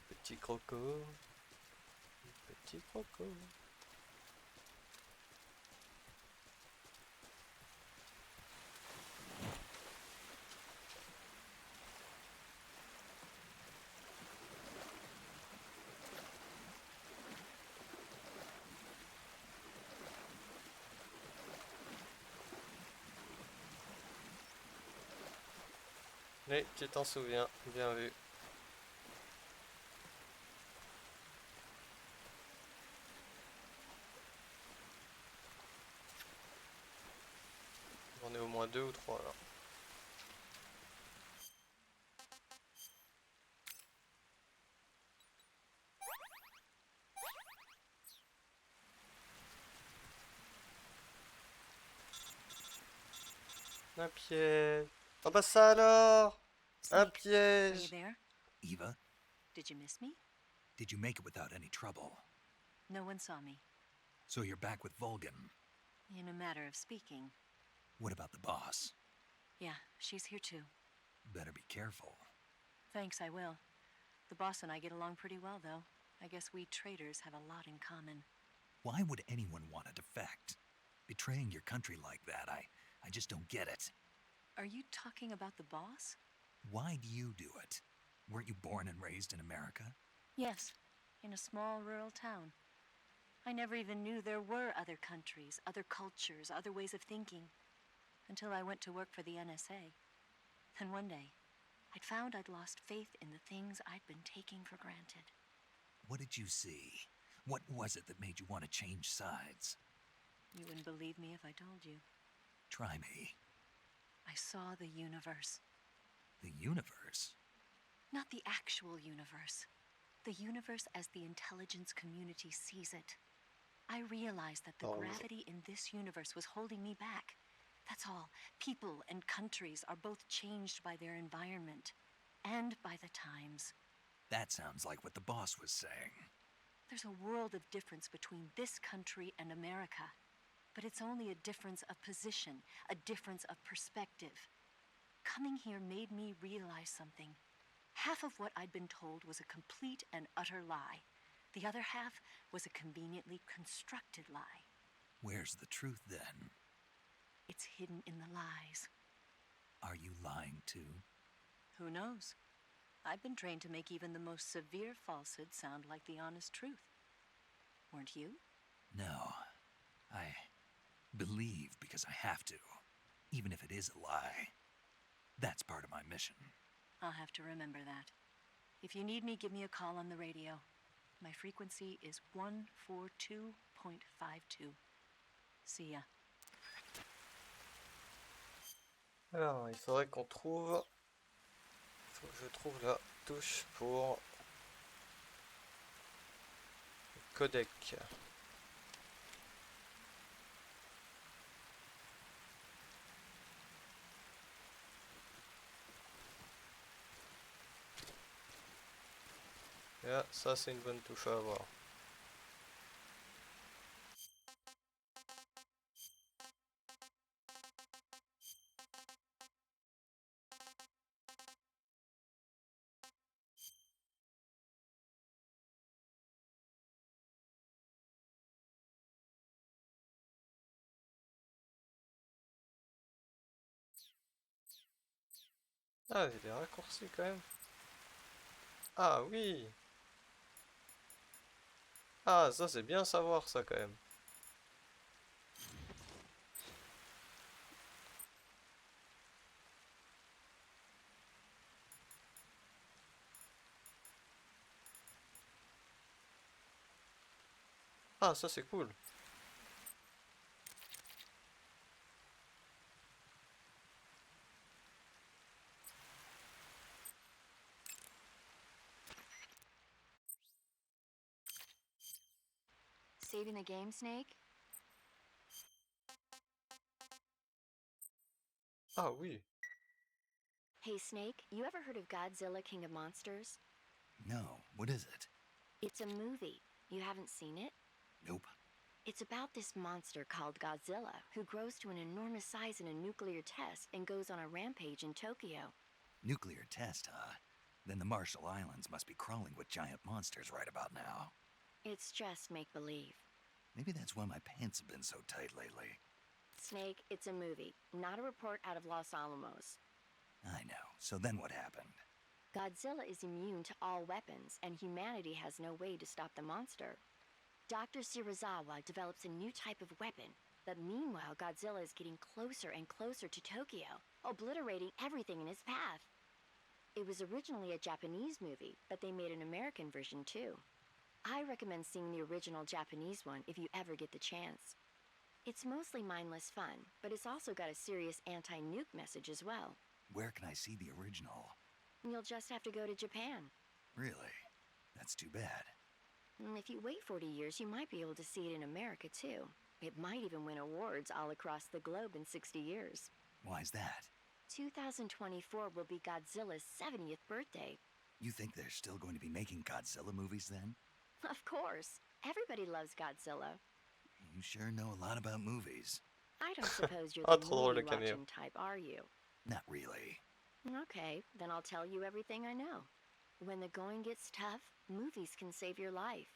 [SPEAKER 1] Petit croco. Petit croco. Oui, tu t'en souviens, bien vu. On est au moins 2 ou 3 là. Un piège. Oh bah ça alors! Un
[SPEAKER 14] Are you
[SPEAKER 1] piège!
[SPEAKER 14] there?
[SPEAKER 6] Eva,
[SPEAKER 14] Did you miss me?
[SPEAKER 6] did you make it without any trouble?
[SPEAKER 14] No one saw me.
[SPEAKER 6] So you're back with Volgan.
[SPEAKER 14] In a matter of speaking.
[SPEAKER 6] What about the boss?
[SPEAKER 14] Yeah, she's here too.
[SPEAKER 6] Better be careful.
[SPEAKER 14] Thanks, I will. The boss and I get along pretty well, though. I guess we traders have a lot in common.
[SPEAKER 6] Why would anyone want to defect? Betraying your country like that, I just don't get it.
[SPEAKER 14] Are you talking about the boss?
[SPEAKER 6] Why do you do it? Weren't you born and raised in America?
[SPEAKER 14] Yes, in a small rural town. I never even knew there were other countries, other cultures, other ways of thinking. Until I went to work for the NSA. Then one day, I'd found I'd lost faith in the things I'd been taking for granted.
[SPEAKER 6] What did you see? What was it that made you want to change sides?
[SPEAKER 14] You wouldn't believe me if I told you.
[SPEAKER 6] Try me.
[SPEAKER 14] I saw the universe.
[SPEAKER 6] The universe?
[SPEAKER 14] Not the actual universe. The universe as the intelligence community sees it. I realized that the gravity in this universe was holding me back. That's all. People and countries are both changed by their environment and by the times.
[SPEAKER 6] That sounds like what the boss was saying.
[SPEAKER 14] There's a world of difference between this country and America. But it's only a difference of position, a difference of perspective. Coming here made me realize something. Half of what I'd been told was a complete and utter lie. The other half was a conveniently constructed lie.
[SPEAKER 6] Where's the truth, then?
[SPEAKER 14] It's hidden in the lies.
[SPEAKER 6] Are you lying, too?
[SPEAKER 14] Who knows? I've been trained to make even the most severe falsehood sound like the honest truth. Weren't you?
[SPEAKER 6] No. I believe because I have to, even if it is a lie. That's part of my mission.
[SPEAKER 14] I'll have to remember that. If you need me, give me a call on the radio. My frequency is 142.52. See ya.
[SPEAKER 1] Alors, il faudrait qu'on trouve... Faut que je trouve la touche pour... le codec. Là, ça c'est une bonne touche à avoir. Ah, il y a des raccourcis quand même. Ah oui. Ah, ça c'est bien savoir ça quand même. Ah, ça c'est cool.
[SPEAKER 7] Saving the game, Snake?
[SPEAKER 1] Ah oui.
[SPEAKER 7] Hey, Snake, you ever heard of Godzilla, King of Monsters?
[SPEAKER 6] No, what is it?
[SPEAKER 7] It's a movie. You haven't seen it?
[SPEAKER 6] Nope.
[SPEAKER 7] It's about this monster called Godzilla, who grows to an enormous size in a nuclear test and goes on a rampage in Tokyo.
[SPEAKER 6] Nuclear test, huh? Then the Marshall Islands must be crawling with giant monsters right about now.
[SPEAKER 7] It's just make-believe.
[SPEAKER 6] Maybe that's why my pants have been so tight lately.
[SPEAKER 7] Snake, it's a movie, not a report out of Los Alamos.
[SPEAKER 6] I know. So then what happened?
[SPEAKER 7] Godzilla is immune to all weapons, and humanity has no way to stop the monster. Dr. Shirazawa develops a new type of weapon, but meanwhile Godzilla is getting closer and closer to Tokyo, obliterating everything in his path. It was originally a Japanese movie, but they made an American version too. I recommend seeing the original Japanese one if you ever get the chance. It's mostly mindless fun, but it's also got a serious anti-nuke message as well.
[SPEAKER 6] Where can I see the original?
[SPEAKER 7] You'll just have to go to Japan.
[SPEAKER 6] Really? That's too bad.
[SPEAKER 7] If you wait 40 years, you might be able to see it in America too. It might even win awards all across the globe in 60 years.
[SPEAKER 6] Why's that?
[SPEAKER 7] 2024 will be Godzilla's 70th birthday.
[SPEAKER 6] You think they're still going to be making Godzilla movies then?
[SPEAKER 7] Of course. Everybody loves Godzilla.
[SPEAKER 6] You sure know a lot about movies.
[SPEAKER 7] I don't suppose you're
[SPEAKER 1] Ah,
[SPEAKER 7] the
[SPEAKER 1] trop drôle le
[SPEAKER 7] movie-watching
[SPEAKER 1] caméo.
[SPEAKER 7] type, are you?
[SPEAKER 6] Not really.
[SPEAKER 7] Okay, then I'll tell you everything I know. When the going gets tough, movies can save your life.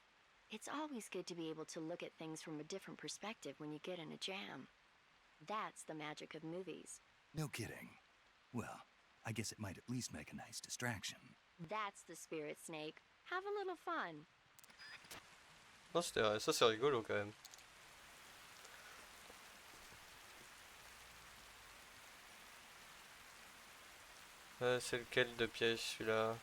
[SPEAKER 7] It's always good to be able to look at things from a different perspective when you get in a jam. That's the magic of movies.
[SPEAKER 6] No kidding. Well, I guess it might at least make a nice distraction.
[SPEAKER 7] That's the spirit, Snake. Have a little fun.
[SPEAKER 1] Non, ça c'est rigolo quand même. C'est lequel de piège celui-là?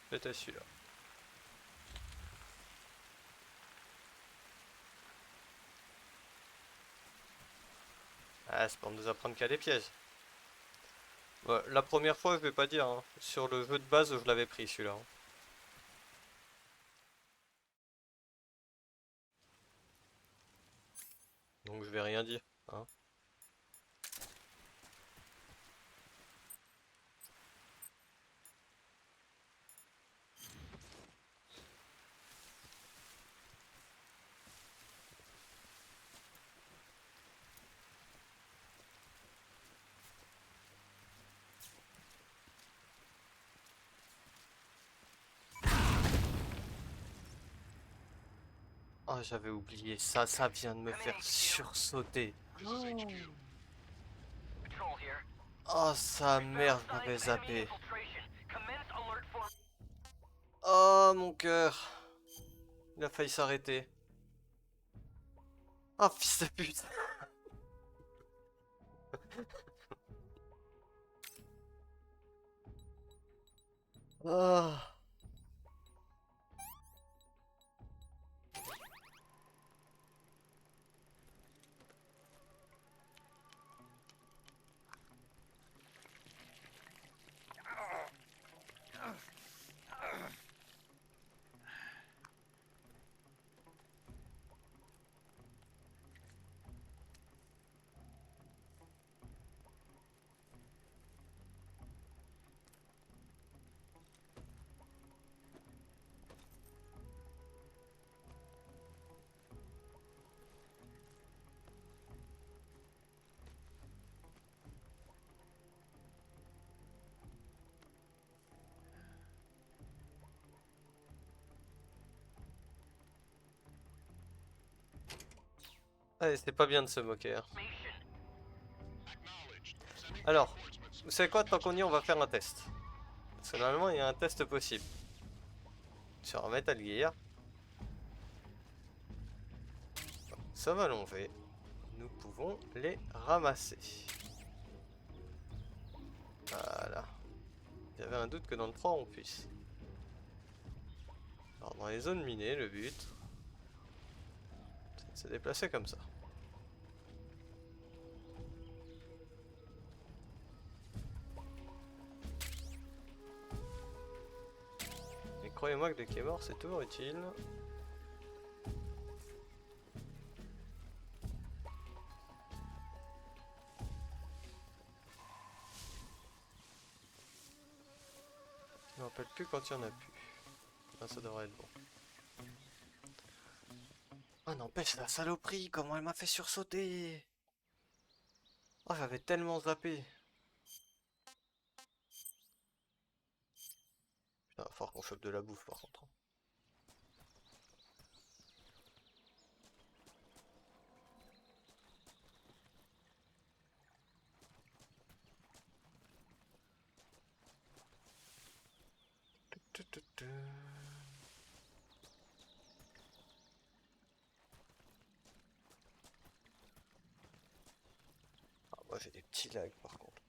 [SPEAKER 1] Peut-être celui-là. Ah, c'est pour nous apprendre qu'il y a des pièges. Ouais, la première fois, je vais pas dire, hein. Sur le jeu de base, je l'avais pris celui-là, hein. Donc je vais rien dire, hein. Oh, j'avais oublié ça, ça vient de me faire sursauter. Oh, sa mère, j'avais zappé. Oh, mon cœur. Il a failli s'arrêter. Oh, fils de pute. Oh. Allez, c'est pas bien de se moquer, hein. Alors, vous savez quoi, tant qu'on y est, on va faire un test. Parce que normalement, il y a un test possible. Sur un Metal Gear. Ça va l'enlever. Nous pouvons les ramasser. Voilà. J'avais un doute que dans le 3 on puisse. Alors dans les zones minées, le but, c'est de se déplacer comme ça. Et croyez-moi que dès qu'il est mort, c'est toujours utile. Je me rappelle plus quand il y en a plus. Ah, ça devrait être bon. Ah n'empêche la saloperie, comment elle m'a fait sursauter. Oh, j'avais tellement zappé. Putain, va falloir qu'on chope de la bouffe par contre. Ah, moi j'ai des petits lags par contre.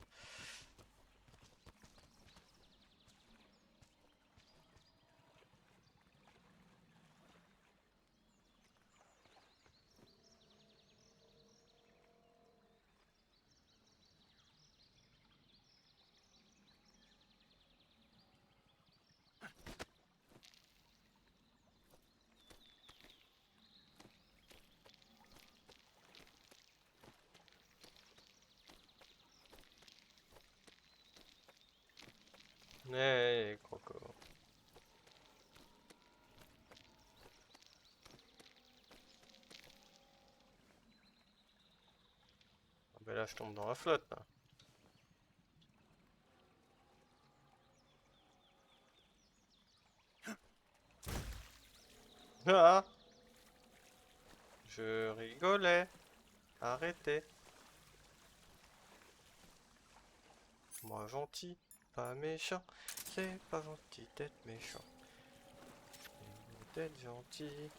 [SPEAKER 1] Croco. Ah, ben là je tombe dans la flotte là. Ah, je rigolais. Arrêtez. Moi gentil, pas méchant. C'est pas gentil d'être méchant. C'est d'être gentil.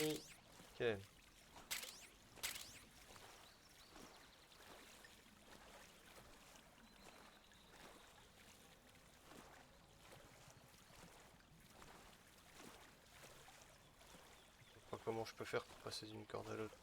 [SPEAKER 1] Ok. Je sais pas comment je peux faire pour passer d'une corde à l'autre.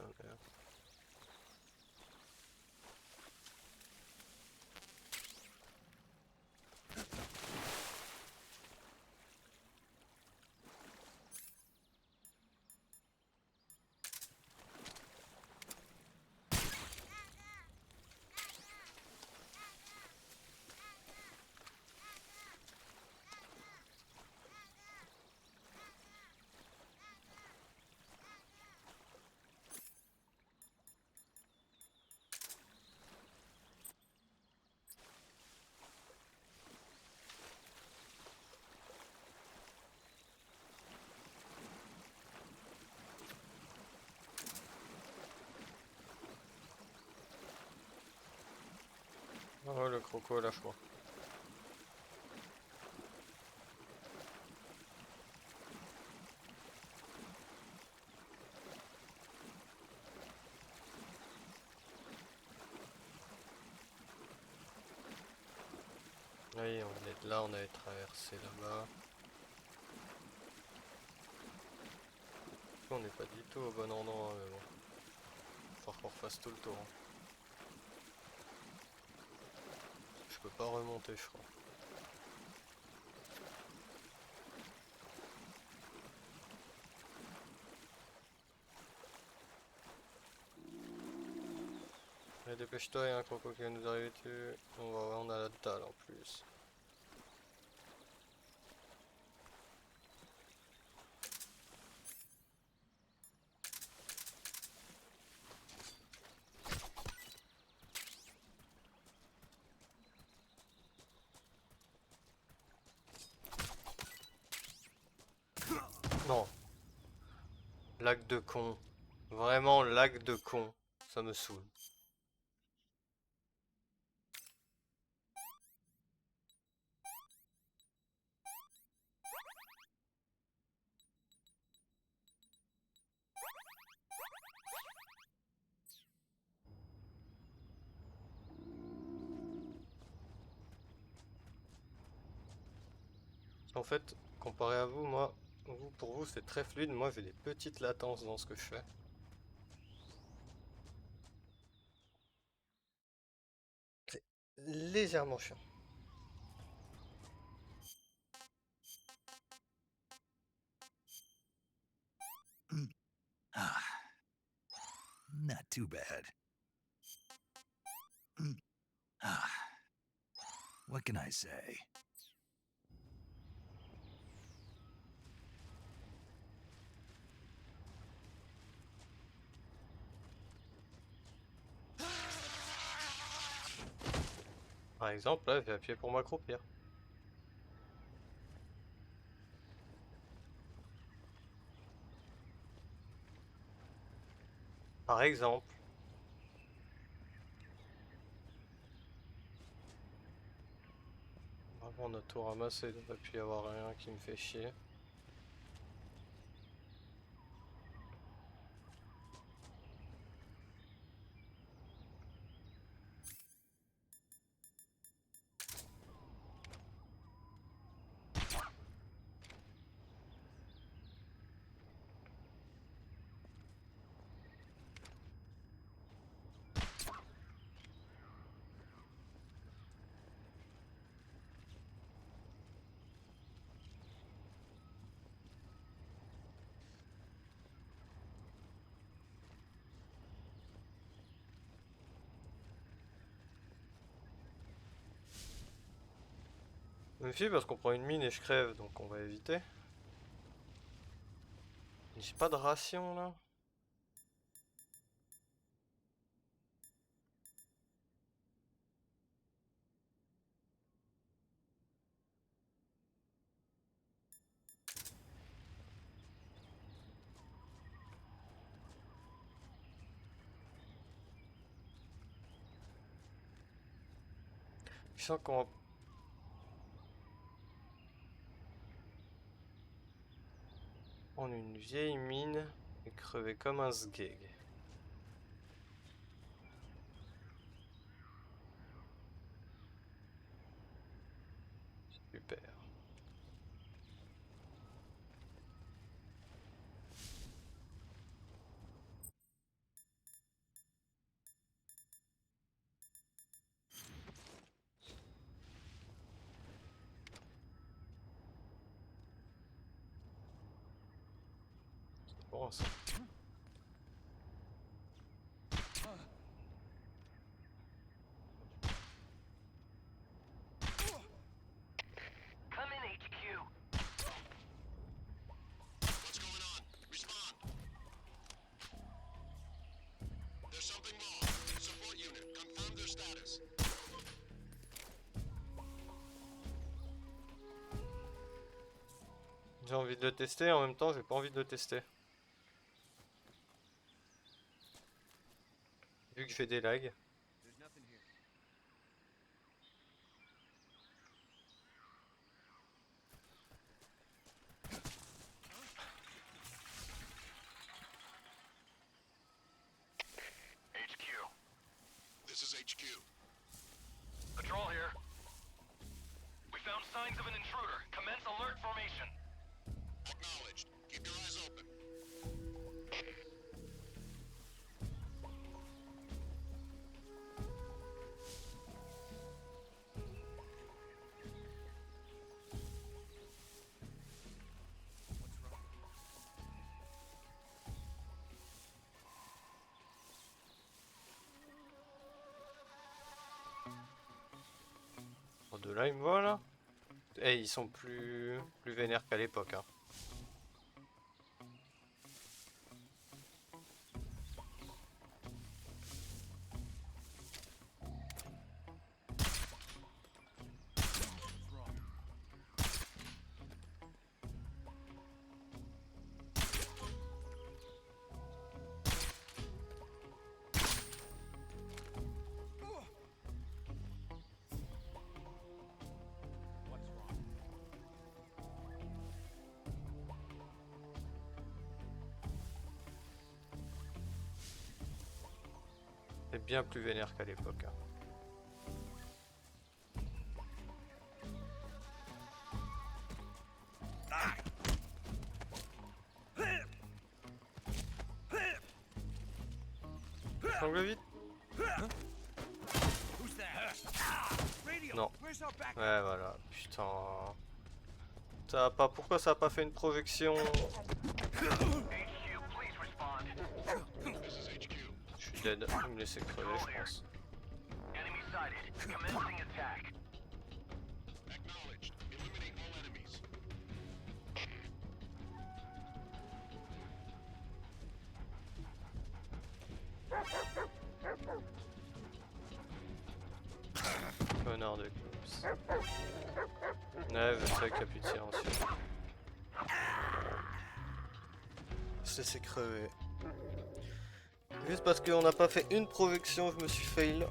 [SPEAKER 1] Oh le croco, lâche-moi. Oui, on est là, on avait traversé là-bas. On n'est pas du tout au bon endroit, mais bon. Faut qu'on refasse tout le tour. Hein. Je peux pas remonter, je crois. Allez, dépêche-toi, il y a un croco qui va nous arriver dessus. On va voir, on a la dalle en plus. Non. Lac de con. Vraiment, lac de con. Ça me saoule. En fait, comparé à vous, moi, pour vous c'est très fluide, moi j'ai des petites latences dans ce que je fais. C'est légèrement chiant.
[SPEAKER 6] Ah, not too bad. Ah, what can I say?
[SPEAKER 1] Par exemple, là, j'ai appuyé pour m'accroupir. Par exemple. Vraiment, on a tout ramassé, il ne devrait plus y avoir rien qui me fait chier. Je me méfie parce qu'on prend une mine et je crève, donc on va éviter. J'ai pas de ration là. Je sens qu'on va prendre une vieille mine et crever comme un sgeg. Super. C'est bon ça.
[SPEAKER 17] Come in, HQ.
[SPEAKER 18] What's going on? Respond. There's something wrong. Support unit, confirm their status.
[SPEAKER 1] J'ai envie de le tester, en même temps j'ai pas envie de le tester. Vu que j'ai des lags.
[SPEAKER 9] There's nothing here.
[SPEAKER 17] HQ.
[SPEAKER 18] This is HQ.
[SPEAKER 17] Patrol here. We found signs of an intruder. Commence alert formation.
[SPEAKER 18] Acknowledged. Keep your eyes open.
[SPEAKER 1] Bon, de là, ils me voient là. Eh, ils sont plus vénères qu'à l'époque. Hein. C'est bien plus vénère qu'à l'époque. Hein. Sangle vite. Non. Ouais voilà. Putain. Ça a pas. Pourquoi ça a pas fait une projection? Je suis dead. Il me laissait crever, je pense.
[SPEAKER 17] Enemy sighted. Commencing attack.
[SPEAKER 18] Acknowledged. Eliminate all enemies.
[SPEAKER 1] Connard de cops. Ouais, je sais qu'il n'y a plus de silencieux. Je laissé crever. Juste parce qu'on n'a pas fait une projection, je me suis fail.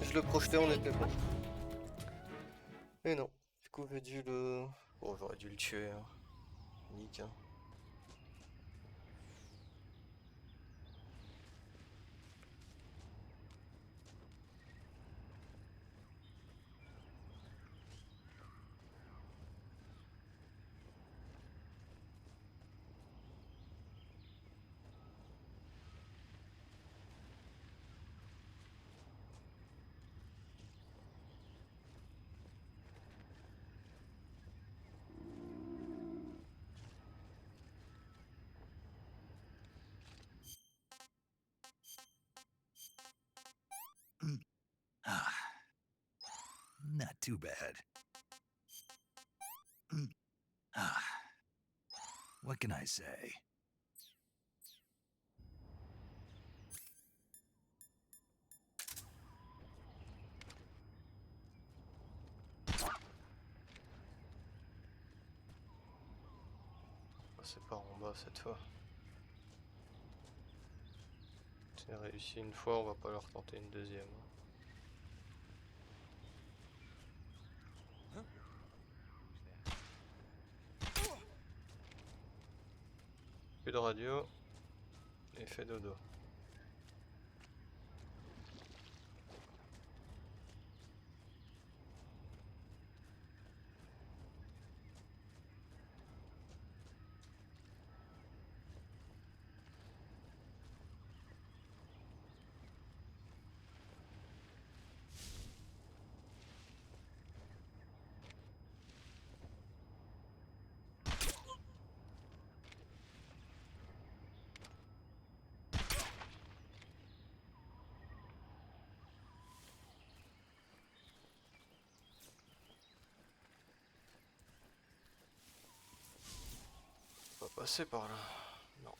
[SPEAKER 1] Je le projetais, on était bon. Et non. Du coup, j'ai dû le... Bon, j'aurais dû le tuer. Hein. Nick. Hein.
[SPEAKER 6] Not too bad. What can I say?
[SPEAKER 1] C'est par en bas cette fois. C'est réussi une fois, on va pas leur tenter une deuxième. Plus de radio et fait dodo. On va passer par là. Non.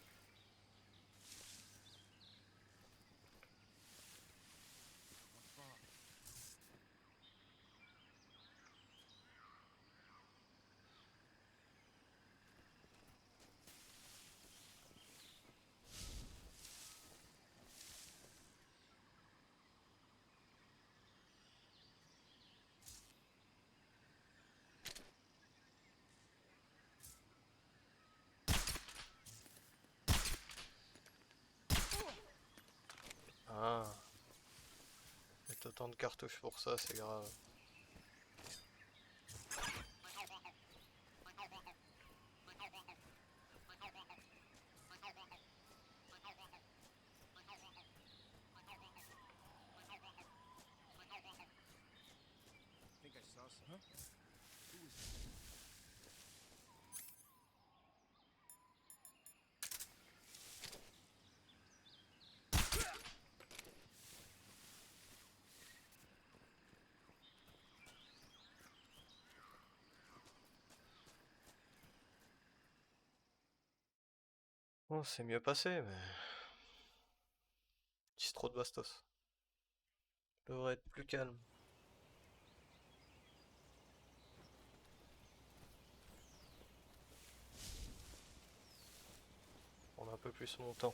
[SPEAKER 1] Ah. Mettre autant de cartouches pour ça, c'est grave.
[SPEAKER 9] I think I saw some. Who was
[SPEAKER 1] Bon, c'est mieux passé, mais... C'est trop de bastos. Devrait être plus calme. Prendre un peu plus mon temps.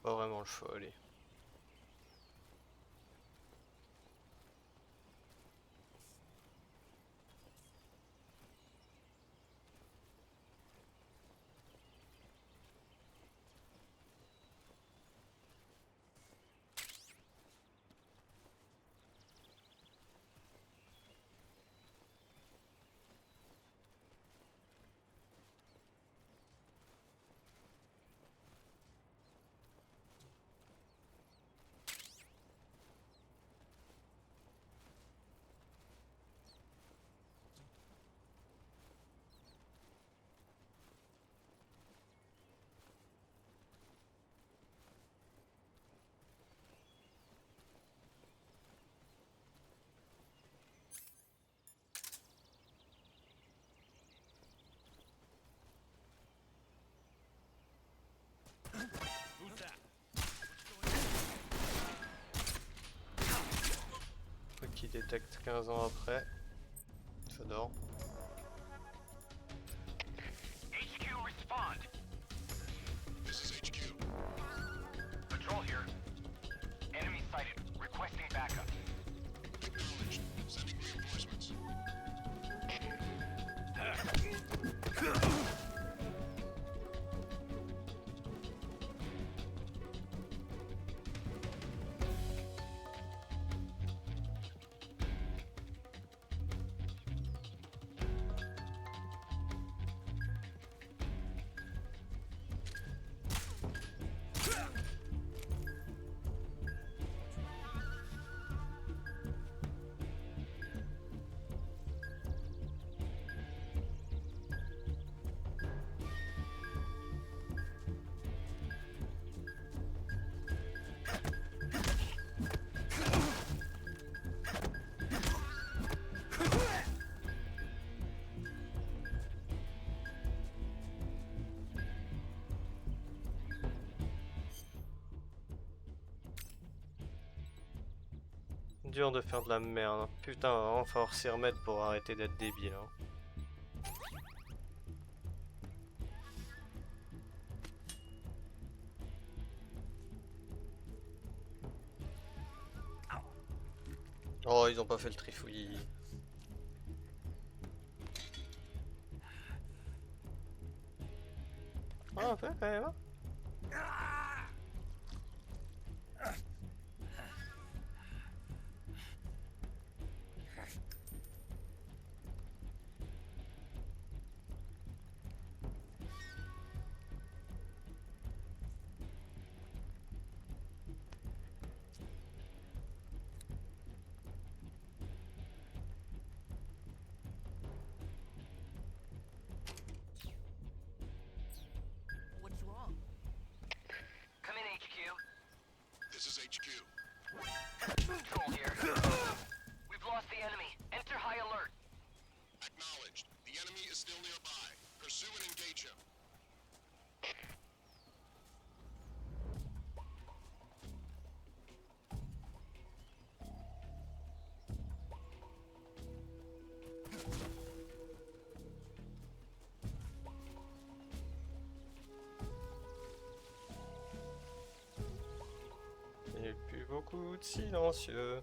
[SPEAKER 1] Pas vraiment le choix, allez. architecte 15 ans après. J'adore.
[SPEAKER 17] HQ, respond.
[SPEAKER 18] This is HQ.
[SPEAKER 17] Patrol here. Enemy sighted. Requesting backup.
[SPEAKER 18] Acknowledged. Sending reinforcements.
[SPEAKER 1] Dur de faire de la merde. Hein. Putain, va vraiment falloir s'y remettre pour arrêter d'être débile. Hein. Oh, ils ont pas fait le trifouillis. Ah, un peu quand même. Hein.
[SPEAKER 8] What's wrong?
[SPEAKER 17] Come in, HQ.
[SPEAKER 18] This is HQ.
[SPEAKER 17] Patrol here. We've lost the enemy. Enter high alert.
[SPEAKER 18] Acknowledged. The enemy is still nearby. Pursue and engage him.
[SPEAKER 1] Il n'y a plus beaucoup de silencieux.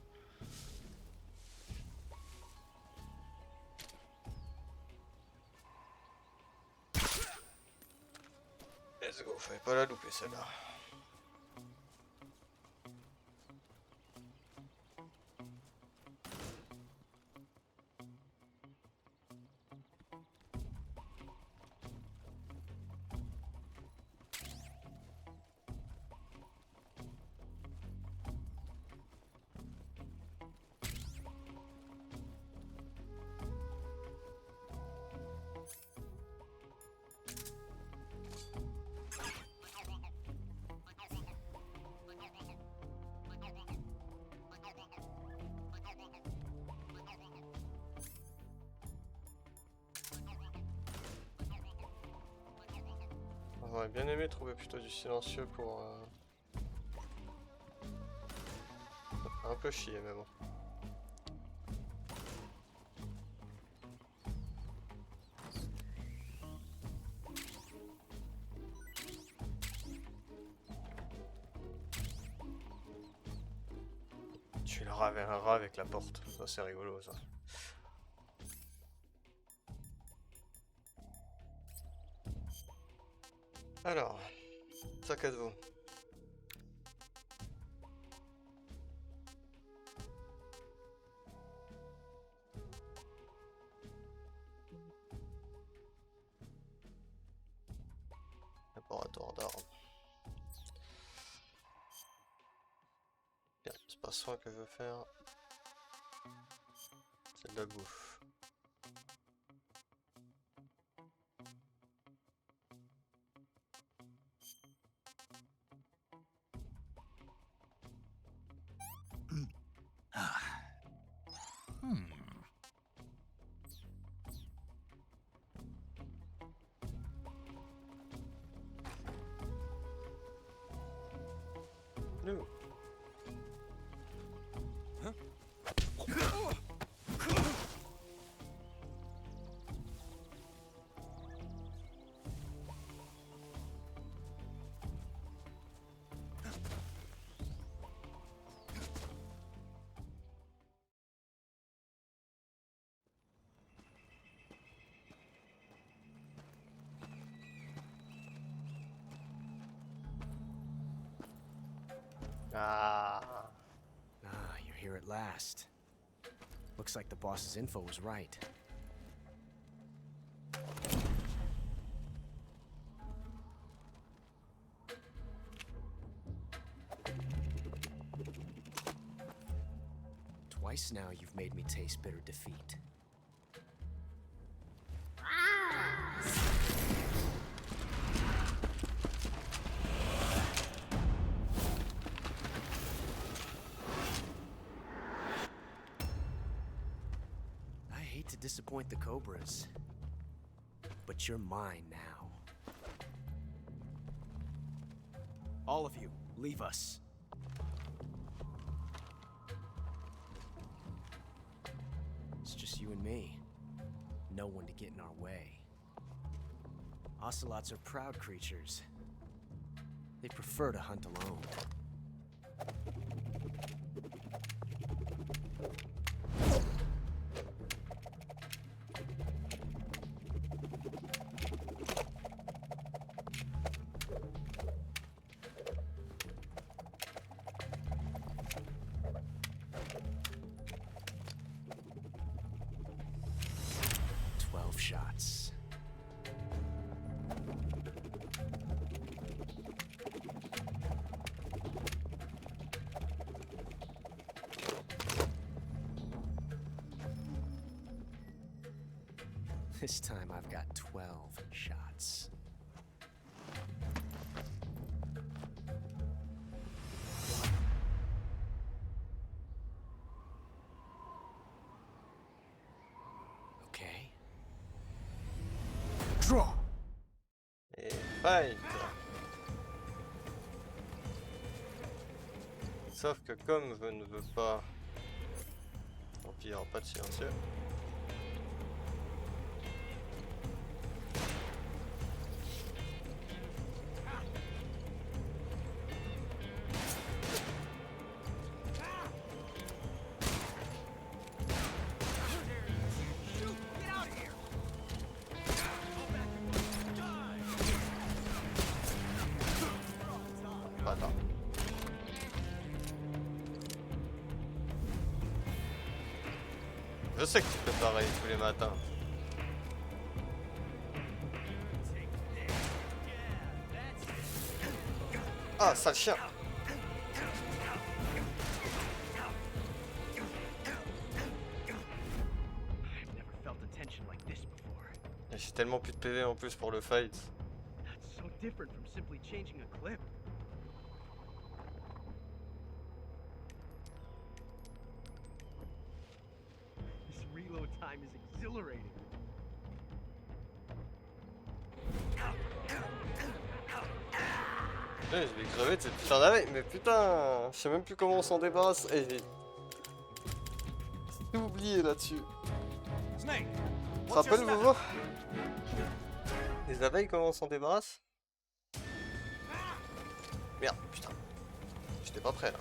[SPEAKER 1] Let's go, fallait pas la louper celle-là. J'aurais bien aimé trouver plutôt du silencieux pour... Ça fait un peu chier mais bon. Tu le rat avec la porte, ça c'est rigolo ça. Alors, sac à dos. Laboratoire d'armes. Bien, c'est pas soin que je veux faire. C'est de la bouffe.
[SPEAKER 11] Huh?
[SPEAKER 1] Ah.
[SPEAKER 9] Ah, you're here at last. Looks like the boss's info was right. Twice now you've made me taste bitter defeat. I hate to disappoint the Cobras, but you're mine now. All of you, leave us. It's just you and me. No one to get in our way. Ocelots are proud creatures. They prefer to hunt alone. Shots. This time I've got 12 shots. Okay. Draw.
[SPEAKER 1] Et fight. Sauf que comme je ne veux pas... Tant pis, il n'y aura pas de silencieux. Je sais que tu fais pareil tous les matins. Ah, sale chien! J'ai tellement plus de PV en plus pour le fight.
[SPEAKER 9] That's so different from simply changing a clip. This reload time is exhilarating.
[SPEAKER 1] Je vais crever de cette putain d'abeille, mais putain, je sais même plus comment on s'en débarrasse. Et j'ai tout oublié là-dessus. Tu te rappelles, Vovo? Les abeilles, comment on s'en débarrasse? Merde, putain. J'étais pas prêt là.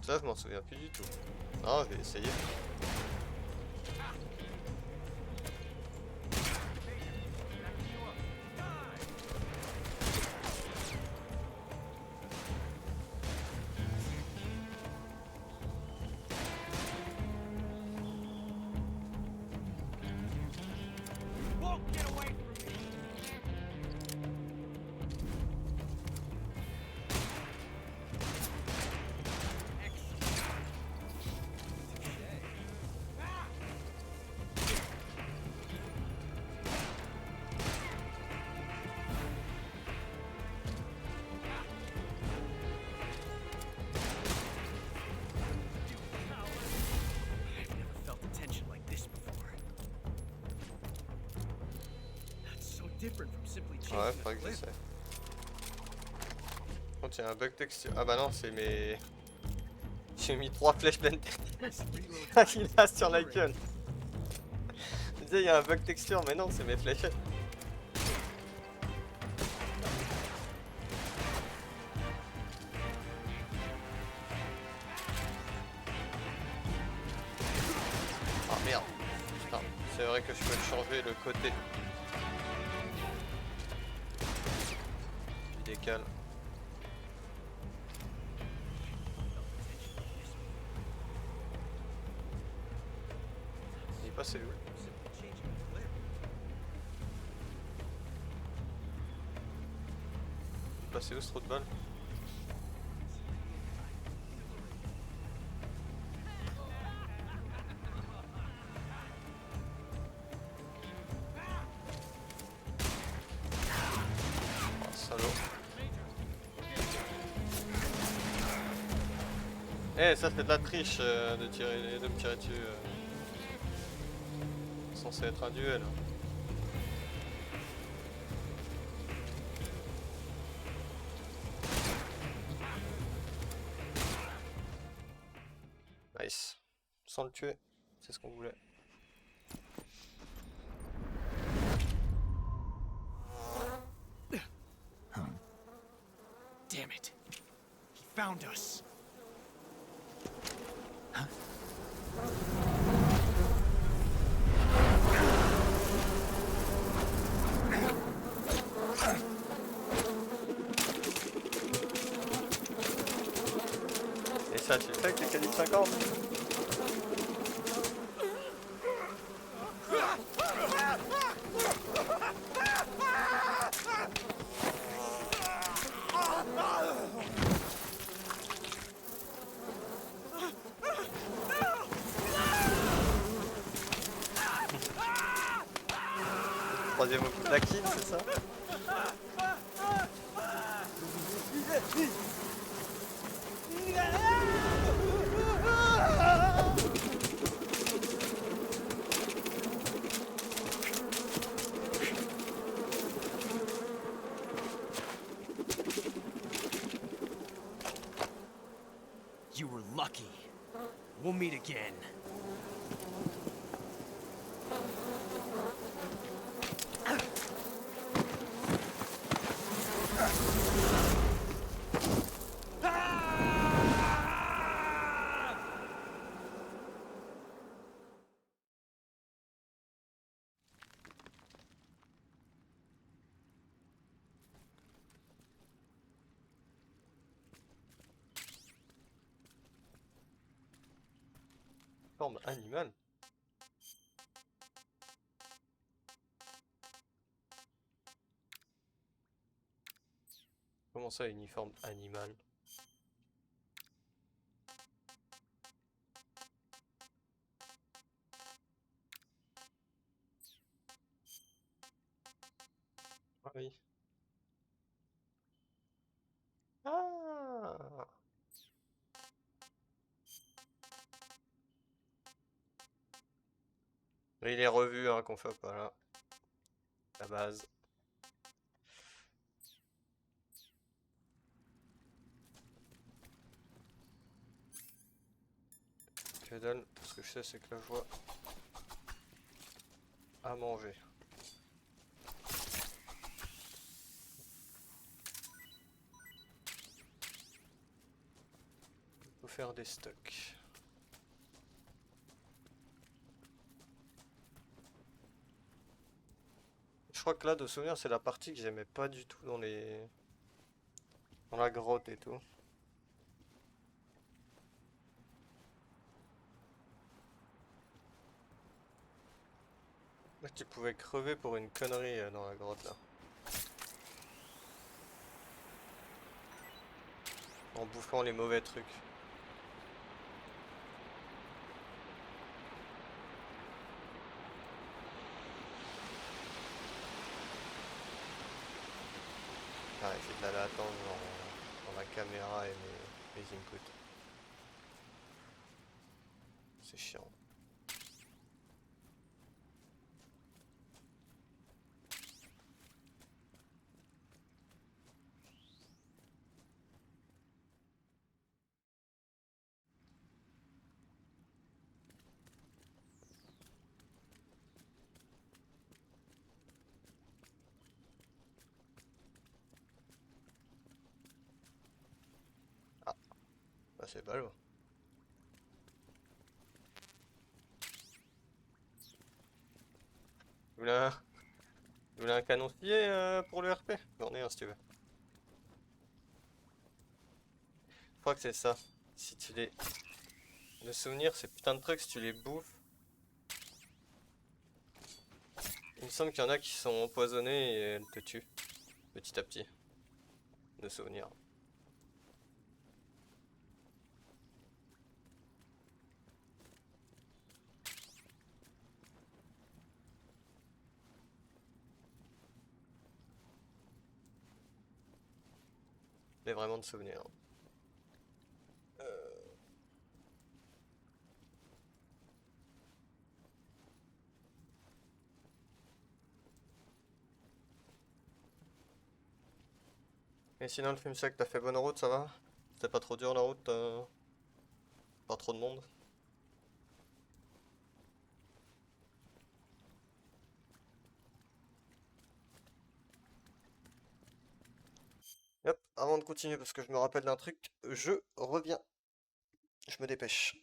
[SPEAKER 1] Ça, je m'en souviens plus du tout. Non, je vais essayer. Ouais, faudrait que j'essaie. Oh, tiens, un bug texture. Ah bah non, c'est mes... J'ai mis 3 flèches pleines qu'il a sur la gueule. Je disais, il y a un bug texture, mais non, c'est mes fléchettes. Ah merde. Putain, c'est vrai que je peux changer le côté. verticale. Il est passé où? Il est passé où ce trou de balle? Oh, salaud. Eh, ça c'est de la triche de me tirer dessus. C'est censé être un duel. Nice. Sans le tuer, c'est ce qu'on voulait.
[SPEAKER 9] Damn it. He found us. Huh?
[SPEAKER 1] Et ça, tu le fais avec les calibre 50? Troisième au coup de la kill, c'est ça?
[SPEAKER 9] You were lucky. We'll meet again.
[SPEAKER 1] Forme animale. Comment ça, uniforme animal? Ah oui. Ah! Il est revu hein, qu'on fait pas là. La base. Que dalle, tout ce que je sais c'est que là je vois à manger. Il faut faire des stocks. Je crois que là, de souvenir, c'est la partie que j'aimais pas du tout dans la grotte et tout. Là, tu pouvais crever pour une connerie dans la grotte là. En bouffant les mauvais trucs. Ah, j'ai de la latence dans la caméra et mes inputs. C'est chiant. Ah, bah c'est ballot. Vous voulez un canoncier pour le RP? J'en ai un si tu veux. Je crois que c'est ça. Si tu les... Le souvenir, ces putains de trucs, si tu les bouffes... Il me semble qu'il y en a qui sont empoisonnés et elles te tuent. Petit à petit. De souvenirs. Mais vraiment de souvenirs. Et sinon le film sec, t'as fait bonne route, ça va? C'était pas trop dur la route? Pas trop de monde? Hop, avant de continuer, parce que je me rappelle d'un truc, je reviens. Je me dépêche.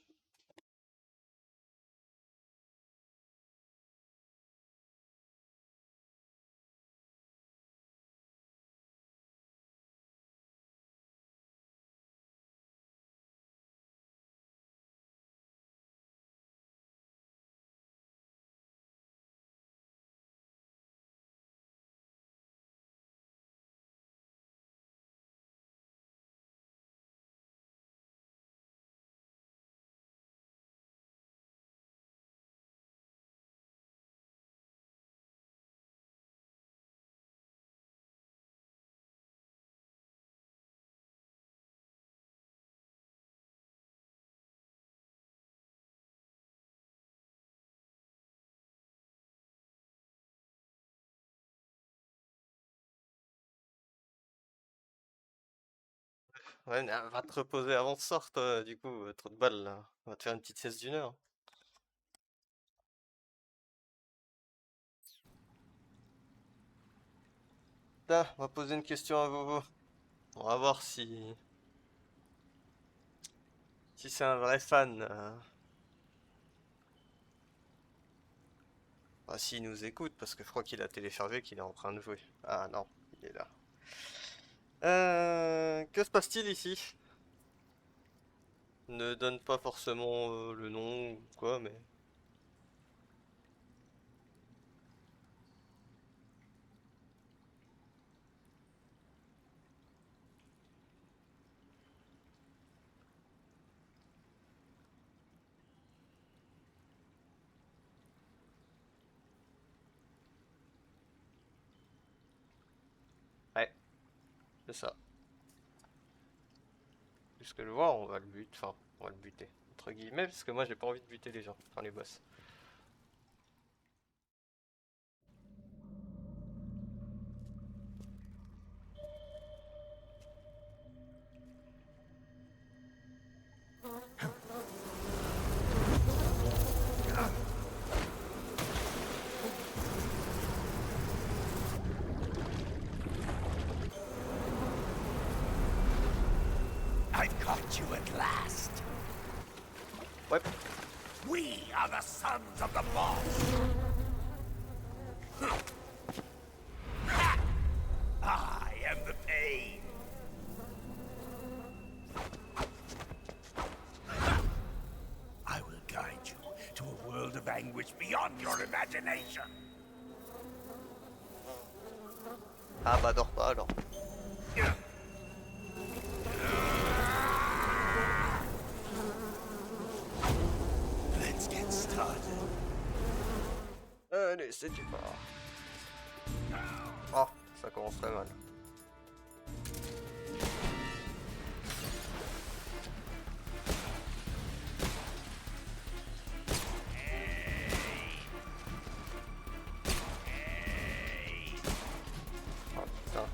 [SPEAKER 1] Ouais, mais, va te reposer avant de sortir, toi, du coup, trop de balles là. On va te faire une petite sieste d'1 heure. Là, on va poser une question à Vovo. On va voir si... Si c'est un vrai fan. Bah, s'il nous écoute, parce que je crois qu'il a téléchargé, qu'il est en train de jouer. Ah non, il est là. Que se passe-t-il ici? Ne donne pas forcément le nom ou quoi, mais... Ouais, c'est ça. Puisque le voir, on va le buter. Enfin, on va le buter. Entre guillemets, parce que moi j'ai pas envie de buter les gens. Enfin, les boss.
[SPEAKER 19] I've caught you at last.
[SPEAKER 1] What?
[SPEAKER 19] We are the sons of the boss. I am the pain. I will guide you to a world of anguish beyond your imagination.
[SPEAKER 1] Ah bah dors pas alors.
[SPEAKER 19] Let's get started.
[SPEAKER 1] Allez, c'est du part. Oh, ça commence très mal. Oh putain.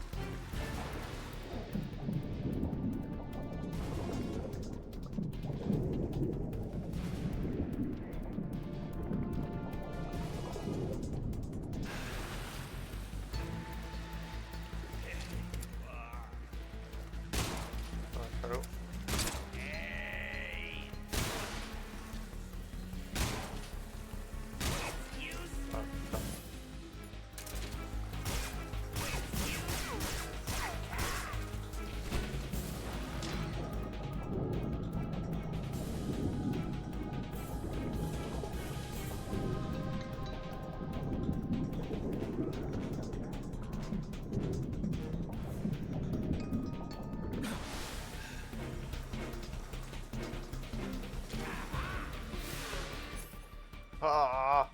[SPEAKER 1] Ah.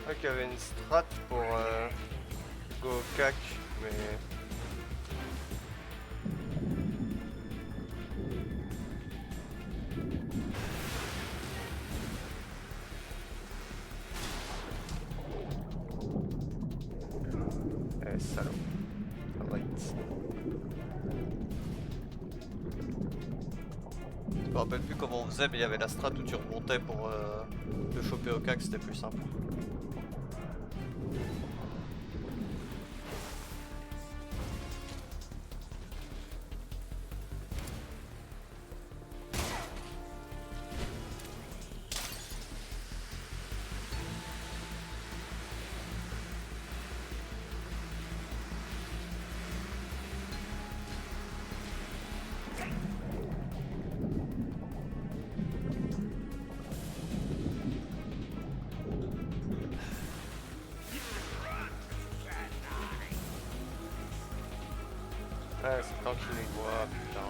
[SPEAKER 1] Ouais, qu'il y avait une strat pour go au cac, mais... Eh, salaud. Right. Je me rappelle plus comment on faisait, mais il y avait la strat où tu remontais pour te choper au cac, c'était plus simple. Ouais, c'est le temps qu'il nous voit, putain.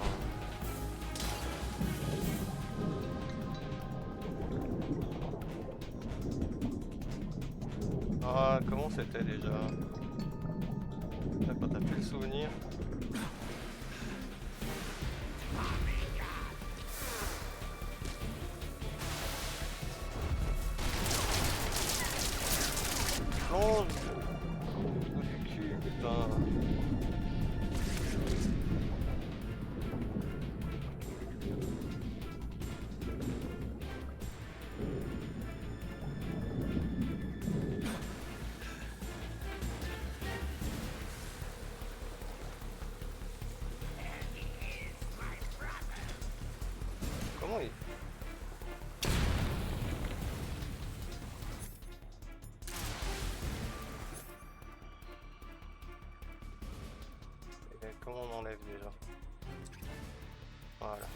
[SPEAKER 1] Ah, comment c'était déjà? T'as pas tapé le souvenir? Non! Trou du cul, putain. Comment il... Et comment on enlève déjà? Voilà.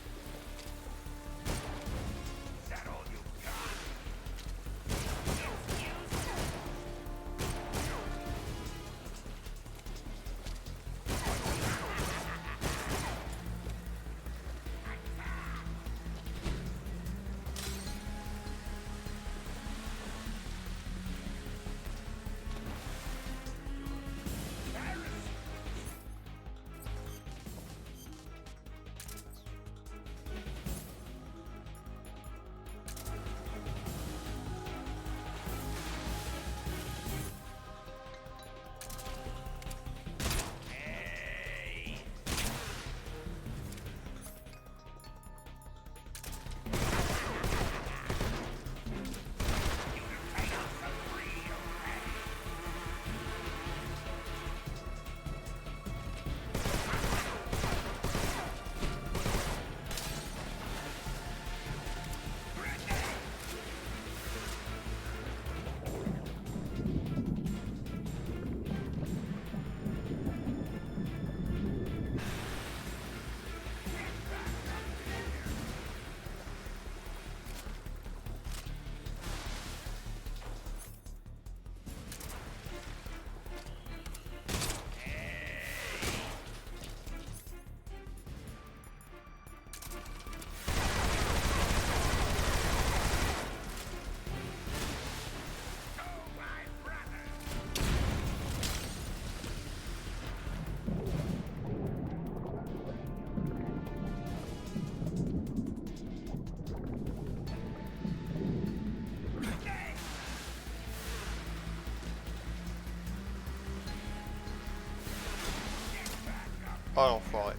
[SPEAKER 1] Oh l'enfoiré.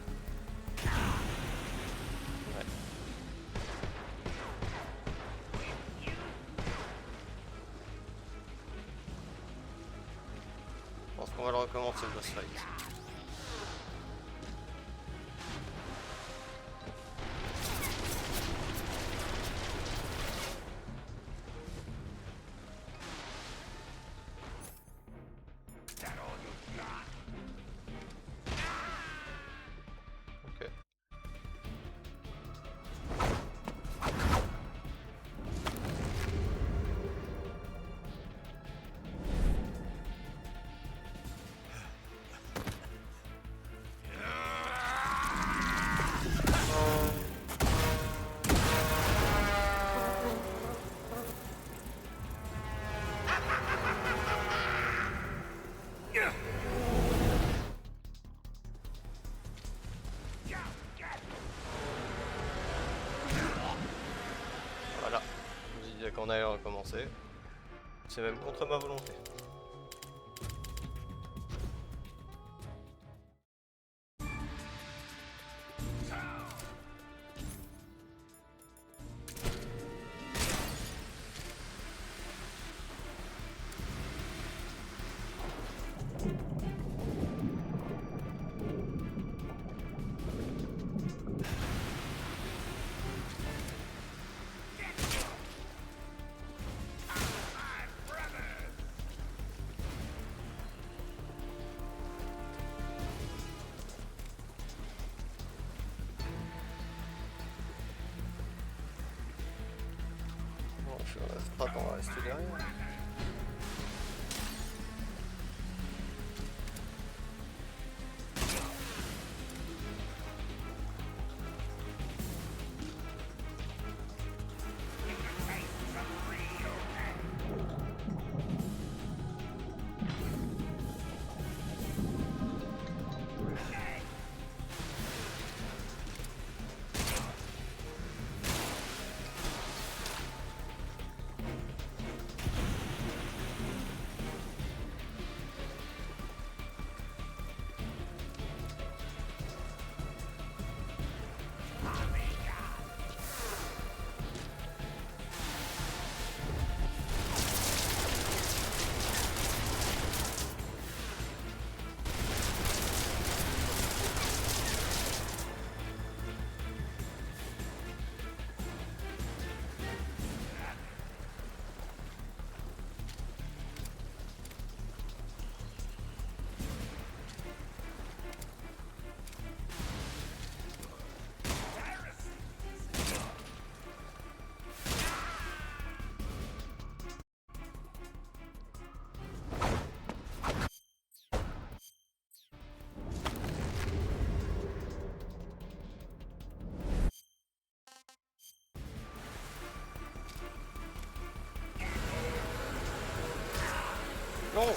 [SPEAKER 1] Ouais. Je pense qu'on va le recommencer le boss fight. Ok. m'en aller recommencer. C'est même contre ma volonté. Je reste pas dans rester derrière. Non!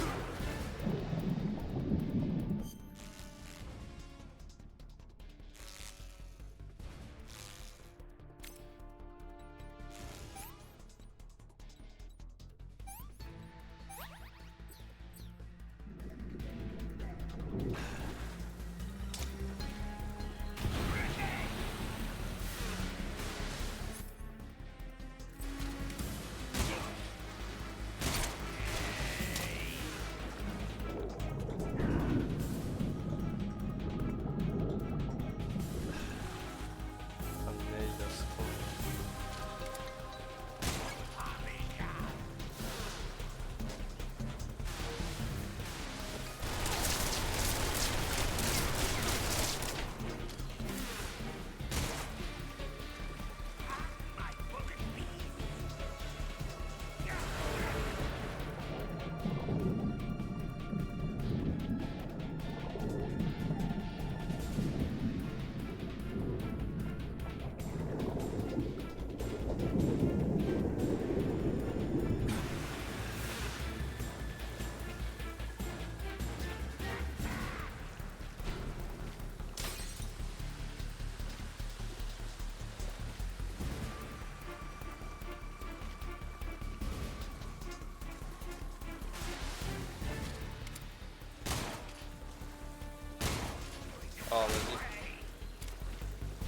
[SPEAKER 1] Oh, vas-y.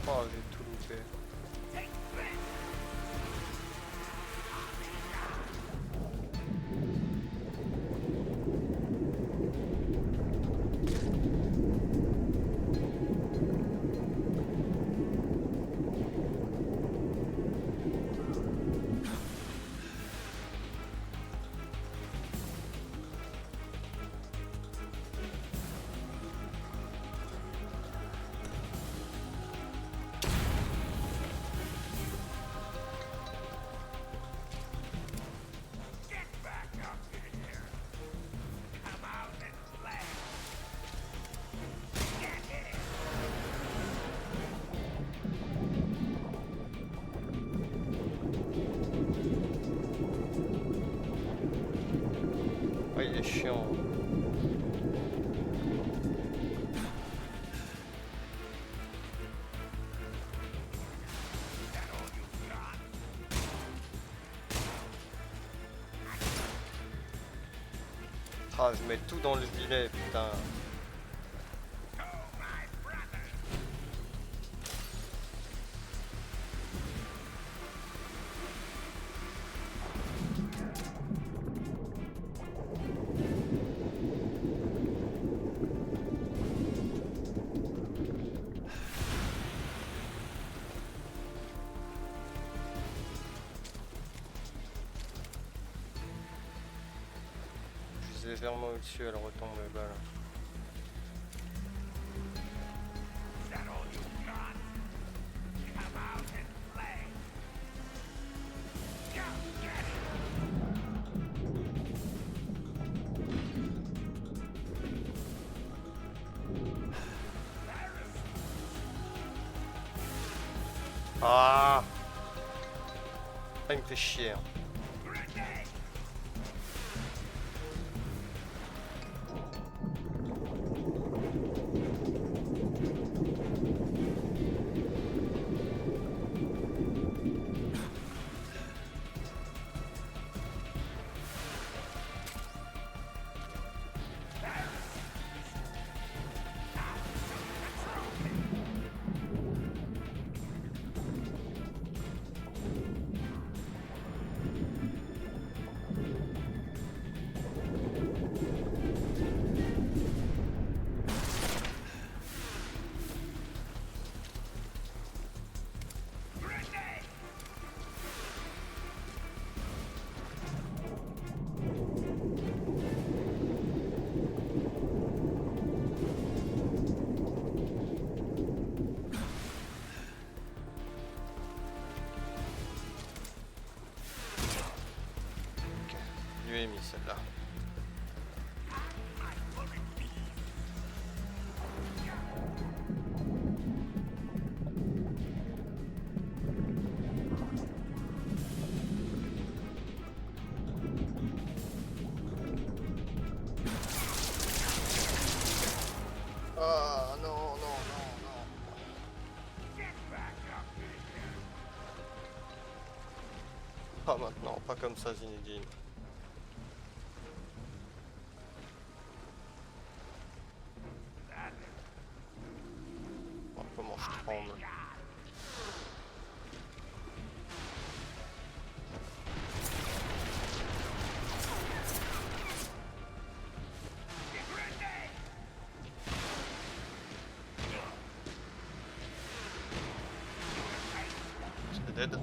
[SPEAKER 1] Oh, j'ai tout loupé. Oh, il est chiant. Ah, je mets tout dans le gilet, putain. Légèrement au-dessus, elle retombe là. Ah, il me fait chier. Hein. Je lui ai mis celle-là. Ah non, non, non, non. Pas maintenant, pas comme ça, Zinedine. Oh, comment je tremble. C'est dead.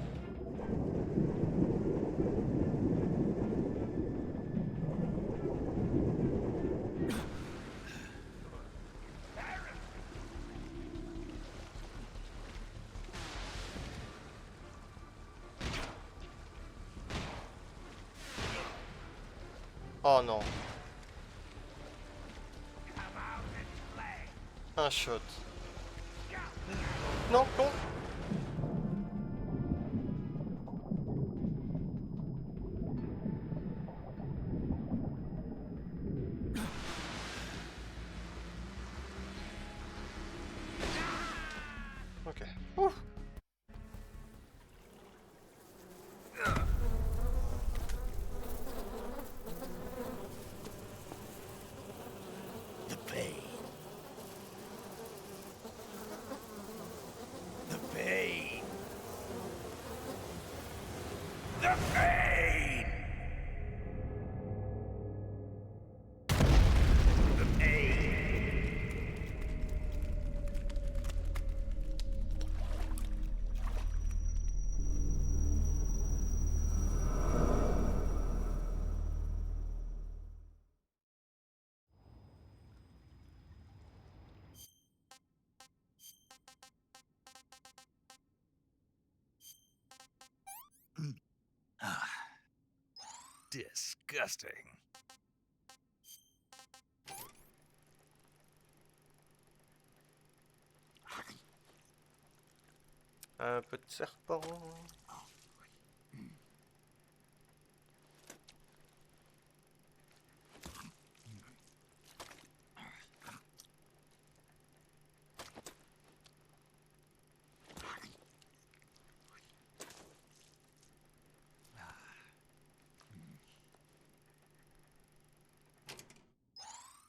[SPEAKER 1] Oh non. Un shot. Non, non. Ok. Ouf.
[SPEAKER 19] The pain. The pain. The pain. The pain.
[SPEAKER 6] Disgusting.
[SPEAKER 1] Un peu de serpent.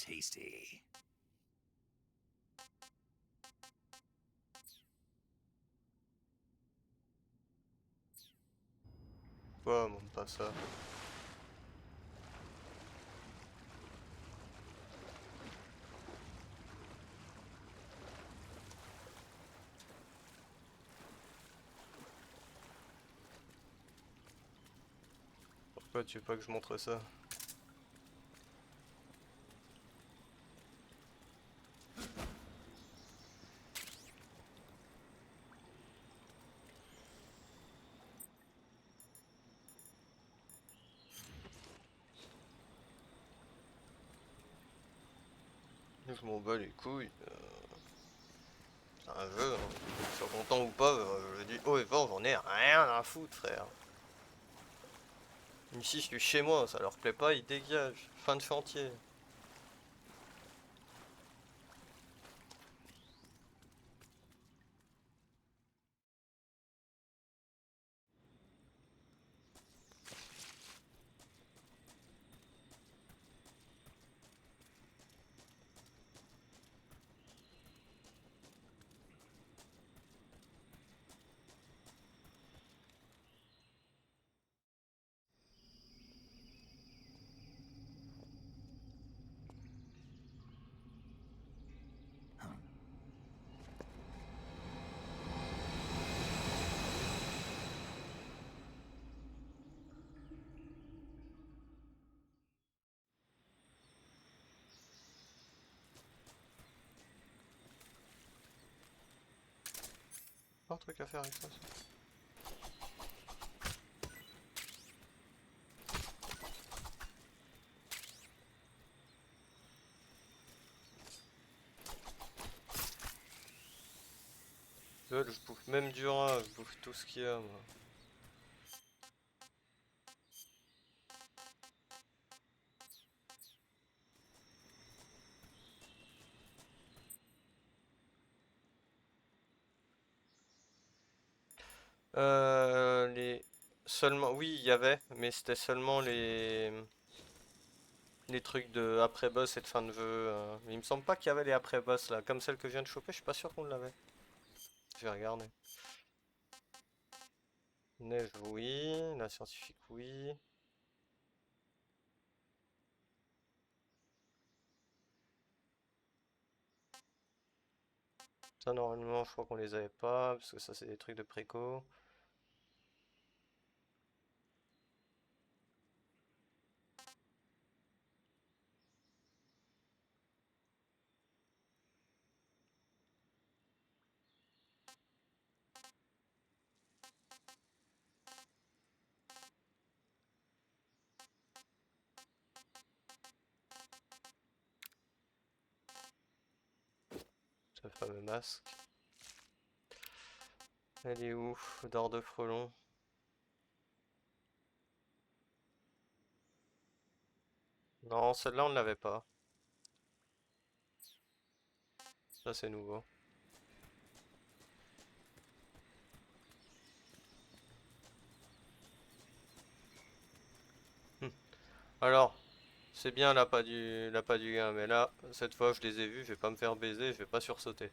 [SPEAKER 19] tasty.
[SPEAKER 1] Quoi, monte pas ça. Pourquoi tu veux pas que je montre ça? Je m'en bats les couilles. C'est un jeu, hein. Que je sois content ou pas, je dis haut et fort, j'en ai rien à foutre, frère. Ici, je suis chez moi, ça leur plaît pas, ils dégagent. Fin de chantier. Pas un truc à faire avec ça. Je bouffe même du rat, je bouffe tout ce qu'il y a, moi. Les... Seulement... Oui, il y avait, mais c'était seulement les trucs de après-boss et de fin de vœu. Mais il me semble pas qu'il y avait les après-boss là. Comme celle que je viens de choper, je suis pas sûr qu'on l'avait. Je vais regarder. Neige, oui. La scientifique, oui. Ça, normalement, je crois qu'on les avait pas, parce que ça, c'est des trucs de préco. Ce fameux masque. Elle est où? D'or de frelon. Non, celle-là, on ne l'avait pas. Ça, c'est nouveau. Alors, c'est bien l'appât du gain, mais là, cette fois, je les ai vus, je vais pas me faire baiser, je vais pas sursauter.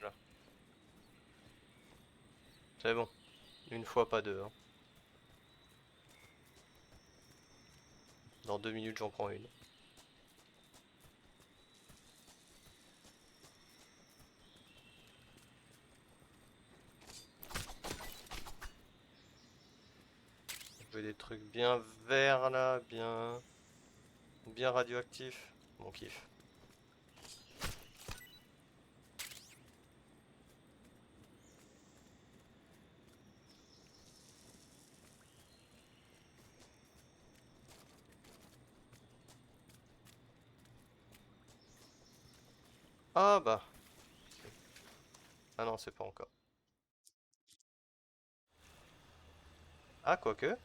[SPEAKER 1] Là. C'est bon. Une fois, pas deux, hein. Dans 2 minutes, j'en prends une. Je veux des trucs bien verts là, bien radioactifs. Mon kiff. Ah bah. Ah non, c'est pas encore. Ah, quoique.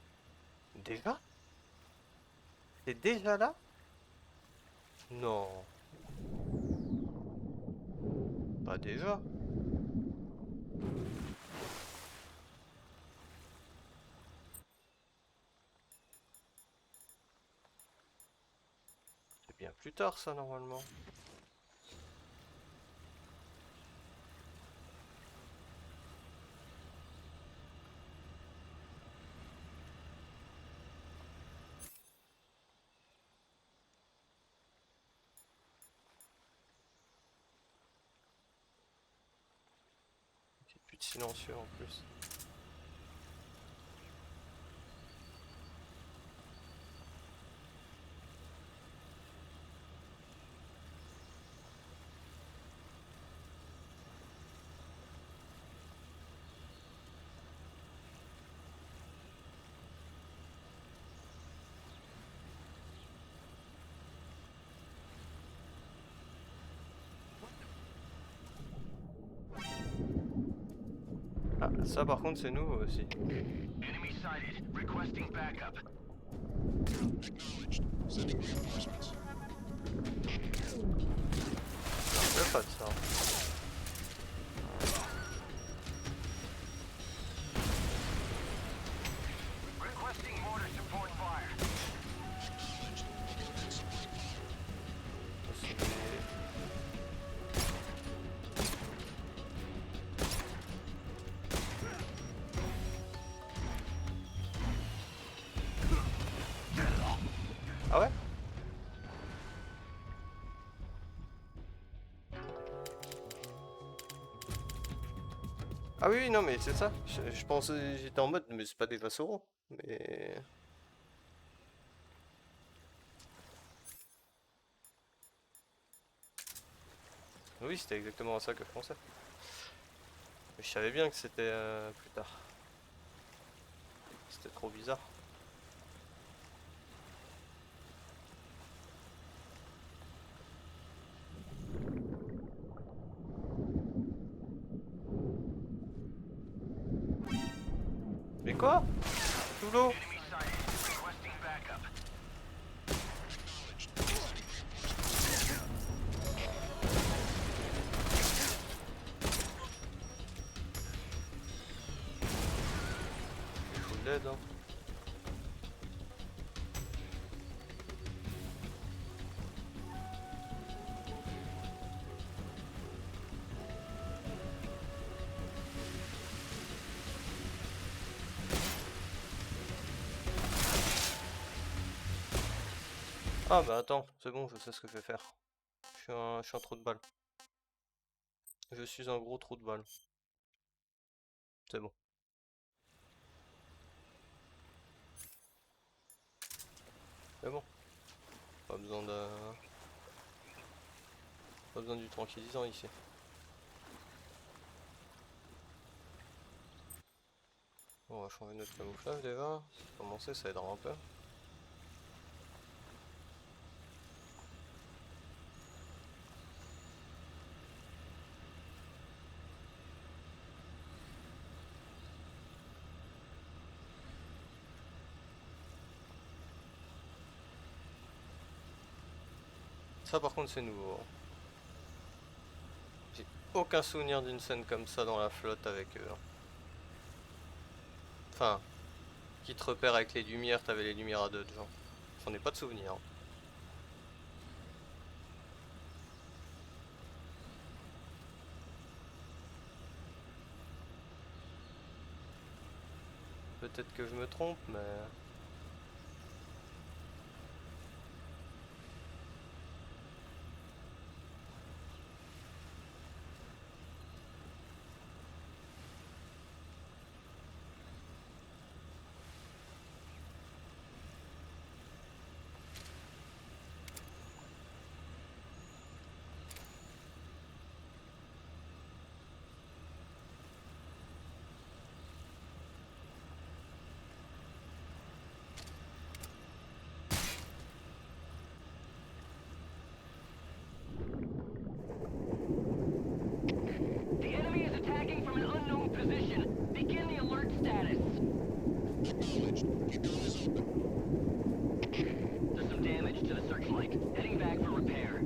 [SPEAKER 1] Déjà? C'est déjà là? Non. Pas déjà. plus tard ça normalement. Plus de silencieux en plus. Ah, ça par contre c'est nouveau aussi.
[SPEAKER 3] Enemy sighted. Requesting backup.
[SPEAKER 18] Acknowledged. Sending reinforcements.
[SPEAKER 1] Je veux pas de ça.
[SPEAKER 3] Requesting mortar support fire.
[SPEAKER 18] Acknowledged. Beginning supply fire.
[SPEAKER 1] Ah ouais? Ah oui, non mais c'est ça. Je pensais, j'étais en mode, mais c'est pas des vassaux. Mais... Oui, c'était exactement ça que je pensais. Mais je savais bien que c'était plus tard. C'était trop bizarre. Mais quoi? Sous l'eau?
[SPEAKER 3] Enemy sighted. Requesting backup.
[SPEAKER 18] Acknowledged. Sending reinforcements.
[SPEAKER 1] Il faut de l'aide, hein. Ah bah attends, c'est bon, je sais ce que je vais faire. Je suis un trou de balle. Je suis un gros trou de balle. C'est bon. C'est bon. Pas besoin de... Pas besoin du tranquillisant ici. On va changer notre camouflage déjà. Pour commencer, ça aidera un peu. Ça par contre c'est nouveau. J'ai aucun souvenir d'une scène comme ça dans la flotte avec eux. Enfin, qui te repère avec les lumières, t'avais les lumières à deux genre. J'en ai pas de souvenir. Peut-être que je me trompe, mais...
[SPEAKER 3] The enemy is attacking from an unknown position. Begin the alert status.
[SPEAKER 18] Acknowledged. Keep your eyes open.
[SPEAKER 3] There's some damage to the searchlight. Heading back for repair.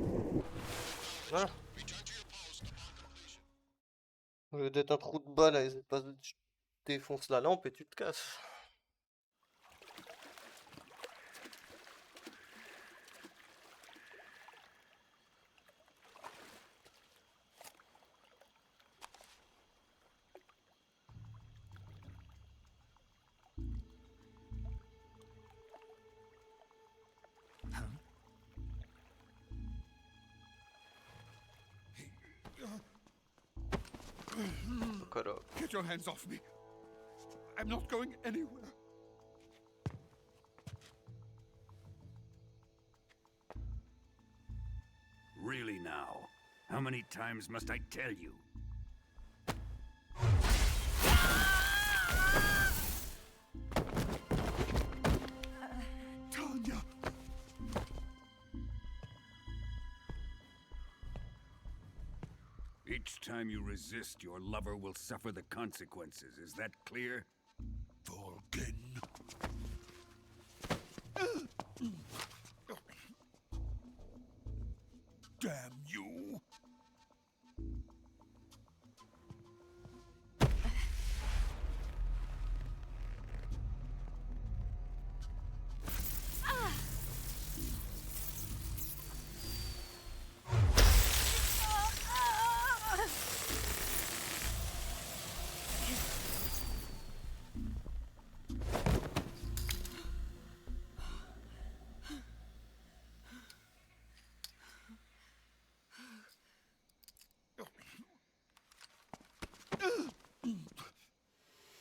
[SPEAKER 1] Voilà.
[SPEAKER 18] Return to your post upon completion.
[SPEAKER 1] Au lieu d'être un trou de balle, je défonce la lampe et tu te casses. Fuck off.
[SPEAKER 10] Get your hands off me. I'm not going anywhere.
[SPEAKER 19] Really now? How many times must I tell you?
[SPEAKER 10] Tanya!
[SPEAKER 19] Each time you resist, your lover will suffer the consequences. Is that clear?
[SPEAKER 10] Volgin. Damn you!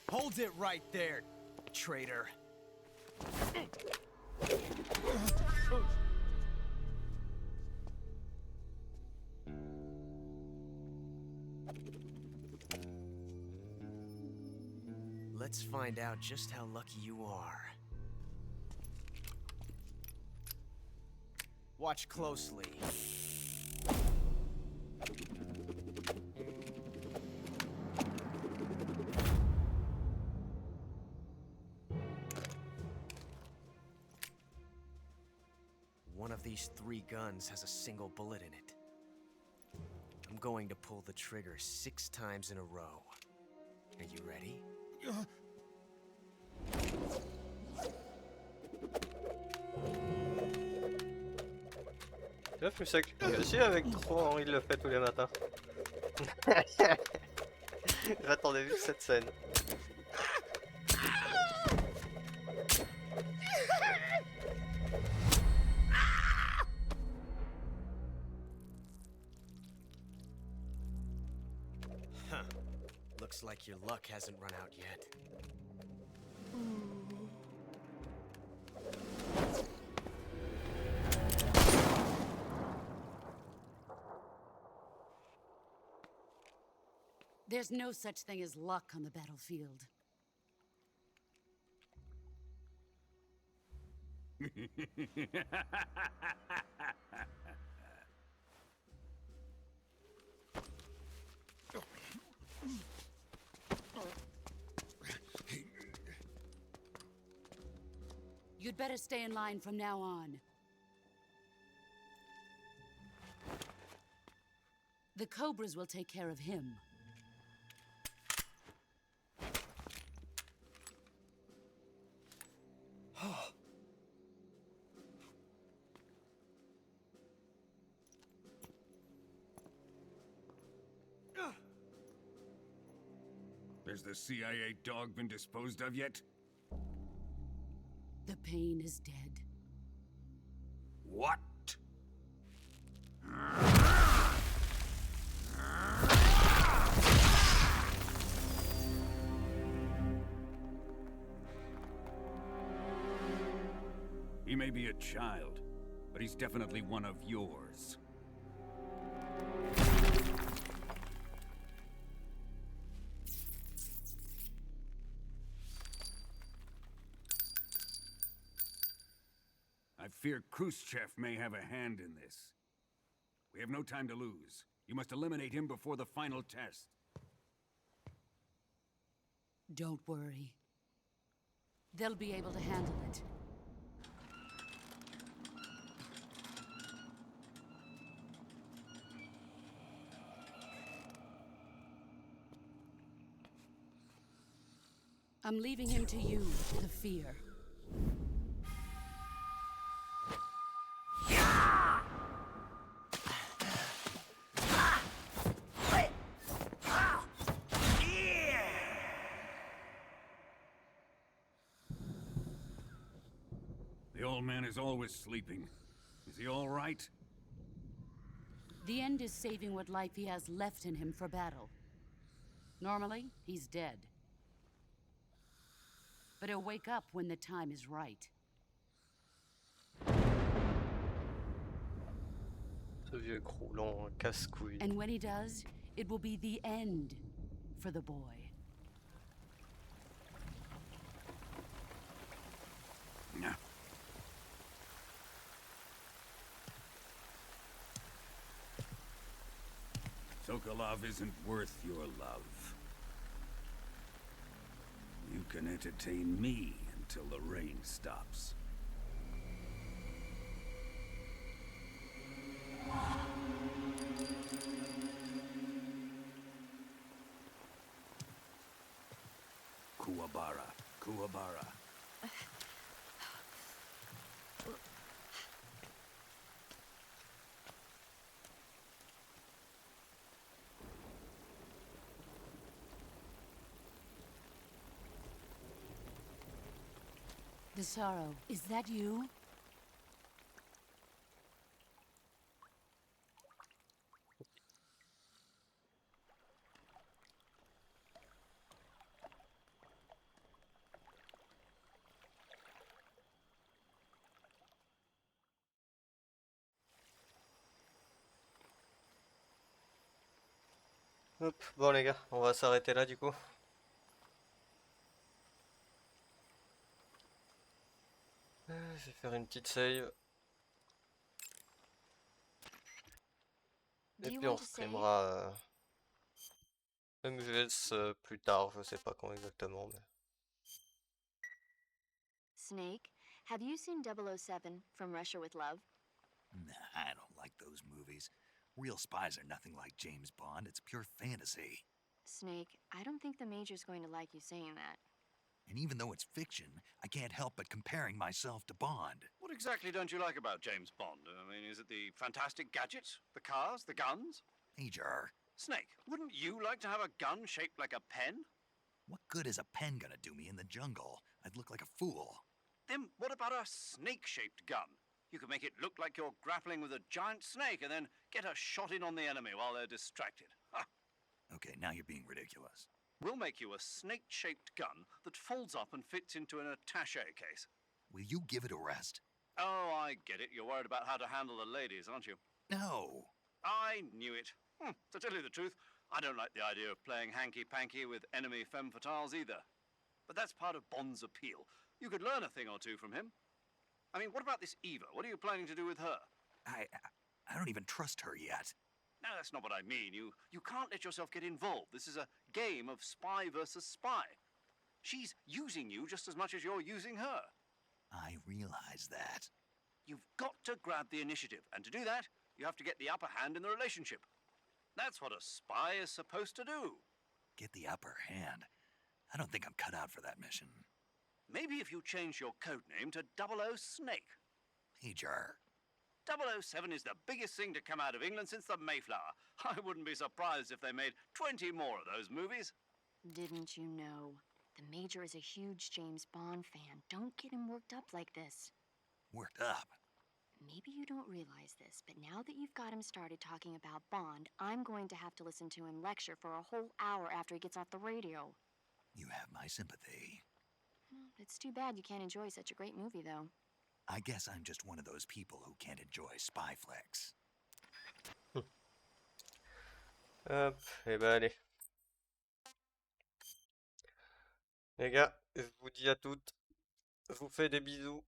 [SPEAKER 9] Hold it right there, traitor. Let's find out just how lucky you are. Watch closely. One of these 3 guns has a single bullet in it. I'm going to pull the trigger 6 times in a row. Are you ready?
[SPEAKER 1] Tu vois, Fussac, aussi avec 3 Henri le fait tous les matins. J'attendais vite cette scène.
[SPEAKER 9] Huh. Looks like your luck hasn't run out yet.
[SPEAKER 8] There's no such thing as luck on the battlefield. You'd better stay in line from now on. The Cobras will take care of him.
[SPEAKER 19] Has the CIA dog been disposed of yet?
[SPEAKER 8] The pain is dead.
[SPEAKER 19] What? He may be a child, but he's definitely one of yours. I fear Khrushchev may have a hand in this. We have no time to lose. You must eliminate him before the final test.
[SPEAKER 8] Don't worry. They'll be able to handle it. I'm leaving him to you, the fear.
[SPEAKER 19] The old man is always sleeping. Is he all right?
[SPEAKER 8] The end is saving what life he has left in him for battle. Normally, he's dead. But he'll wake up when the time is right.
[SPEAKER 1] Ce vieux croulant casse-couille.
[SPEAKER 8] And when he does, it will be the end for the boy.
[SPEAKER 19] No. Sokolov isn't worth your love. You can entertain me until the rain stops. Kuwabara, Kuwabara.
[SPEAKER 8] Desaro, is that you?
[SPEAKER 1] Hop, bon les gars, on va s'arrêter là du coup. Je vais faire une petite save. Et puis on streamera MGS plus tard, je sais pas quand exactement. Mais...
[SPEAKER 7] Snake, have you seen 007 from Russia with Love?
[SPEAKER 6] Nah, I don't like those movies. Real spies are nothing like James Bond. It's pure fantasy.
[SPEAKER 7] Snake, I don't think the Major's going to like you saying that.
[SPEAKER 6] And even though it's fiction, I can't help but comparing myself to Bond.
[SPEAKER 4] What exactly don't you like about James Bond? I mean, is it the fantastic gadgets, the cars, the guns?
[SPEAKER 6] Major.
[SPEAKER 4] Snake, wouldn't you like to have a gun shaped like a pen?
[SPEAKER 6] What good is a pen gonna do me in the jungle? I'd look like a fool.
[SPEAKER 4] Then what about a snake-shaped gun? You could make it look like you're grappling with a giant snake and then get a shot in on the enemy while they're distracted. Ha!
[SPEAKER 6] Okay, now you're being ridiculous.
[SPEAKER 4] We'll make you a snake-shaped gun that folds up and fits into an attaché case.
[SPEAKER 6] Will you give it a rest?
[SPEAKER 4] Oh, I get it. You're worried about how to handle the ladies, aren't you?
[SPEAKER 6] No.
[SPEAKER 4] I knew it. To tell you the truth, I don't like the idea of playing hanky-panky with enemy femme fatales either. But that's part of Bond's appeal. You could learn a thing or two from him. I mean, what about this Eva? What are you planning to do with her?
[SPEAKER 6] I don't even trust her yet.
[SPEAKER 4] No, that's not what I mean. You can't let yourself get involved. This is a game of spy versus spy. She's using you just as much as you're using her.
[SPEAKER 6] I realize that.
[SPEAKER 4] You've got to grab the initiative, and to do that, you have to get the upper hand in the relationship. That's what a spy is supposed to do.
[SPEAKER 6] Get the upper hand? I don't think I'm cut out for that mission.
[SPEAKER 4] Maybe if you change your code name to 00 Snake.
[SPEAKER 6] Major.
[SPEAKER 4] 007 is the biggest thing to come out of England since the Mayflower. I wouldn't be surprised if they made 20 more of those movies.
[SPEAKER 7] Didn't you know? The Major is a huge James Bond fan. Don't get him worked up like this.
[SPEAKER 6] Worked up?
[SPEAKER 7] Maybe you don't realize this, but now that you've got him started talking about Bond, I'm going to have to listen to him lecture for a whole hour after he gets off the radio.
[SPEAKER 6] You have my sympathy.
[SPEAKER 7] It's too bad you can't enjoy such a great movie, though.
[SPEAKER 6] I guess I'm just one of those people who can't enjoy spy flicks.
[SPEAKER 1] Hop, et ben allez. Les gars, je vous dis à toutes, je vous fais des bisous.